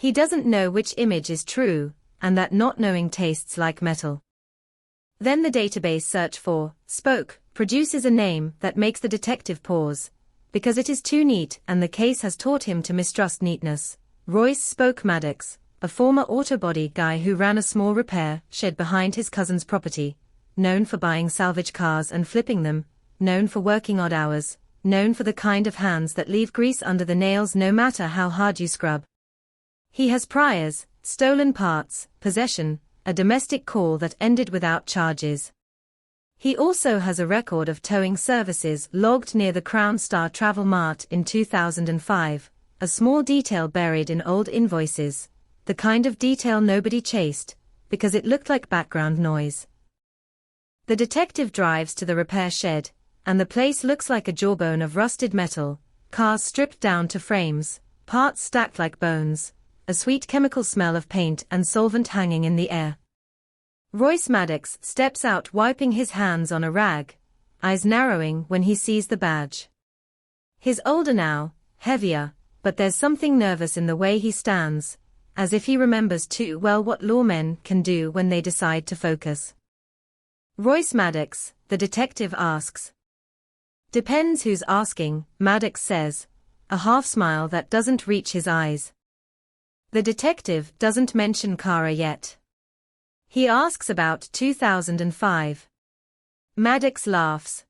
He doesn't know which image is true, and that not knowing tastes like metal. Then the database search for spoke produces a name that makes the detective pause, because it is too neat and the case has taught him to mistrust neatness. Royce Spoke Maddox, a former auto body guy who ran a small repair shed behind his cousin's property, known for buying salvage cars and flipping them, known for working odd hours, known for the kind of hands that leave grease under the nails no matter how hard you scrub. He has priors, stolen parts, possession, a domestic call that ended without charges. He also has a record of towing services logged near the Crown Star Travel Mart in 2005, a small detail buried in old invoices, the kind of detail nobody chased, because it looked like background noise. The detective drives to the repair shed, and the place looks like a jawbone of rusted metal, cars stripped down to frames, parts stacked like bones, a sweet chemical smell of paint and solvent hanging in the air. Royce Maddox steps out wiping his hands on a rag, eyes narrowing when he sees the badge. He's older now, heavier, but there's something nervous in the way he stands, as if he remembers too well what lawmen can do when they decide to focus. Royce Maddox, the detective asks. Depends who's asking, Maddox says, a half smile that doesn't reach his eyes. The detective doesn't mention Kara yet. He asks about 2005. Maddox laughs.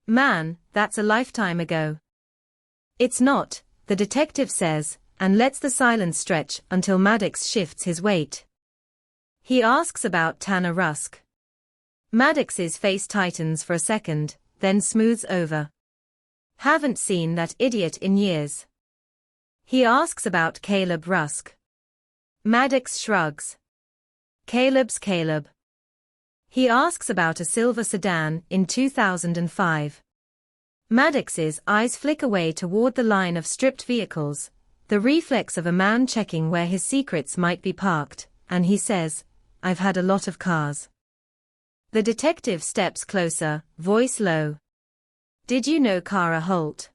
Man, that's a lifetime ago. It's not, the detective says, and lets the silence stretch until Maddox shifts his weight. He asks about Tanner Rusk. Maddox's face tightens for a second, then smooths over. Haven't seen that idiot in years. He asks about Caleb Rusk. Maddox shrugs. Caleb's Caleb. He asks about a silver sedan in 2005. Maddox's eyes flick away toward the line of stripped vehicles, the reflex of a man checking where his secrets might be parked, and he says, I've had a lot of cars. The detective steps closer, voice low. Did you know Kara Holt?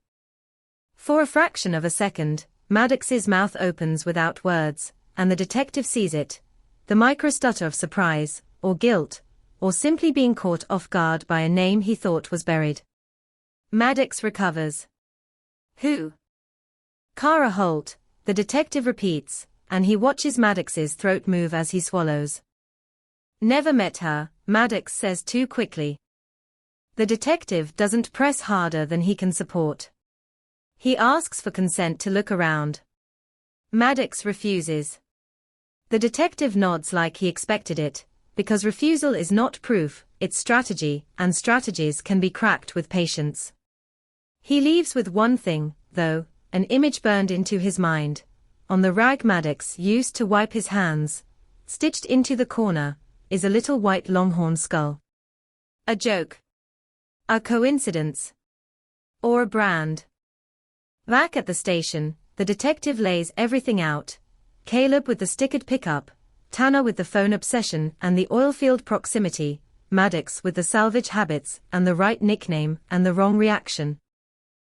For a fraction of a second, Maddox's mouth opens without words, and the detective sees it, the micro-stutter of surprise, or guilt, or simply being caught off guard by a name he thought was buried. Maddox recovers. Who? Kara Holt, the detective repeats, and he watches Maddox's throat move as he swallows. Never met her, Maddox says too quickly. The detective doesn't press harder than he can support. He asks for consent to look around. Maddox refuses. The detective nods like he expected it, because refusal is not proof, it's strategy, and strategies can be cracked with patience. He leaves with one thing, though, an image burned into his mind. On the rag Maddox used to wipe his hands, stitched into the corner, is a little white longhorn skull. A joke. A coincidence. Or a brand. Back at the station, the detective lays everything out. Caleb with the stickered pickup, Tanner with the phone obsession and the oilfield proximity, Maddox with the salvage habits and the right nickname and the wrong reaction.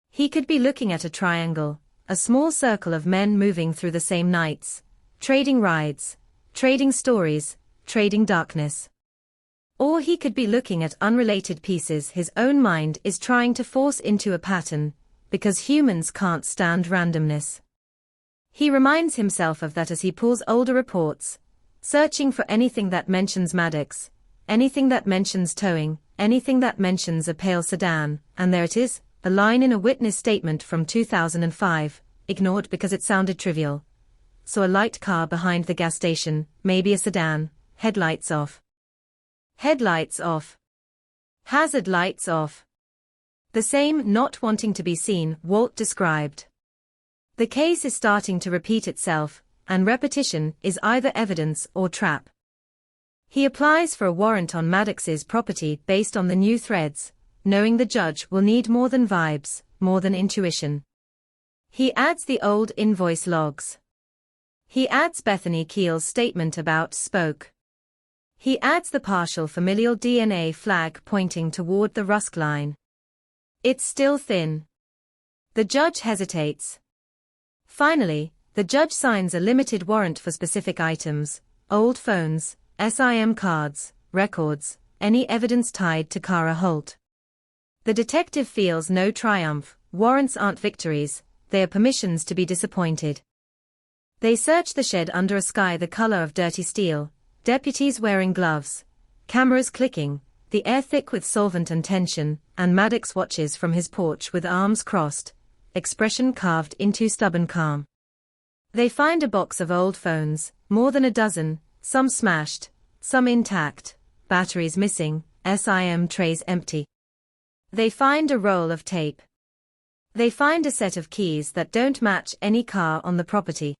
He could be looking at a triangle, a small circle of men moving through the same nights, trading rides, trading stories, trading darkness. Or he could be looking at unrelated pieces his own mind is trying to force into a pattern, because humans can't stand randomness. He reminds himself of that as he pulls older reports, searching for anything that mentions Maddox, anything that mentions towing, anything that mentions a pale sedan, and there it is, a line in a witness statement from 2005, ignored because it sounded trivial. So a light car behind the gas station, maybe a sedan, headlights off. Headlights off. Hazard lights off. The same not wanting to be seen Walt described. The case is starting to repeat itself, and repetition is either evidence or trap. He applies for a warrant on Maddox's property based on the new threads, knowing the judge will need more than vibes, more than intuition. He adds the old invoice logs. He adds Bethany Keel's statement about Spoke. He adds the partial familial DNA flag pointing toward the Rusk line. It's still thin. The judge hesitates. Finally, The judge signs a limited warrant for specific items: old phones, SIM cards, records, any evidence tied to Kara Holt. The detective feels no triumph. Warrants aren't victories, they are permissions to be disappointed. They search the shed under a sky the color of dirty steel, deputies wearing gloves, cameras clicking, the air thick with solvent and tension, and Maddox watches from his porch with arms crossed, expression carved into stubborn calm. They find a box of old phones, more than a dozen, some smashed, some intact, batteries missing, SIM trays empty. They find a roll of tape. They find a set of keys that don't match any car on the property.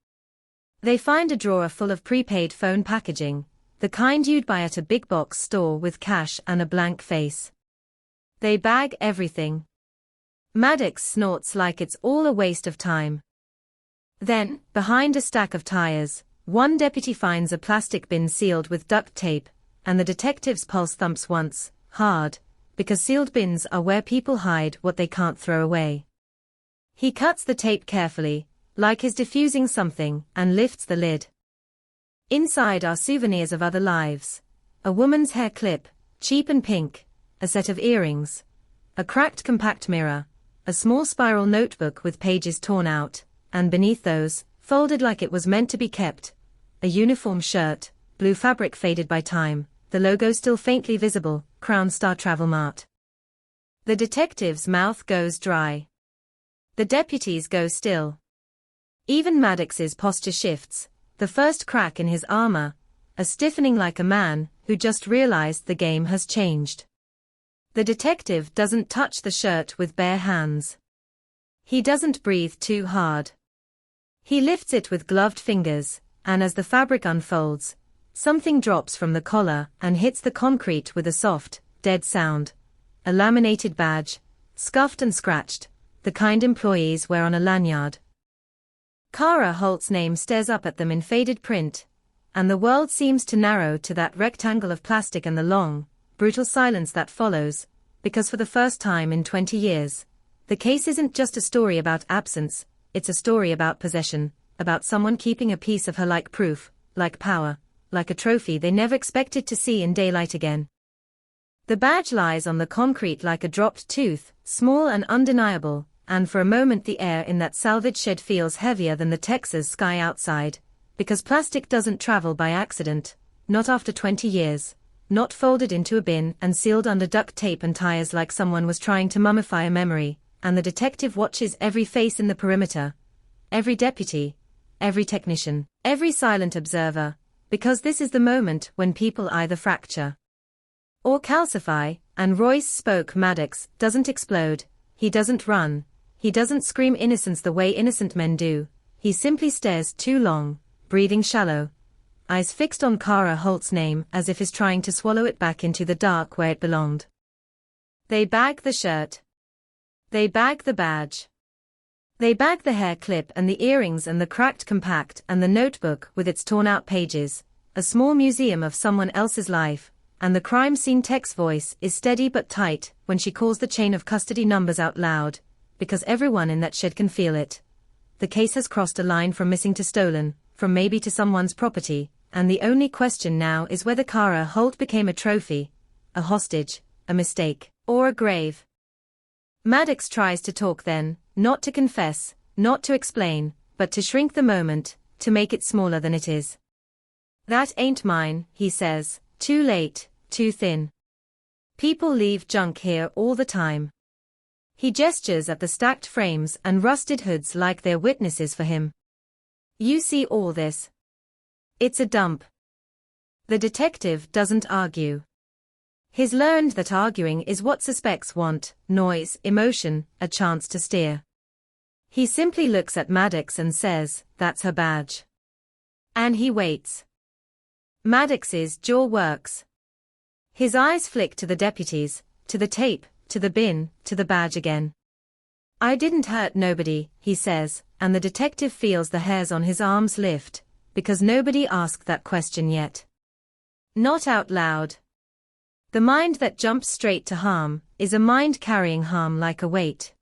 They find a drawer full of prepaid phone packaging, the kind you'd buy at a big box store with cash and a blank face. They bag everything. Maddox snorts like it's all a waste of time. Then, behind a stack of tires, one deputy finds a plastic bin sealed with duct tape, and the detective's pulse thumps once, hard, because sealed bins are where people hide what they can't throw away. He cuts the tape carefully, like he's diffusing something, and lifts the lid. Inside are souvenirs of other lives: a woman's hair clip, cheap and pink, a set of earrings, a cracked compact mirror, a small spiral notebook with pages torn out, and beneath those, folded like it was meant to be kept, a uniform shirt, blue fabric faded by time, the logo still faintly visible, Crown Star Travel Mart. The detective's mouth goes dry. The deputies go still. Even Maddox's posture shifts, the first crack in his armor, a stiffening like a man who just realized the game has changed. The detective doesn't touch the shirt with bare hands. He doesn't breathe too hard. He lifts it with gloved fingers, and as the fabric unfolds, something drops from the collar and hits the concrete with a soft, dead sound. A laminated badge, scuffed and scratched, the kind employees wear on a lanyard. Kara Holt's name stares up at them in faded print, and the world seems to narrow to that rectangle of plastic and the long, brutal silence that follows, because for the first time in 20 years, the case isn't just a story about absence, it's a story about possession, about someone keeping a piece of her like proof, like power, like a trophy they never expected to see in daylight again. The badge lies on the concrete like a dropped tooth, small and undeniable, and for a moment the air in that salvage shed feels heavier than the Texas sky outside, because plastic doesn't travel by accident, not after 20 years. Not folded into a bin and sealed under duct tape and tires like someone was trying to mummify a memory, and the detective watches every face in the perimeter, every deputy, every technician, every silent observer, because this is the moment when people either fracture or calcify, and Royce spoke. Maddox doesn't explode, he doesn't run, he doesn't scream innocence the way innocent men do, he simply stares too long, breathing shallow, eyes fixed on Kara Holt's name as if he's trying to swallow it back into the dark where it belonged. They bag the shirt. They bag the badge. They bag the hair clip and the earrings and the cracked compact and the notebook with its torn-out pages, a small museum of someone else's life, and the crime scene tech's voice is steady but tight when she calls the chain of custody numbers out loud, because everyone in that shed can feel it. The case has crossed a line from missing to stolen, from maybe to someone's property, and the only question now is whether Kara Holt became a trophy, a hostage, a mistake, or a grave. Maddox tries to talk then, not to confess, not to explain, but to shrink the moment, to make it smaller than it is. That ain't mine, he says, too late, too thin. People leave junk here all the time. He gestures at the stacked frames and rusted hoods like they're witnesses for him. You see all this? It's a dump. The detective doesn't argue. He's learned that arguing is what suspects want: noise, emotion, a chance to steer. He simply looks at Maddox and says, "That's her badge." And he waits. Maddox's jaw works. His eyes flick to the deputies, to the tape, to the bin, to the badge again. "I didn't hurt nobody," he says, and the detective feels the hairs on his arms lift, because nobody asked that question yet. Not out loud. The mind that jumps straight to harm is a mind carrying harm like a weight.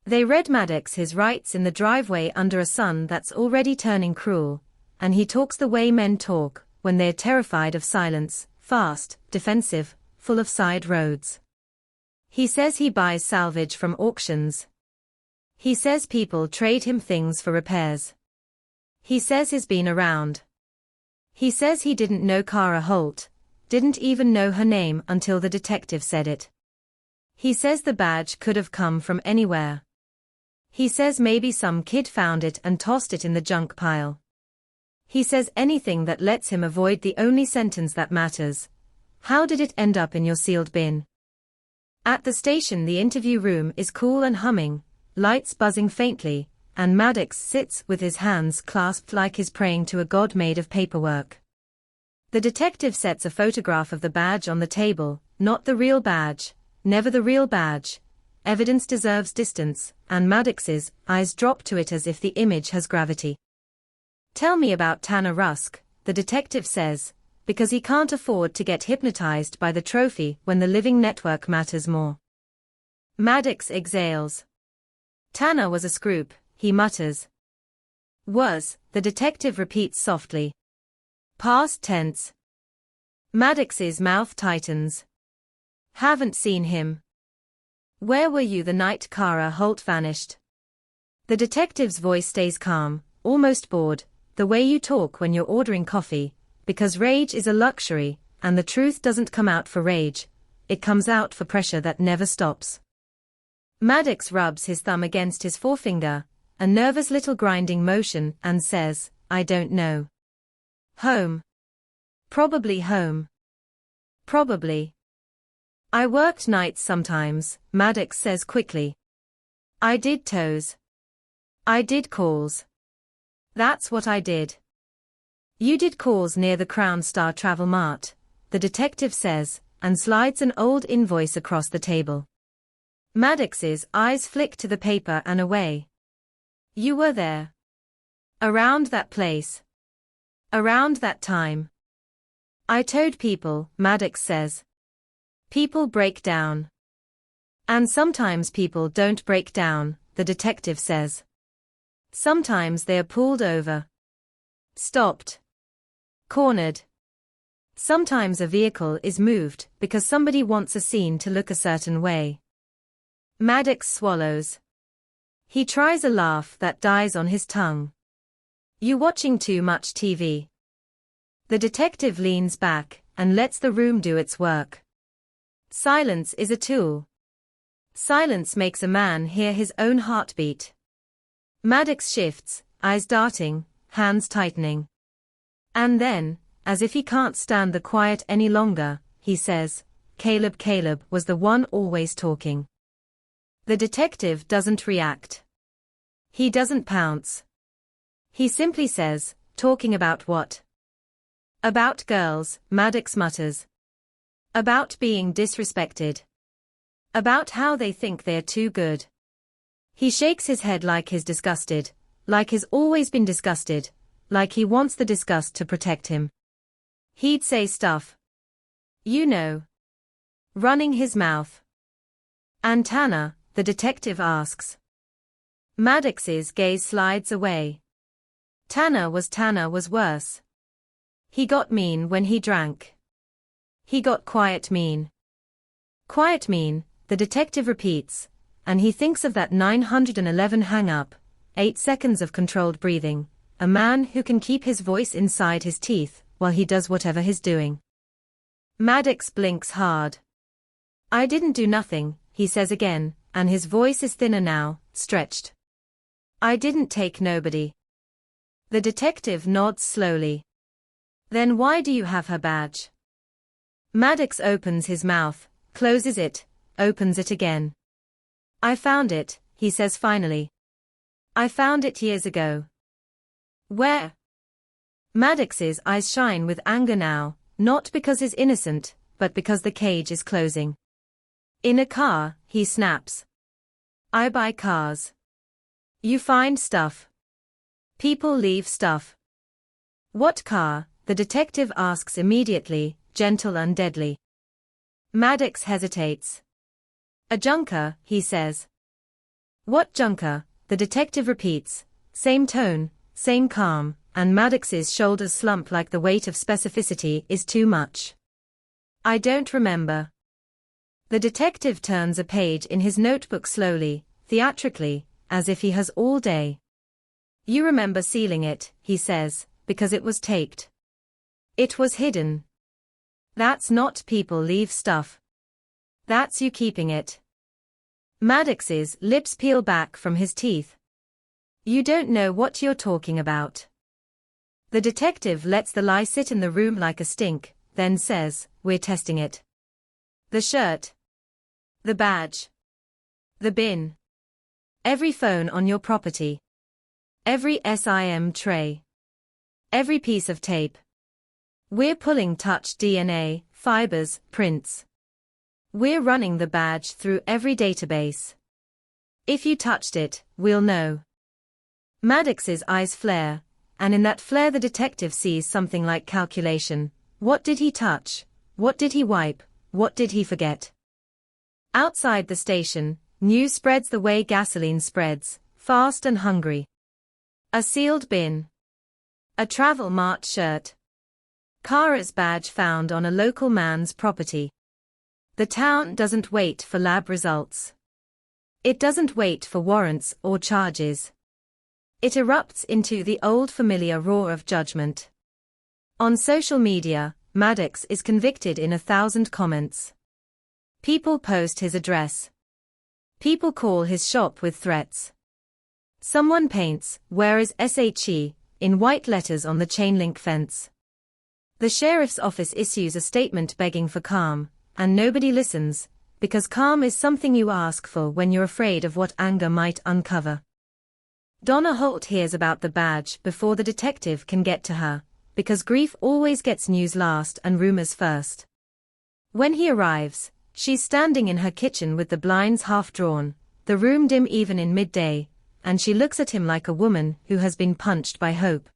They read Maddox his rights in the driveway under a sun that's already turning cruel, and he talks the way men talk when they're terrified of silence, fast, defensive, full of side roads. He says he buys salvage from auctions. He says people trade him things for repairs. He says he's been around. He says he didn't know Kara Holt, didn't even know her name until the detective said it. He says the badge could have come from anywhere. He says maybe some kid found it and tossed it in the junk pile. He says anything that lets him avoid the only sentence that matters. How did it end up in your sealed bin? At the station, the interview room is cool and humming, lights buzzing faintly, and Maddox sits with his hands clasped like he's praying to a god made of paperwork. The detective sets a photograph of the badge on the table, not the real badge, never the real badge. Evidence deserves distance, and Maddox's eyes drop to it as if the image has gravity. Tell me about Tanner Rusk, the detective says, because he can't afford to get hypnotized by the trophy when the living network matters more. Maddox exhales. Tanner was a scroop, he mutters. Was, the detective repeats softly. Past tense. Maddox's mouth tightens. Haven't seen him. Where were you the night Kara Holt vanished? The detective's voice stays calm, almost bored, the way you talk when you're ordering coffee, because rage is a luxury, and the truth doesn't come out for rage, it comes out for pressure that never stops. Maddox rubs his thumb against his forefinger, a nervous little grinding motion, and says, I don't know. Home. Probably home. Probably. I worked nights sometimes, Maddox says quickly. I did tows. I did calls. That's what I did. You did calls near the Crown Star Travel Mart, the detective says, and slides an old invoice across the table. Maddox's eyes flick to the paper and away. You were there. Around that place. Around that time. I towed people, Maddox says. People break down. And sometimes people don't break down, the detective says. Sometimes they are pulled over. Stopped. Cornered. Sometimes a vehicle is moved because somebody wants a scene to look a certain way. Maddox swallows. He tries a laugh that dies on his tongue. You watching too much TV? The detective leans back and lets the room do its work. Silence is a tool. Silence makes a man hear his own heartbeat. Maddox shifts, eyes darting, hands tightening. And then, as if he can't stand the quiet any longer, he says, Caleb was the one always talking. The detective doesn't react. He doesn't pounce. He simply says, talking about what? About girls, Maddox mutters. About being disrespected. About how they think they're too good. He shakes his head like he's disgusted, like he's always been disgusted, like he wants the disgust to protect him. He'd say stuff. You know. Running his mouth. And Tanner, the detective asks. Maddox's gaze slides away. Tanner was worse. He got mean when he drank. He got quiet mean. Quiet mean, the detective repeats, and he thinks of that 911 hang-up, 8 seconds of controlled breathing, a man who can keep his voice inside his teeth while he does whatever he's doing. Maddox blinks hard. I didn't do nothing, he says again, and his voice is thinner now, stretched. I didn't take nobody. The detective nods slowly. Then why do you have her badge? Maddox opens his mouth, closes it, opens it again. I found it, he says finally. I found it years ago. Where? Maddox's eyes shine with anger now, not because he's innocent, but because the cage is closing. In a car, he snaps. I buy cars. You find stuff. People leave stuff. What car? The detective asks immediately, gentle and deadly. Maddox hesitates. A junker, he says. What junker? The detective repeats, same tone, same calm, and Maddox's shoulders slump like the weight of specificity is too much. I don't remember. The detective turns a page in his notebook slowly, theatrically, as if he has all day. You remember sealing it, he says, because it was taped. It was hidden. That's not people leave stuff. That's you keeping it. Maddox's lips peel back from his teeth. You don't know what you're talking about. The detective lets the lie sit in the room like a stink, then says, we're testing it. The shirt. The badge. The bin. Every phone on your property. Every SIM tray. Every piece of tape. We're pulling touch DNA, fibers, prints. We're running the badge through every database. If you touched it, we'll know. Maddox's eyes flare, and in that flare the detective sees something like calculation. What did he touch? What did he wipe? What did he forget? Outside the station, news spreads the way gasoline spreads, fast and hungry. A sealed bin. A travel mart shirt. Kara's badge found on a local man's property. The town doesn't wait for lab results. It doesn't wait for warrants or charges. It erupts into the old familiar roar of judgment. On social media, Maddox is convicted in 1,000 comments. People post his address. People call his shop with threats. Someone paints, "Where is SHE?" in white letters on the chain-link fence. The sheriff's office issues a statement begging for calm, and nobody listens, because calm is something you ask for when you're afraid of what anger might uncover. Donna Holt hears about the badge before the detective can get to her, because grief always gets news last and rumors first. When he arrives, she's standing in her kitchen with the blinds half drawn, the room dim even in midday, and she looks at him like a woman who has been punched by hope.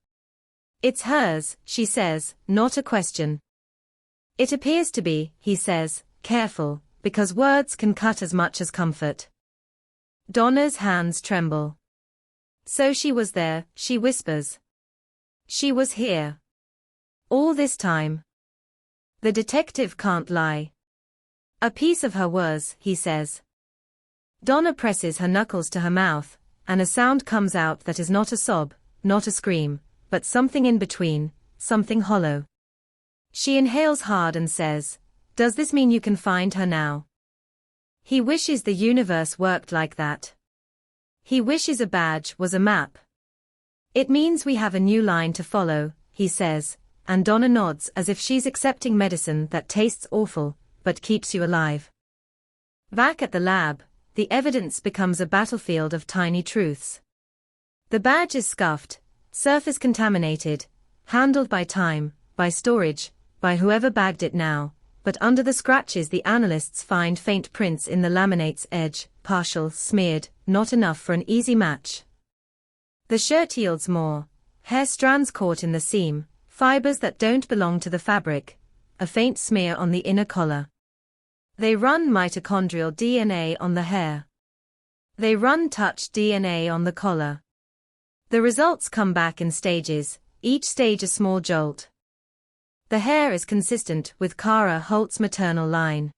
It's hers, she says, not a question. It appears to be, he says, careful, because words can cut as much as comfort. Donna's hands tremble. So she was there, she whispers. She was here. All this time. The detective can't lie. A piece of her was, he says. Donna presses her knuckles to her mouth, and a sound comes out that is not a sob, not a scream, but something in between, something hollow. She inhales hard and says, "Does this mean you can find her now?" He wishes the universe worked like that. He wishes a badge was a map. It means we have a new line to follow, he says, and Donna nods as if she's accepting medicine that tastes awful, but keeps you alive. Back at the lab, the evidence becomes a battlefield of tiny truths. The badge is scuffed, surface contaminated, handled by time, by storage, by whoever bagged it now, but under the scratches the analysts find faint prints in the laminate's edge, partial, smeared, not enough for an easy match. The shirt yields more, hair strands caught in the seam, fibers that don't belong to the fabric, a faint smear on the inner collar. They run mitochondrial DNA on the hair. They run touch DNA on the collar. The results come back in stages, each stage a small jolt. The hair is consistent with Kara Holt's maternal line.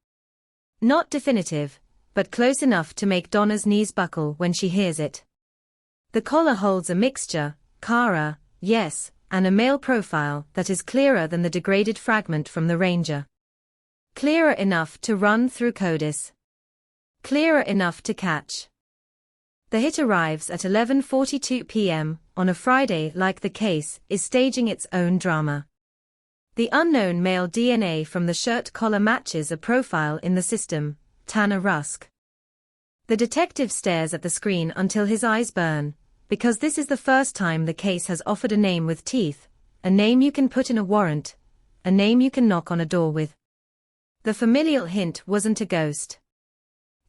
Not definitive, but close enough to make Donna's knees buckle when she hears it. The collar holds a mixture, Kara, yes, and a male profile that is clearer than the degraded fragment from the Ranger. Clearer enough to run through CODIS. Clearer enough to catch. The hit arrives at 11:42 p.m. on a Friday like the case is staging its own drama. The unknown male DNA from the shirt collar matches a profile in the system, Tanner Rusk. The detective stares at the screen until his eyes burn, because this is the first time the case has offered a name with teeth, a name you can put in a warrant, a name you can knock on a door with. The familial hint wasn't a ghost.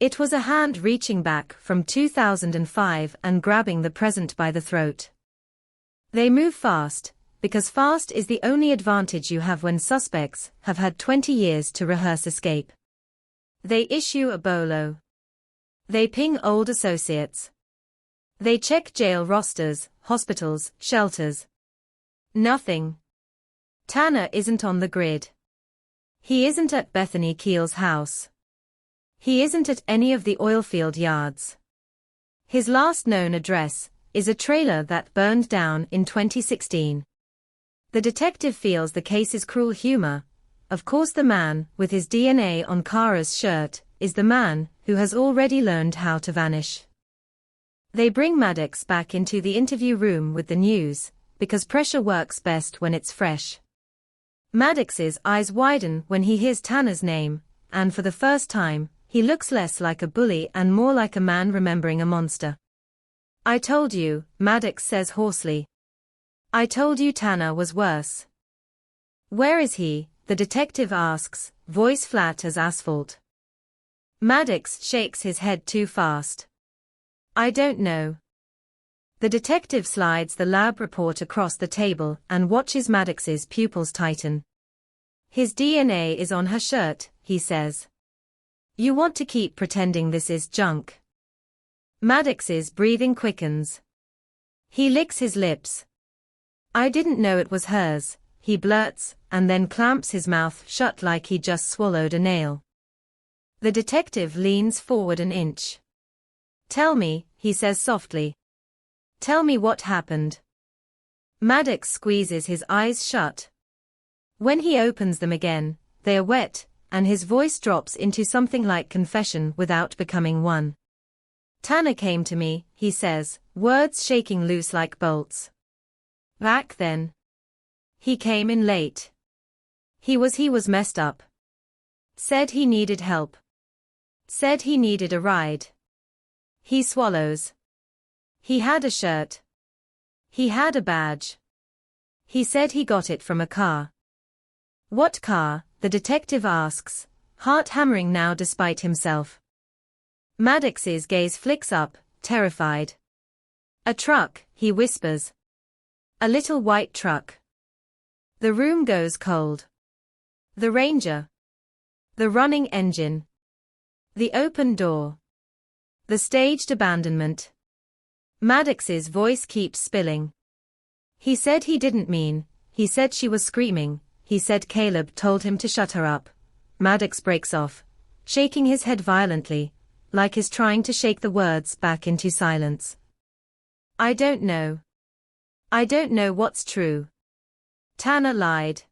It was a hand reaching back from 2005 and grabbing the present by the throat. They move fast, because fast is the only advantage you have when suspects have had 20 years to rehearse escape. They issue a bolo. They ping old associates. They check jail rosters, hospitals, shelters. Nothing. Tanner isn't on the grid. He isn't at Bethany Keel's house. He isn't at any of the oilfield yards. His last known address is a trailer that burned down in 2016. The detective feels the case's cruel humor. Of course, the man with his DNA on Kara's shirt is the man who has already learned how to vanish. They bring Maddox back into the interview room with the news, because pressure works best when it's fresh. Maddox's eyes widen when he hears Tanner's name, and for the first time, he looks less like a bully and more like a man remembering a monster. "I told you," Maddox says hoarsely. "I told you Tanner was worse." "Where is he?" the detective asks, voice flat as asphalt. Maddox shakes his head too fast. "I don't know." The detective slides the lab report across the table and watches Maddox's pupils tighten. "His DNA is on her shirt," he says. "You want to keep pretending this is junk." Maddox's breathing quickens. He licks his lips. "I didn't know it was hers," he blurts, and then clamps his mouth shut like he just swallowed a nail. The detective leans forward an inch. "Tell me," he says softly. "Tell me what happened." Maddox squeezes his eyes shut. When he opens them again, they are wet, and his voice drops into something like confession without becoming one. "Tanner came to me," he says, words shaking loose like bolts. "Back then. He came in late. He was messed up. Said he needed help. Said he needed a ride." He swallows. "He had a shirt. He had a badge. He said he got it from a car." "What car?" the detective asks, heart hammering now despite himself. Maddox's gaze flicks up, terrified. "A truck," he whispers. "A little white truck." The room goes cold. The Ranger. The running engine. The open door. The staged abandonment. Maddox's voice keeps spilling. "He said he didn't mean," he said she was screaming, "he said Caleb told him to shut her up." Maddox breaks off, shaking his head violently, like he's trying to shake the words back into silence. "I don't know. I don't know what's true. Tanner lied.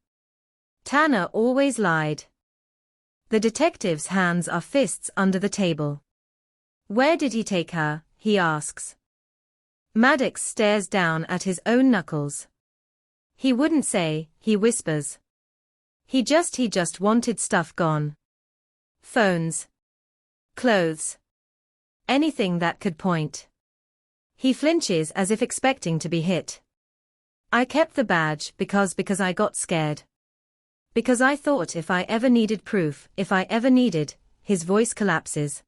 Tanner always lied." The detective's hands are fists under the table. "Where did he take her?" he asks. Maddox stares down at his own knuckles. "He wouldn't say," he whispers. He just wanted stuff gone. Phones. Clothes. Anything that could point." He flinches as if expecting to be hit. "I kept the badge because I got scared. Because I thought if I ever needed proof, if I ever needed," his voice collapses.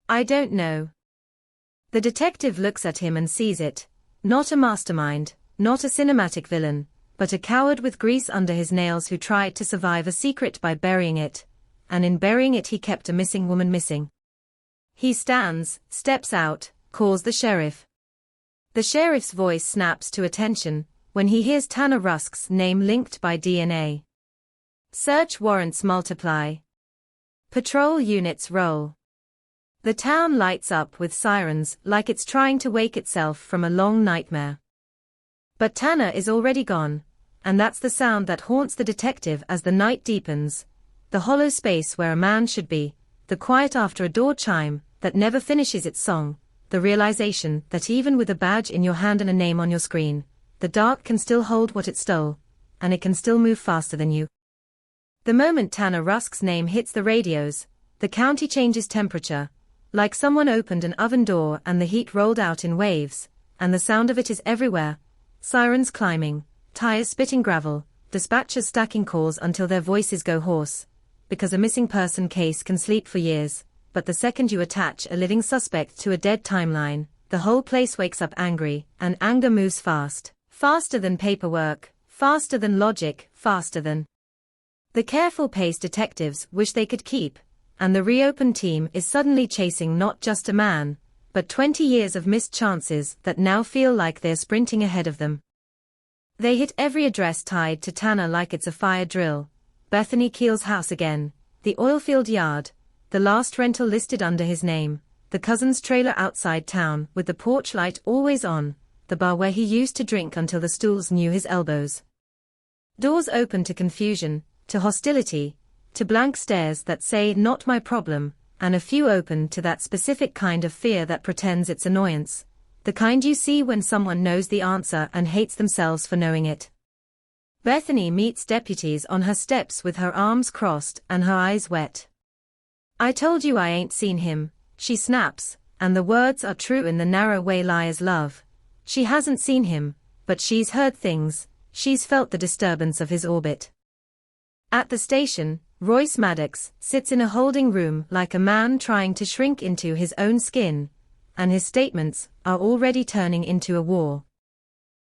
"I don't know." The detective looks at him and sees it. Not a mastermind, not a cinematic villain, but a coward with grease under his nails who tried to survive a secret by burying it, and in burying it he kept a missing woman missing. He stands, steps out, calls the sheriff. The sheriff's voice snaps to attention when he hears Tanner Rusk's name linked by DNA. Search warrants multiply. Patrol units roll. The town lights up with sirens like it's trying to wake itself from a long nightmare. But Tanner is already gone, and that's the sound that haunts the detective as the night deepens, the hollow space where a man should be, the quiet after a door chime that never finishes its song, the realization that even with a badge in your hand and a name on your screen, the dark can still hold what it stole, and it can still move faster than you. The moment Tanner Rusk's name hits the radios, the county changes temperature, like someone opened an oven door and the heat rolled out in waves, and the sound of it is everywhere, sirens climbing, tires spitting gravel, dispatchers stacking calls until their voices go hoarse, because a missing person case can sleep for years, but the second you attach a living suspect to a dead timeline, the whole place wakes up angry, and anger moves fast, faster than paperwork, faster than logic, faster than. The careful-paced detectives wish they could keep, and the reopened team is suddenly chasing not just a man, but 20 years of missed chances that now feel like they're sprinting ahead of them. They hit every address tied to Tanner like it's a fire drill. Bethany Keel's house again, the oilfield yard, the last rental listed under his name, the cousin's trailer outside town with the porch light always on, the bar where he used to drink until the stools knew his elbows. Doors open to confusion, to hostility, to blank stares that say not my problem, and a few open to that specific kind of fear that pretends it's annoyance, the kind you see when someone knows the answer and hates themselves for knowing it. Bethany meets deputies on her steps with her arms crossed and her eyes wet. "I told you I ain't seen him," she snaps, and the words are true in the narrow way liars love. She hasn't seen him, but she's heard things, she's felt the disturbance of his orbit. At the station, Royce Maddox sits in a holding room like a man trying to shrink into his own skin, and his statements are already turning into a war.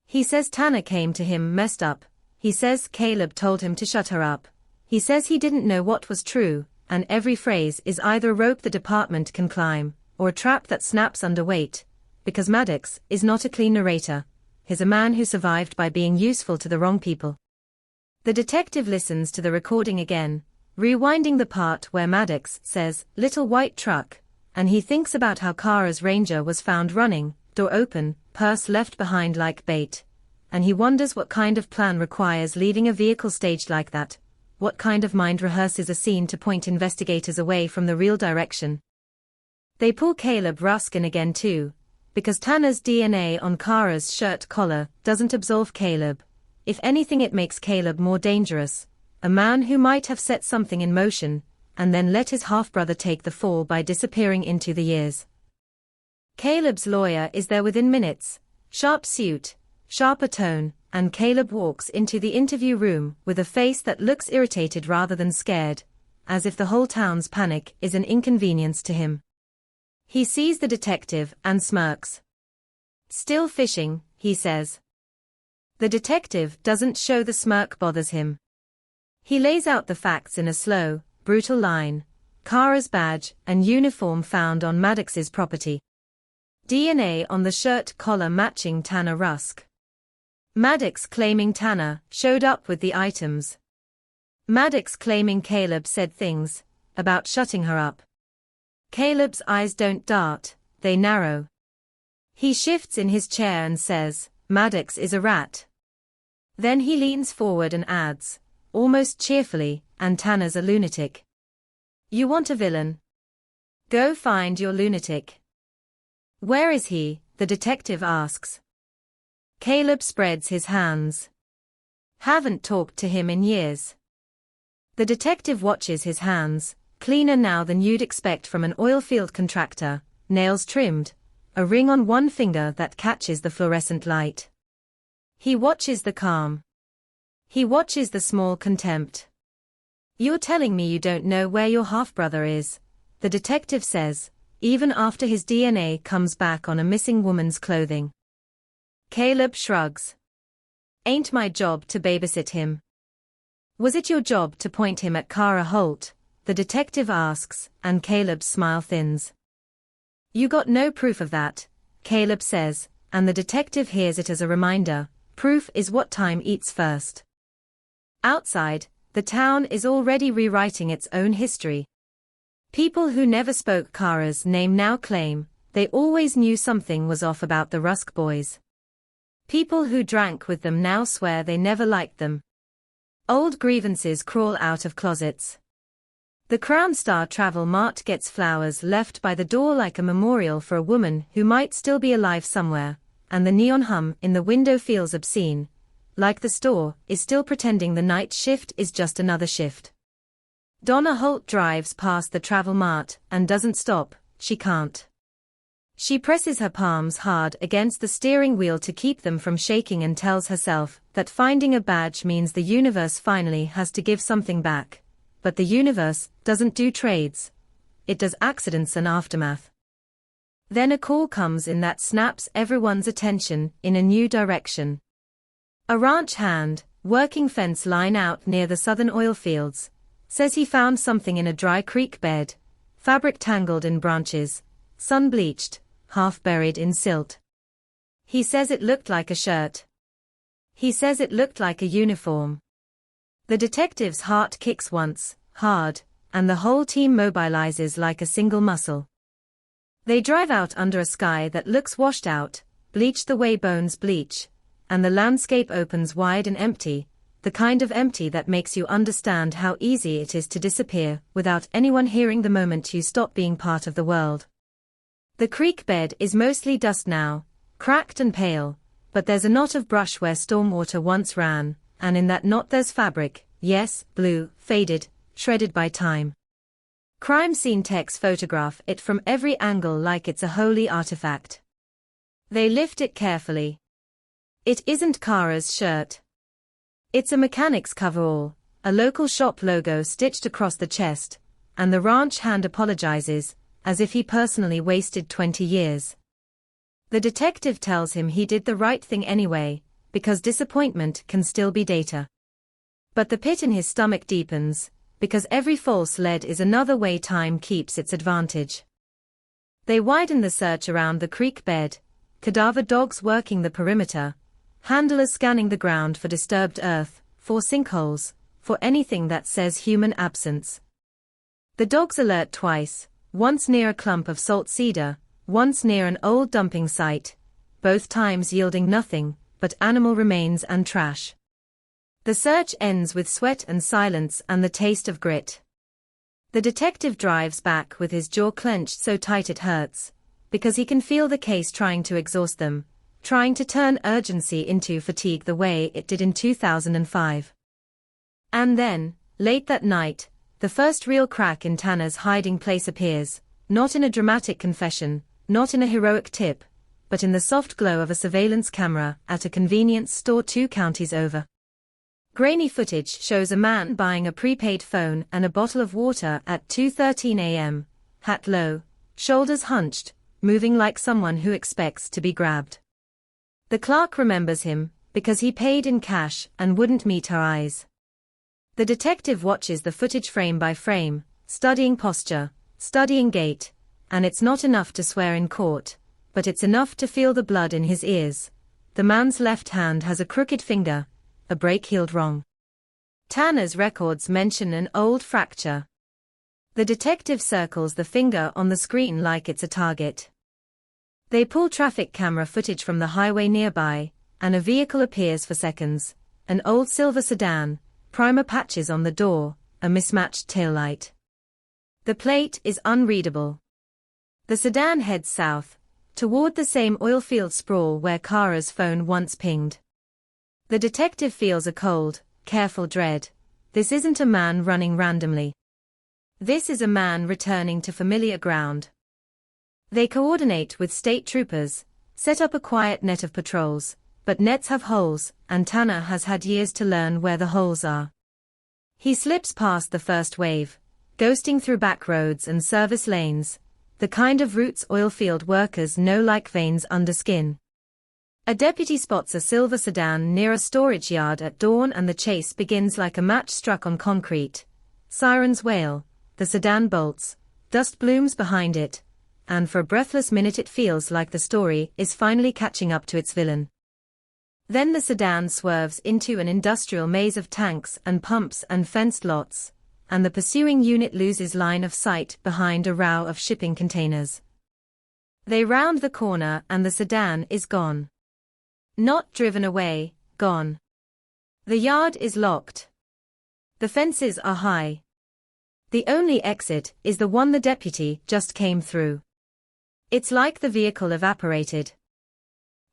He says Tanner came to him messed up, he says Caleb told him to shut her up, he says he didn't know what was true, and every phrase is either a rope the department can climb, or a trap that snaps under weight, because Maddox is not a clean narrator, he's a man who survived by being useful to the wrong people. The detective listens to the recording again, rewinding the part where Maddox says, "little white truck," and he thinks about how Kara's Ranger was found running, door open, purse left behind like bait, and he wonders what kind of plan requires leaving a vehicle staged like that, what kind of mind rehearses a scene to point investigators away from the real direction. They pull Caleb Ruskin again too, because Tanner's DNA on Kara's shirt collar doesn't absolve Caleb. If anything, it makes Caleb more dangerous, a man who might have set something in motion, and then let his half-brother take the fall by disappearing into the years. Caleb's lawyer is there within minutes, sharp suit, sharper tone, and Caleb walks into the interview room with a face that looks irritated rather than scared, as if the whole town's panic is an inconvenience to him. He sees the detective and smirks. "Still fishing," he says. The detective doesn't show the smirk bothers him. He lays out the facts in a slow, brutal line. Kara's badge and uniform found on Maddox's property. DNA on the shirt collar matching Tanner Rusk. Maddox claiming Tanner showed up with the items. Maddox claiming Caleb said things about shutting her up. Caleb's eyes don't dart, they narrow. He shifts in his chair and says, "Maddox is a rat." Then he leans forward and adds, almost cheerfully, "and Tanner's a lunatic." "You want a villain? Go find your lunatic." "Where is he?" the detective asks. Caleb spreads his hands. "Haven't talked to him in years." The detective watches his hands, cleaner now than you'd expect from an oilfield contractor, nails trimmed, a ring on one finger that catches the fluorescent light. He watches the calm. He watches the small contempt. "You're telling me you don't know where your half-brother is," the detective says, even after his DNA comes back on a missing woman's clothing. Caleb shrugs. "Ain't my job to babysit him." "Was it your job to point him at Kara Holt?" the detective asks, and Caleb's smile thins. "You got no proof of that," Caleb says, and the detective hears it as a reminder. Proof is what time eats first. Outside, the town is already rewriting its own history. People who never spoke Kara's name now claim they always knew something was off about the Rusk boys. People who drank with them now swear they never liked them. Old grievances crawl out of closets. The Crown Star Travel Mart gets flowers left by the door like a memorial for a woman who might still be alive somewhere, and the neon hum in the window feels obscene, like the store is still pretending the night shift is just another shift. Donna Holt drives past the Travel Mart and doesn't stop, she can't. She presses her palms hard against the steering wheel to keep them from shaking and tells herself that finding a badge means the universe finally has to give something back. But the universe doesn't do trades. It does accidents and aftermath. Then a call comes in that snaps everyone's attention in a new direction. A ranch hand, working fence line out near the southern oil fields, says he found something in a dry creek bed, fabric tangled in branches, sun-bleached, half buried in silt. He says it looked like a shirt. He says it looked like a uniform. The detective's heart kicks once, hard, and the whole team mobilizes like a single muscle. They drive out under a sky that looks washed out, bleached the way bones bleach, and the landscape opens wide and empty, the kind of empty that makes you understand how easy it is to disappear without anyone hearing the moment you stop being part of the world. The creek bed is mostly dust now, cracked and pale, but there's a knot of brush where stormwater once ran, and in that knot there's fabric, yes, blue, faded, shredded by time. Crime scene techs photograph it from every angle like it's a holy artifact. They lift it carefully. It isn't Kara's shirt. It's a mechanic's coverall, a local shop logo stitched across the chest, and the ranch hand apologizes, as if he personally wasted 20 years. The detective tells him he did the right thing anyway, because disappointment can still be data. But the pit in his stomach deepens, because every false lead is another way time keeps its advantage. They widen the search around the creek bed, cadaver dogs working the perimeter, handlers scanning the ground for disturbed earth, for sinkholes, for anything that says human absence. The dogs alert twice, once near a clump of salt cedar, once near an old dumping site, both times yielding nothing but animal remains and trash. The search ends with sweat and silence and the taste of grit. The detective drives back with his jaw clenched so tight it hurts, because he can feel the case trying to exhaust them, trying to turn urgency into fatigue the way it did in 2005. And then, late that night, the first real crack in Tanner's hiding place appears, not in a dramatic confession, not in a heroic tip, but in the soft glow of a surveillance camera at a convenience store 2 counties over. Grainy footage shows a man buying a prepaid phone and a bottle of water at 2:13 a.m., hat low, shoulders hunched, moving like someone who expects to be grabbed. The clerk remembers him, because he paid in cash and wouldn't meet her eyes. The detective watches the footage frame by frame, studying posture, studying gait, and it's not enough to swear in court, but it's enough to feel the blood in his ears. The man's left hand has a crooked finger, a break healed wrong. Tanner's records mention an old fracture. The detective circles the finger on the screen like it's a target. They pull traffic camera footage from the highway nearby, and a vehicle appears for seconds, an old silver sedan, primer patches on the door, a mismatched taillight. The plate is unreadable. The sedan heads south, toward the same oilfield sprawl where Kara's phone once pinged. The detective feels a cold, careful dread. This isn't a man running randomly. This is a man returning to familiar ground. They coordinate with state troopers, set up a quiet net of patrols, but nets have holes, and Tanner has had years to learn where the holes are. He slips past the first wave, ghosting through back roads and service lanes, the kind of routes oilfield workers know like veins under skin. A deputy spots a silver sedan near a storage yard at dawn and the chase begins like a match struck on concrete. Sirens wail, the sedan bolts, dust blooms behind it, and for a breathless minute it feels like the story is finally catching up to its villain. Then the sedan swerves into an industrial maze of tanks and pumps and fenced lots, and the pursuing unit loses line of sight behind a row of shipping containers. They round the corner and the sedan is gone. Not driven away, gone. The yard is locked. The fences are high. The only exit is the one the deputy just came through. It's like the vehicle evaporated.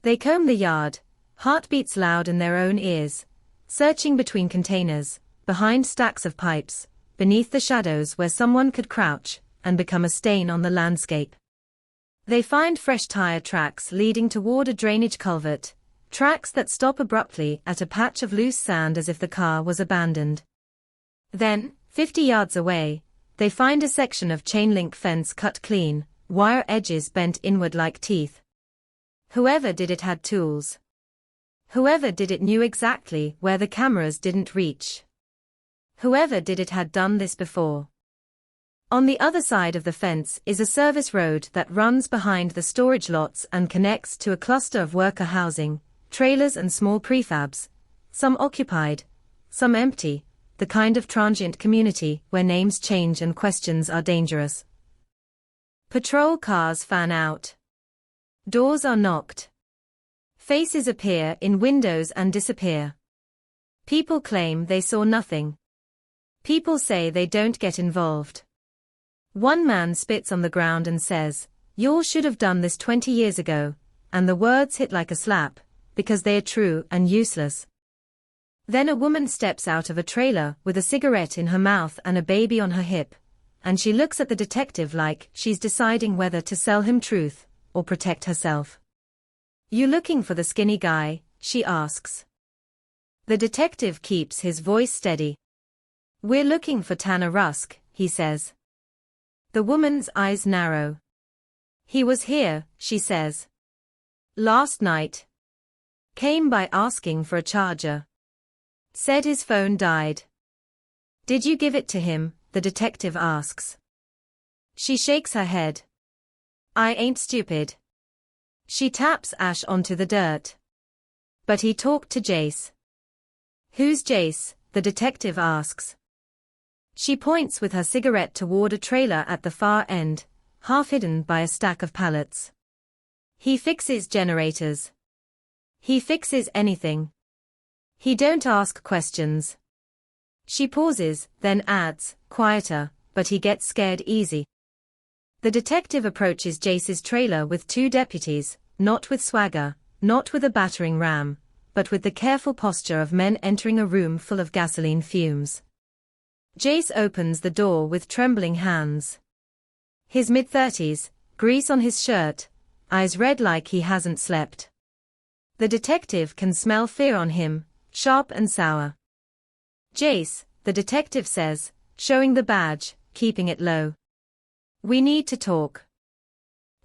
They comb the yard, heartbeats loud in their own ears, searching between containers, behind stacks of pipes, beneath the shadows where someone could crouch and become a stain on the landscape. They find fresh tire tracks leading toward a drainage culvert, tracks that stop abruptly at a patch of loose sand as if the car was abandoned. Then, 50 yards away, they find a section of chain-link fence cut clean, wire edges bent inward like teeth. Whoever did it had tools. Whoever did it knew exactly where the cameras didn't reach. Whoever did it had done this before. On the other side of the fence is a service road that runs behind the storage lots and connects to a cluster of worker housing, trailers and small prefabs, some occupied, some empty, the kind of transient community where names change and questions are dangerous. Patrol cars fan out. Doors are knocked. Faces appear in windows and disappear. People claim they saw nothing. People say they don't get involved. One man spits on the ground and says, "You should have done this 20 years ago," and the words hit like a slap, because they are true and useless. Then a woman steps out of a trailer with a cigarette in her mouth and a baby on her hip, and she looks at the detective like she's deciding whether to sell him truth or protect herself. "You looking for the skinny guy?" she asks. The detective keeps his voice steady. "We're looking for Tanner Rusk," he says. The woman's eyes narrow. "He was here," she says. "Last night. Came by asking for a charger. Said his phone died." "Did you give it to him?" the detective asks. She shakes her head. "I ain't stupid." She taps ash onto the dirt. "But he talked to Jace." "Who's Jace?" the detective asks. She points with her cigarette toward a trailer at the far end, half hidden by a stack of pallets. "He fixes generators. He fixes anything. He don't ask questions." She pauses, then adds, quieter, "But he gets scared easy." The detective approaches Jace's trailer with two deputies, not with swagger, not with a battering ram, but with the careful posture of men entering a room full of gasoline fumes. Jace opens the door with trembling hands. His mid-30s, grease on his shirt, eyes red like he hasn't slept. The detective can smell fear on him, sharp and sour. "Jace," the detective says, showing the badge, keeping it low. "We need to talk."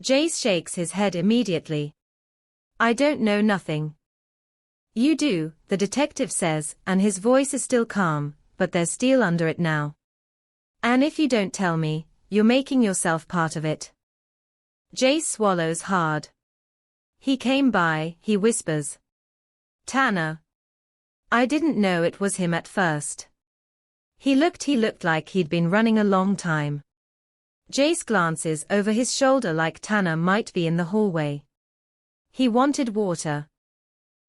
Jace shakes his head immediately. "I don't know nothing." "You do," the detective says, and his voice is still calm, but there's steel under it now. "And if you don't tell me, you're making yourself part of it." Jace swallows hard. "He came by," he whispers. "Tanner. I didn't know it was him at first. He looked like he'd been running a long time." Jace glances over his shoulder like Tanner might be in the hallway. "He wanted water.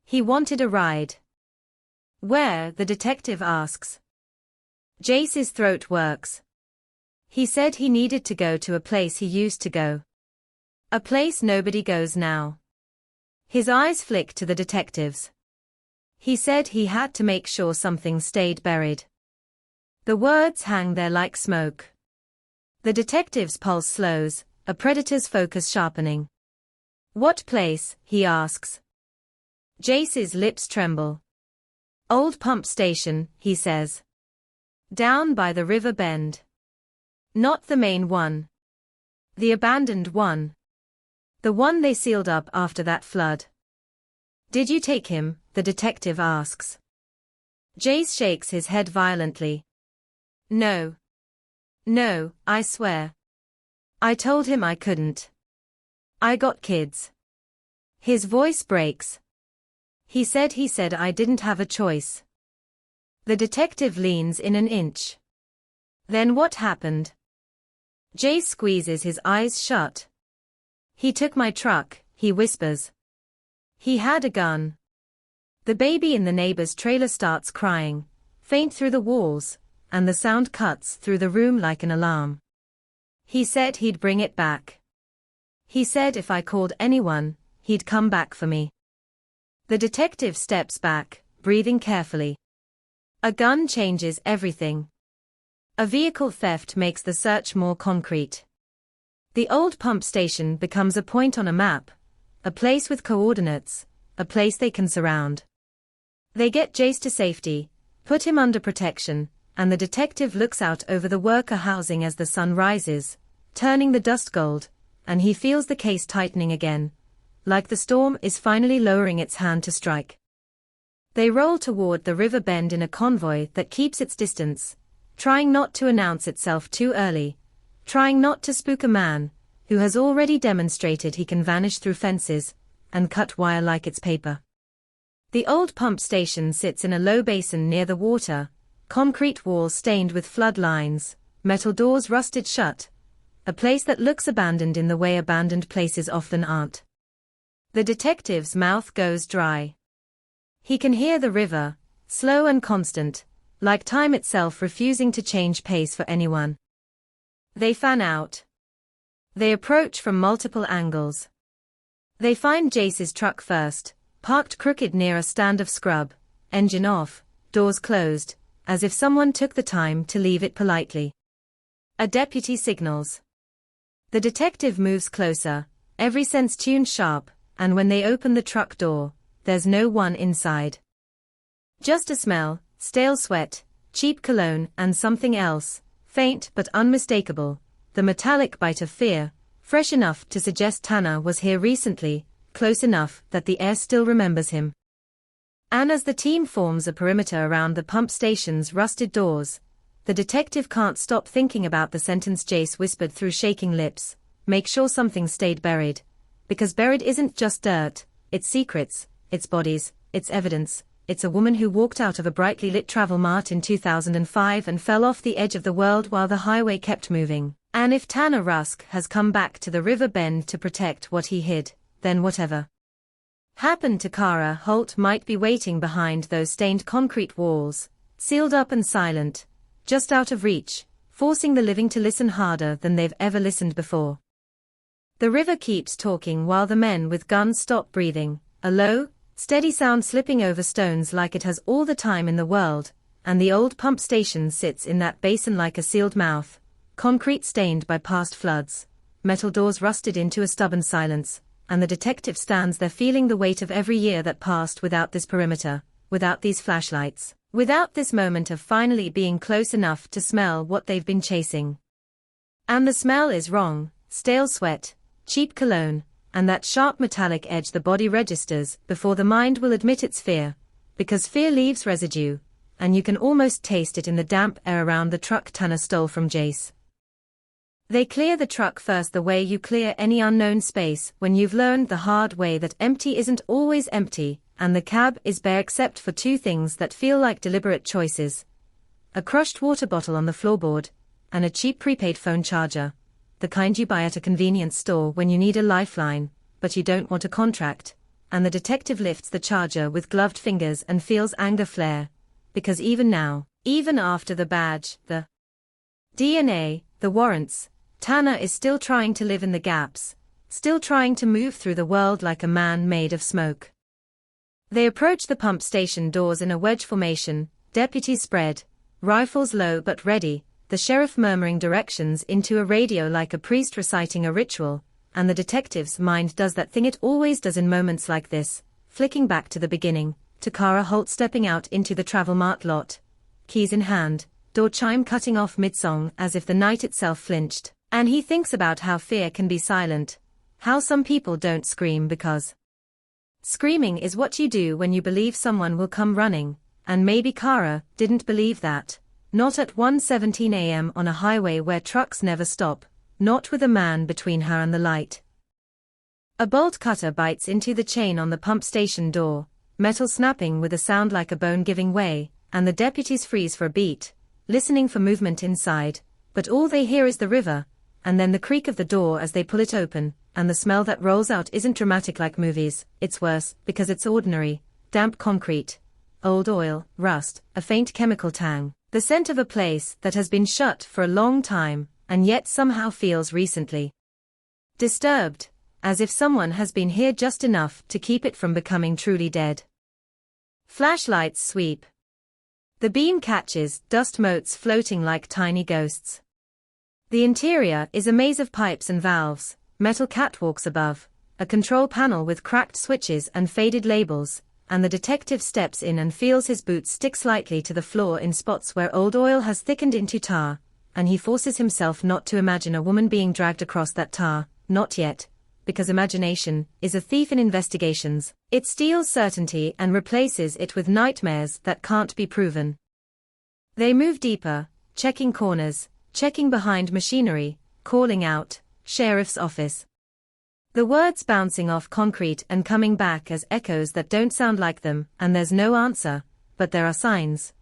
He wanted a ride." "Where?" the detective asks. Jace's throat works. "He said he needed to go to a place he used to go. A place nobody goes now." His eyes flick to the detectives. "He said he had to make sure something stayed buried." The words hang there like smoke. The detective's pulse slows, a predator's focus sharpening. "What place?" he asks. Jace's lips tremble. "Old pump station," he says. "Down by the river bend. Not the main one. The abandoned one. The one they sealed up after that flood." "Did you take him?" the detective asks. Jace shakes his head violently. "No. No, I swear. I told him I couldn't. I got kids." His voice breaks. He said I didn't have a choice." The detective leans in an inch. "Then what happened?" Jace squeezes his eyes shut. "He took my truck," he whispers. "He had a gun." The baby in the neighbor's trailer starts crying, faint through the walls, and the sound cuts through the room like an alarm. "He said he'd bring it back. He said if I called anyone, he'd come back for me." The detective steps back, breathing carefully. A gun changes everything. A vehicle theft makes the search more concrete. The old pump station becomes a point on a map, a place with coordinates, a place they can surround. They get Jace to safety, put him under protection, and the detective looks out over the worker housing as the sun rises, turning the dust gold, and he feels the case tightening again, like the storm is finally lowering its hand to strike. They roll toward the river bend in a convoy that keeps its distance, trying not to announce itself too early, trying not to spook a man who has already demonstrated he can vanish through fences and cut wire like it's paper. The old pump station sits in a low basin near the water, concrete walls stained with flood lines, metal doors rusted shut, a place that looks abandoned in the way abandoned places often aren't. The detective's mouth goes dry. He can hear the river, slow and constant, like time itself refusing to change pace for anyone. They fan out. They approach from multiple angles. They find Jace's truck first, parked crooked near a stand of scrub, engine off, doors closed, as if someone took the time to leave it politely. A deputy signals. The detective moves closer, every sense tuned sharp, and when they open the truck door, there's no one inside. Just a smell, stale sweat, cheap cologne and something else, faint but unmistakable, the metallic bite of fear, fresh enough to suggest Tanner was here recently, close enough that the air still remembers him. And as the team forms a perimeter around the pump station's rusted doors, the detective can't stop thinking about the sentence Jace whispered through shaking lips, make sure something stayed buried. Because buried isn't just dirt, it's secrets, it's bodies, it's evidence, it's a woman who walked out of a brightly lit travel mart in 2005 and fell off the edge of the world while the highway kept moving. And if Tanner Rusk has come back to the river bend to protect what he hid, then whatever happened to Kara Holt might be waiting behind those stained concrete walls, sealed up and silent, just out of reach, forcing the living to listen harder than they've ever listened before. The river keeps talking while the men with guns stop breathing, a low, steady sound slipping over stones like it has all the time in the world, and the old pump station sits in that basin like a sealed mouth, concrete stained by past floods, metal doors rusted into a stubborn silence, and the detective stands there feeling the weight of every year that passed without this perimeter, without these flashlights, without this moment of finally being close enough to smell what they've been chasing. And the smell is wrong, stale sweat, cheap cologne, and that sharp metallic edge the body registers before the mind will admit its fear, because fear leaves residue, and you can almost taste it in the damp air around the truck Tanner stole from Jace. They clear the truck first the way you clear any unknown space when you've learned the hard way that empty isn't always empty, and the cab is bare except for two things that feel like deliberate choices. A crushed water bottle on the floorboard, and a cheap prepaid phone charger, the kind you buy at a convenience store when you need a lifeline, but you don't want a contract, and the detective lifts the charger with gloved fingers and feels anger flare, because even now, even after the badge, the DNA, the warrants, Tanner is still trying to live in the gaps, still trying to move through the world like a man made of smoke. They approach the pump station doors in a wedge formation, deputies spread, rifles low but ready, the sheriff murmuring directions into a radio like a priest reciting a ritual, and the detective's mind does that thing it always does in moments like this, flicking back to the beginning, to Kara Holt stepping out into the Travel Mart lot, keys in hand, door chime cutting off mid-song as if the night itself flinched. And he thinks about how fear can be silent, how some people don't scream because screaming is what you do when you believe someone will come running, and maybe Kara didn't believe that, not at 1:17 a.m. on a highway where trucks never stop, not with a man between her and the light. A bolt cutter bites into the chain on the pump station door, metal snapping with a sound like a bone giving way, and the deputies freeze for a beat, listening for movement inside, but all they hear is the river, and then the creak of the door as they pull it open, and the smell that rolls out isn't dramatic like movies, it's worse, because it's ordinary, damp concrete, old oil, rust, a faint chemical tang, the scent of a place that has been shut for a long time, and yet somehow feels recently disturbed, as if someone has been here just enough to keep it from becoming truly dead. Flashlights sweep. The beam catches dust motes floating like tiny ghosts. The interior is a maze of pipes and valves, metal catwalks above, a control panel with cracked switches and faded labels, and the detective steps in and feels his boots stick slightly to the floor in spots where old oil has thickened into tar, and he forces himself not to imagine a woman being dragged across that tar, not yet, because imagination is a thief in investigations. It steals certainty and replaces it with nightmares that can't be proven. They move deeper, checking corners, checking behind machinery, calling out, "Sheriff's office." The words bouncing off concrete and coming back as echoes that don't sound like them, and there's no answer, but there are signs.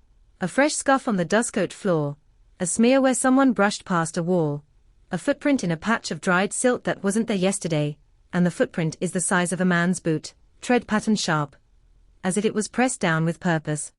A fresh scuff on the dust-coat floor, a smear where someone brushed past a wall, a footprint in a patch of dried silt that wasn't there yesterday, and the footprint is the size of a man's boot, tread pattern sharp, as if it was pressed down with purpose.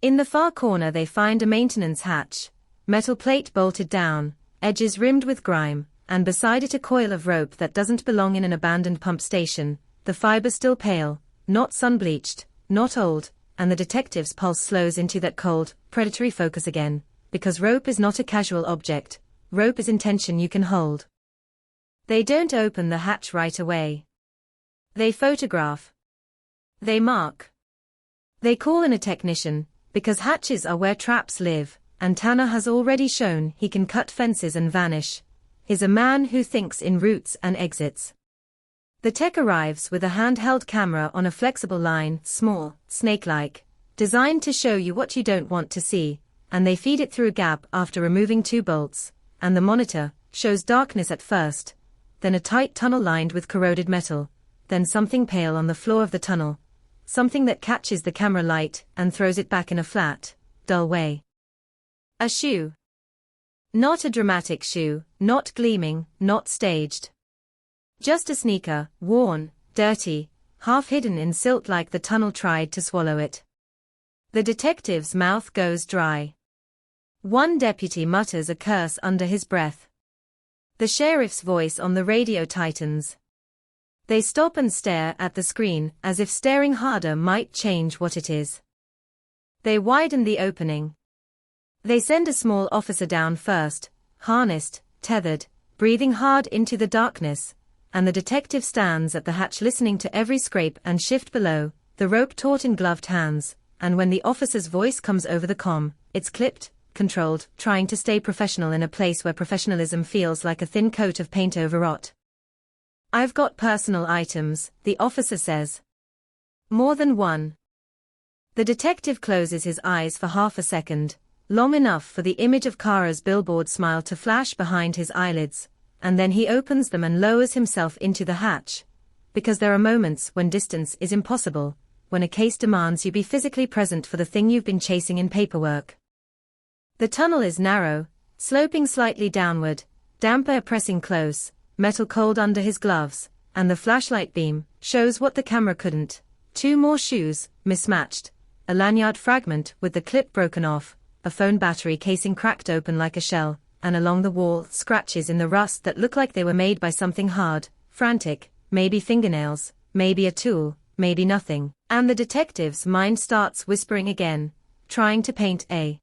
In the far corner they find a maintenance hatch, metal plate bolted down, edges rimmed with grime, and beside it a coil of rope that doesn't belong in an abandoned pump station, the fiber still pale, not sun-bleached, not old, and the detective's pulse slows into that cold, predatory focus again, because rope is not a casual object, rope is intention you can hold. They don't open the hatch right away. They photograph. They mark. They call in a technician, because hatches are where traps live, and Tanner has already shown he can cut fences and vanish. He's a man who thinks in routes and exits. The tech arrives with a handheld camera on a flexible line, small, snake-like, designed to show you what you don't want to see, and they feed it through a gap after removing 2 bolts, and the monitor shows darkness at first, then a tight tunnel lined with corroded metal, then something pale on the floor of the tunnel, something that catches the camera light and throws it back in a flat, dull way. A shoe. Not a dramatic shoe, not gleaming, not staged. Just a sneaker, worn, dirty, half hidden in silt like the tunnel tried to swallow it. The detective's mouth goes dry. One deputy mutters a curse under his breath. The sheriff's voice on the radio tightens. They stop and stare at the screen, as if staring harder might change what it is. They widen the opening. They send a small officer down first, harnessed, tethered, breathing hard into the darkness, and the detective stands at the hatch listening to every scrape and shift below, the rope taut in gloved hands, and when the officer's voice comes over the comm, it's clipped, controlled, trying to stay professional in a place where professionalism feels like a thin coat of paint over rot. "I've got personal items," the officer says. "More than one." The detective closes his eyes for half a second, long enough for the image of Kara's billboard smile to flash behind his eyelids, and then he opens them and lowers himself into the hatch, because there are moments when distance is impossible, when a case demands you be physically present for the thing you've been chasing in paperwork. The tunnel is narrow, sloping slightly downward, damp air pressing close, metal cold under his gloves, and the flashlight beam shows what the camera couldn't. 2 more shoes, mismatched, a lanyard fragment with the clip broken off, a phone battery casing cracked open like a shell, and along the wall, scratches in the rust that look like they were made by something hard, frantic, maybe fingernails, maybe a tool, maybe nothing, and the detective's mind starts whispering again, trying to paint a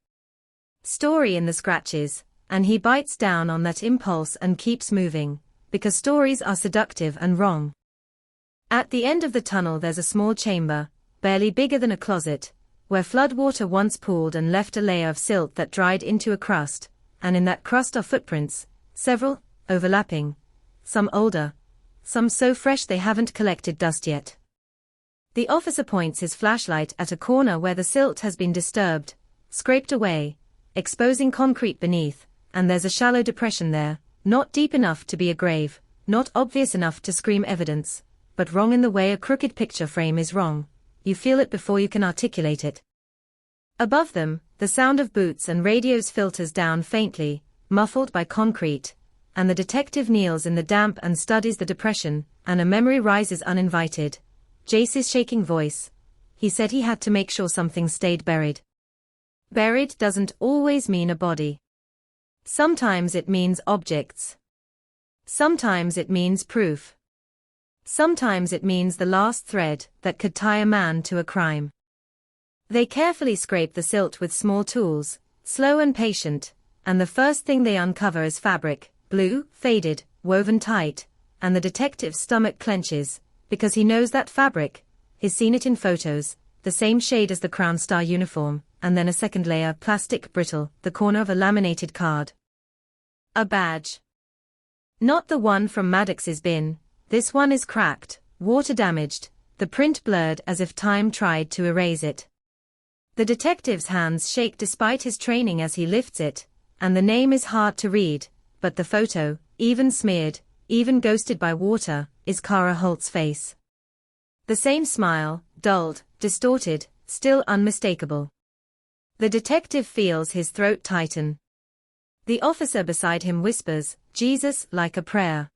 story in the scratches, and he bites down on that impulse and keeps moving, because stories are seductive and wrong. At the end of the tunnel there's a small chamber, barely bigger than a closet, where floodwater once pooled and left a layer of silt that dried into a crust, and in that crust are footprints, several, overlapping, some older, some so fresh they haven't collected dust yet. The officer points his flashlight at a corner where the silt has been disturbed, scraped away, exposing concrete beneath, and there's a shallow depression there, not deep enough to be a grave, not obvious enough to scream evidence, but wrong in the way a crooked picture frame is wrong. You feel it before you can articulate it. Above them, the sound of boots and radios filters down faintly, muffled by concrete, and the detective kneels in the damp and studies the depression, and a memory rises uninvited. Jace's shaking voice. He said he had to make sure something stayed buried. Buried doesn't always mean a body. Sometimes it means objects. Sometimes it means proof. Sometimes it means the last thread that could tie a man to a crime. They carefully scrape the silt with small tools, slow and patient, and the first thing they uncover is fabric, blue, faded, woven tight, and the detective's stomach clenches, because he knows that fabric, he's seen it in photos, the same shade as the Crown Star uniform, and then a second layer, plastic, brittle, the corner of a laminated card. A badge. Not the one from Maddox's bin. This one is cracked, water-damaged, the print blurred as if time tried to erase it. The detective's hands shake despite his training as he lifts it, and the name is hard to read, but the photo, even smeared, even ghosted by water, is Kara Holt's face. The same smile, dulled, distorted, still unmistakable. The detective feels his throat tighten. The officer beside him whispers, "Jesus," like a prayer.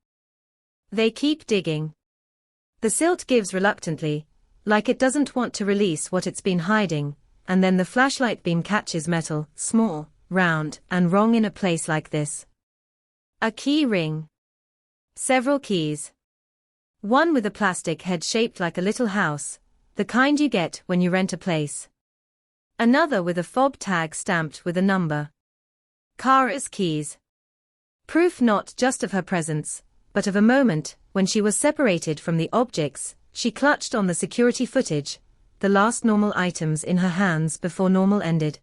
They keep digging. The silt gives reluctantly, like it doesn't want to release what it's been hiding, and then the flashlight beam catches metal, small, round, and wrong in a place like this. A key ring. Several keys. One with a plastic head shaped like a little house, the kind you get when you rent a place. Another with a fob tag stamped with a number. Kara's keys. Proof not just of her presence, but of a moment when she was separated from the objects she clutched on the security footage, the last normal items in her hands before normal ended.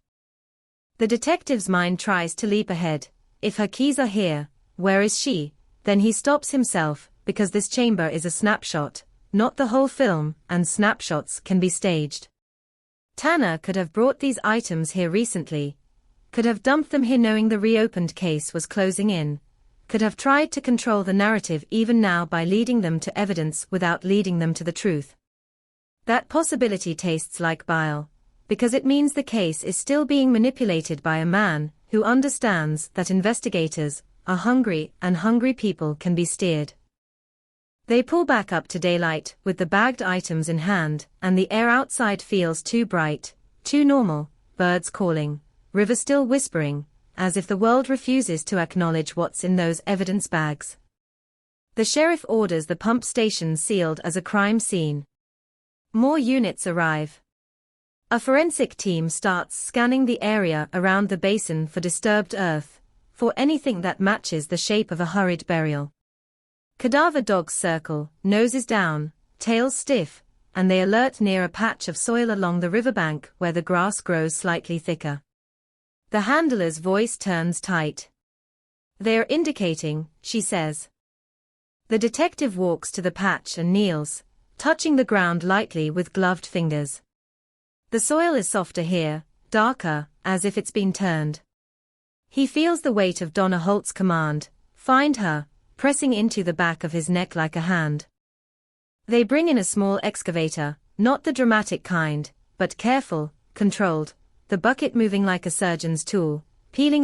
The detective's mind tries to leap ahead. If her keys are here, where is she? Then he stops himself, because this chamber is a snapshot, not the whole film, and snapshots can be staged. Tanner could have brought these items here recently, could have dumped them here knowing the reopened case was closing in, could have tried to control the narrative even now by leading them to evidence without leading them to the truth. That possibility tastes like bile, because it means the case is still being manipulated by a man who understands that investigators are hungry and hungry people can be steered. They pull back up to daylight with the bagged items in hand, and the air outside feels too bright, too normal, birds calling, river still whispering, as if the world refuses to acknowledge what's in those evidence bags. The sheriff orders the pump station sealed as a crime scene. More units arrive. A forensic team starts scanning the area around the basin for disturbed earth, for anything that matches the shape of a hurried burial. Cadaver dogs circle, noses down, tails stiff, and they alert near a patch of soil along the riverbank where the grass grows slightly thicker. The handler's voice turns tight. "They are indicating," she says. The detective walks to the patch and kneels, touching the ground lightly with gloved fingers. The soil is softer here, darker, as if it's been turned. He feels the weight of Donna Holt's command, "Find her," pressing into the back of his neck like a hand. They bring in a small excavator, not the dramatic kind, but careful, controlled, the bucket moving like a surgeon's tool, peeling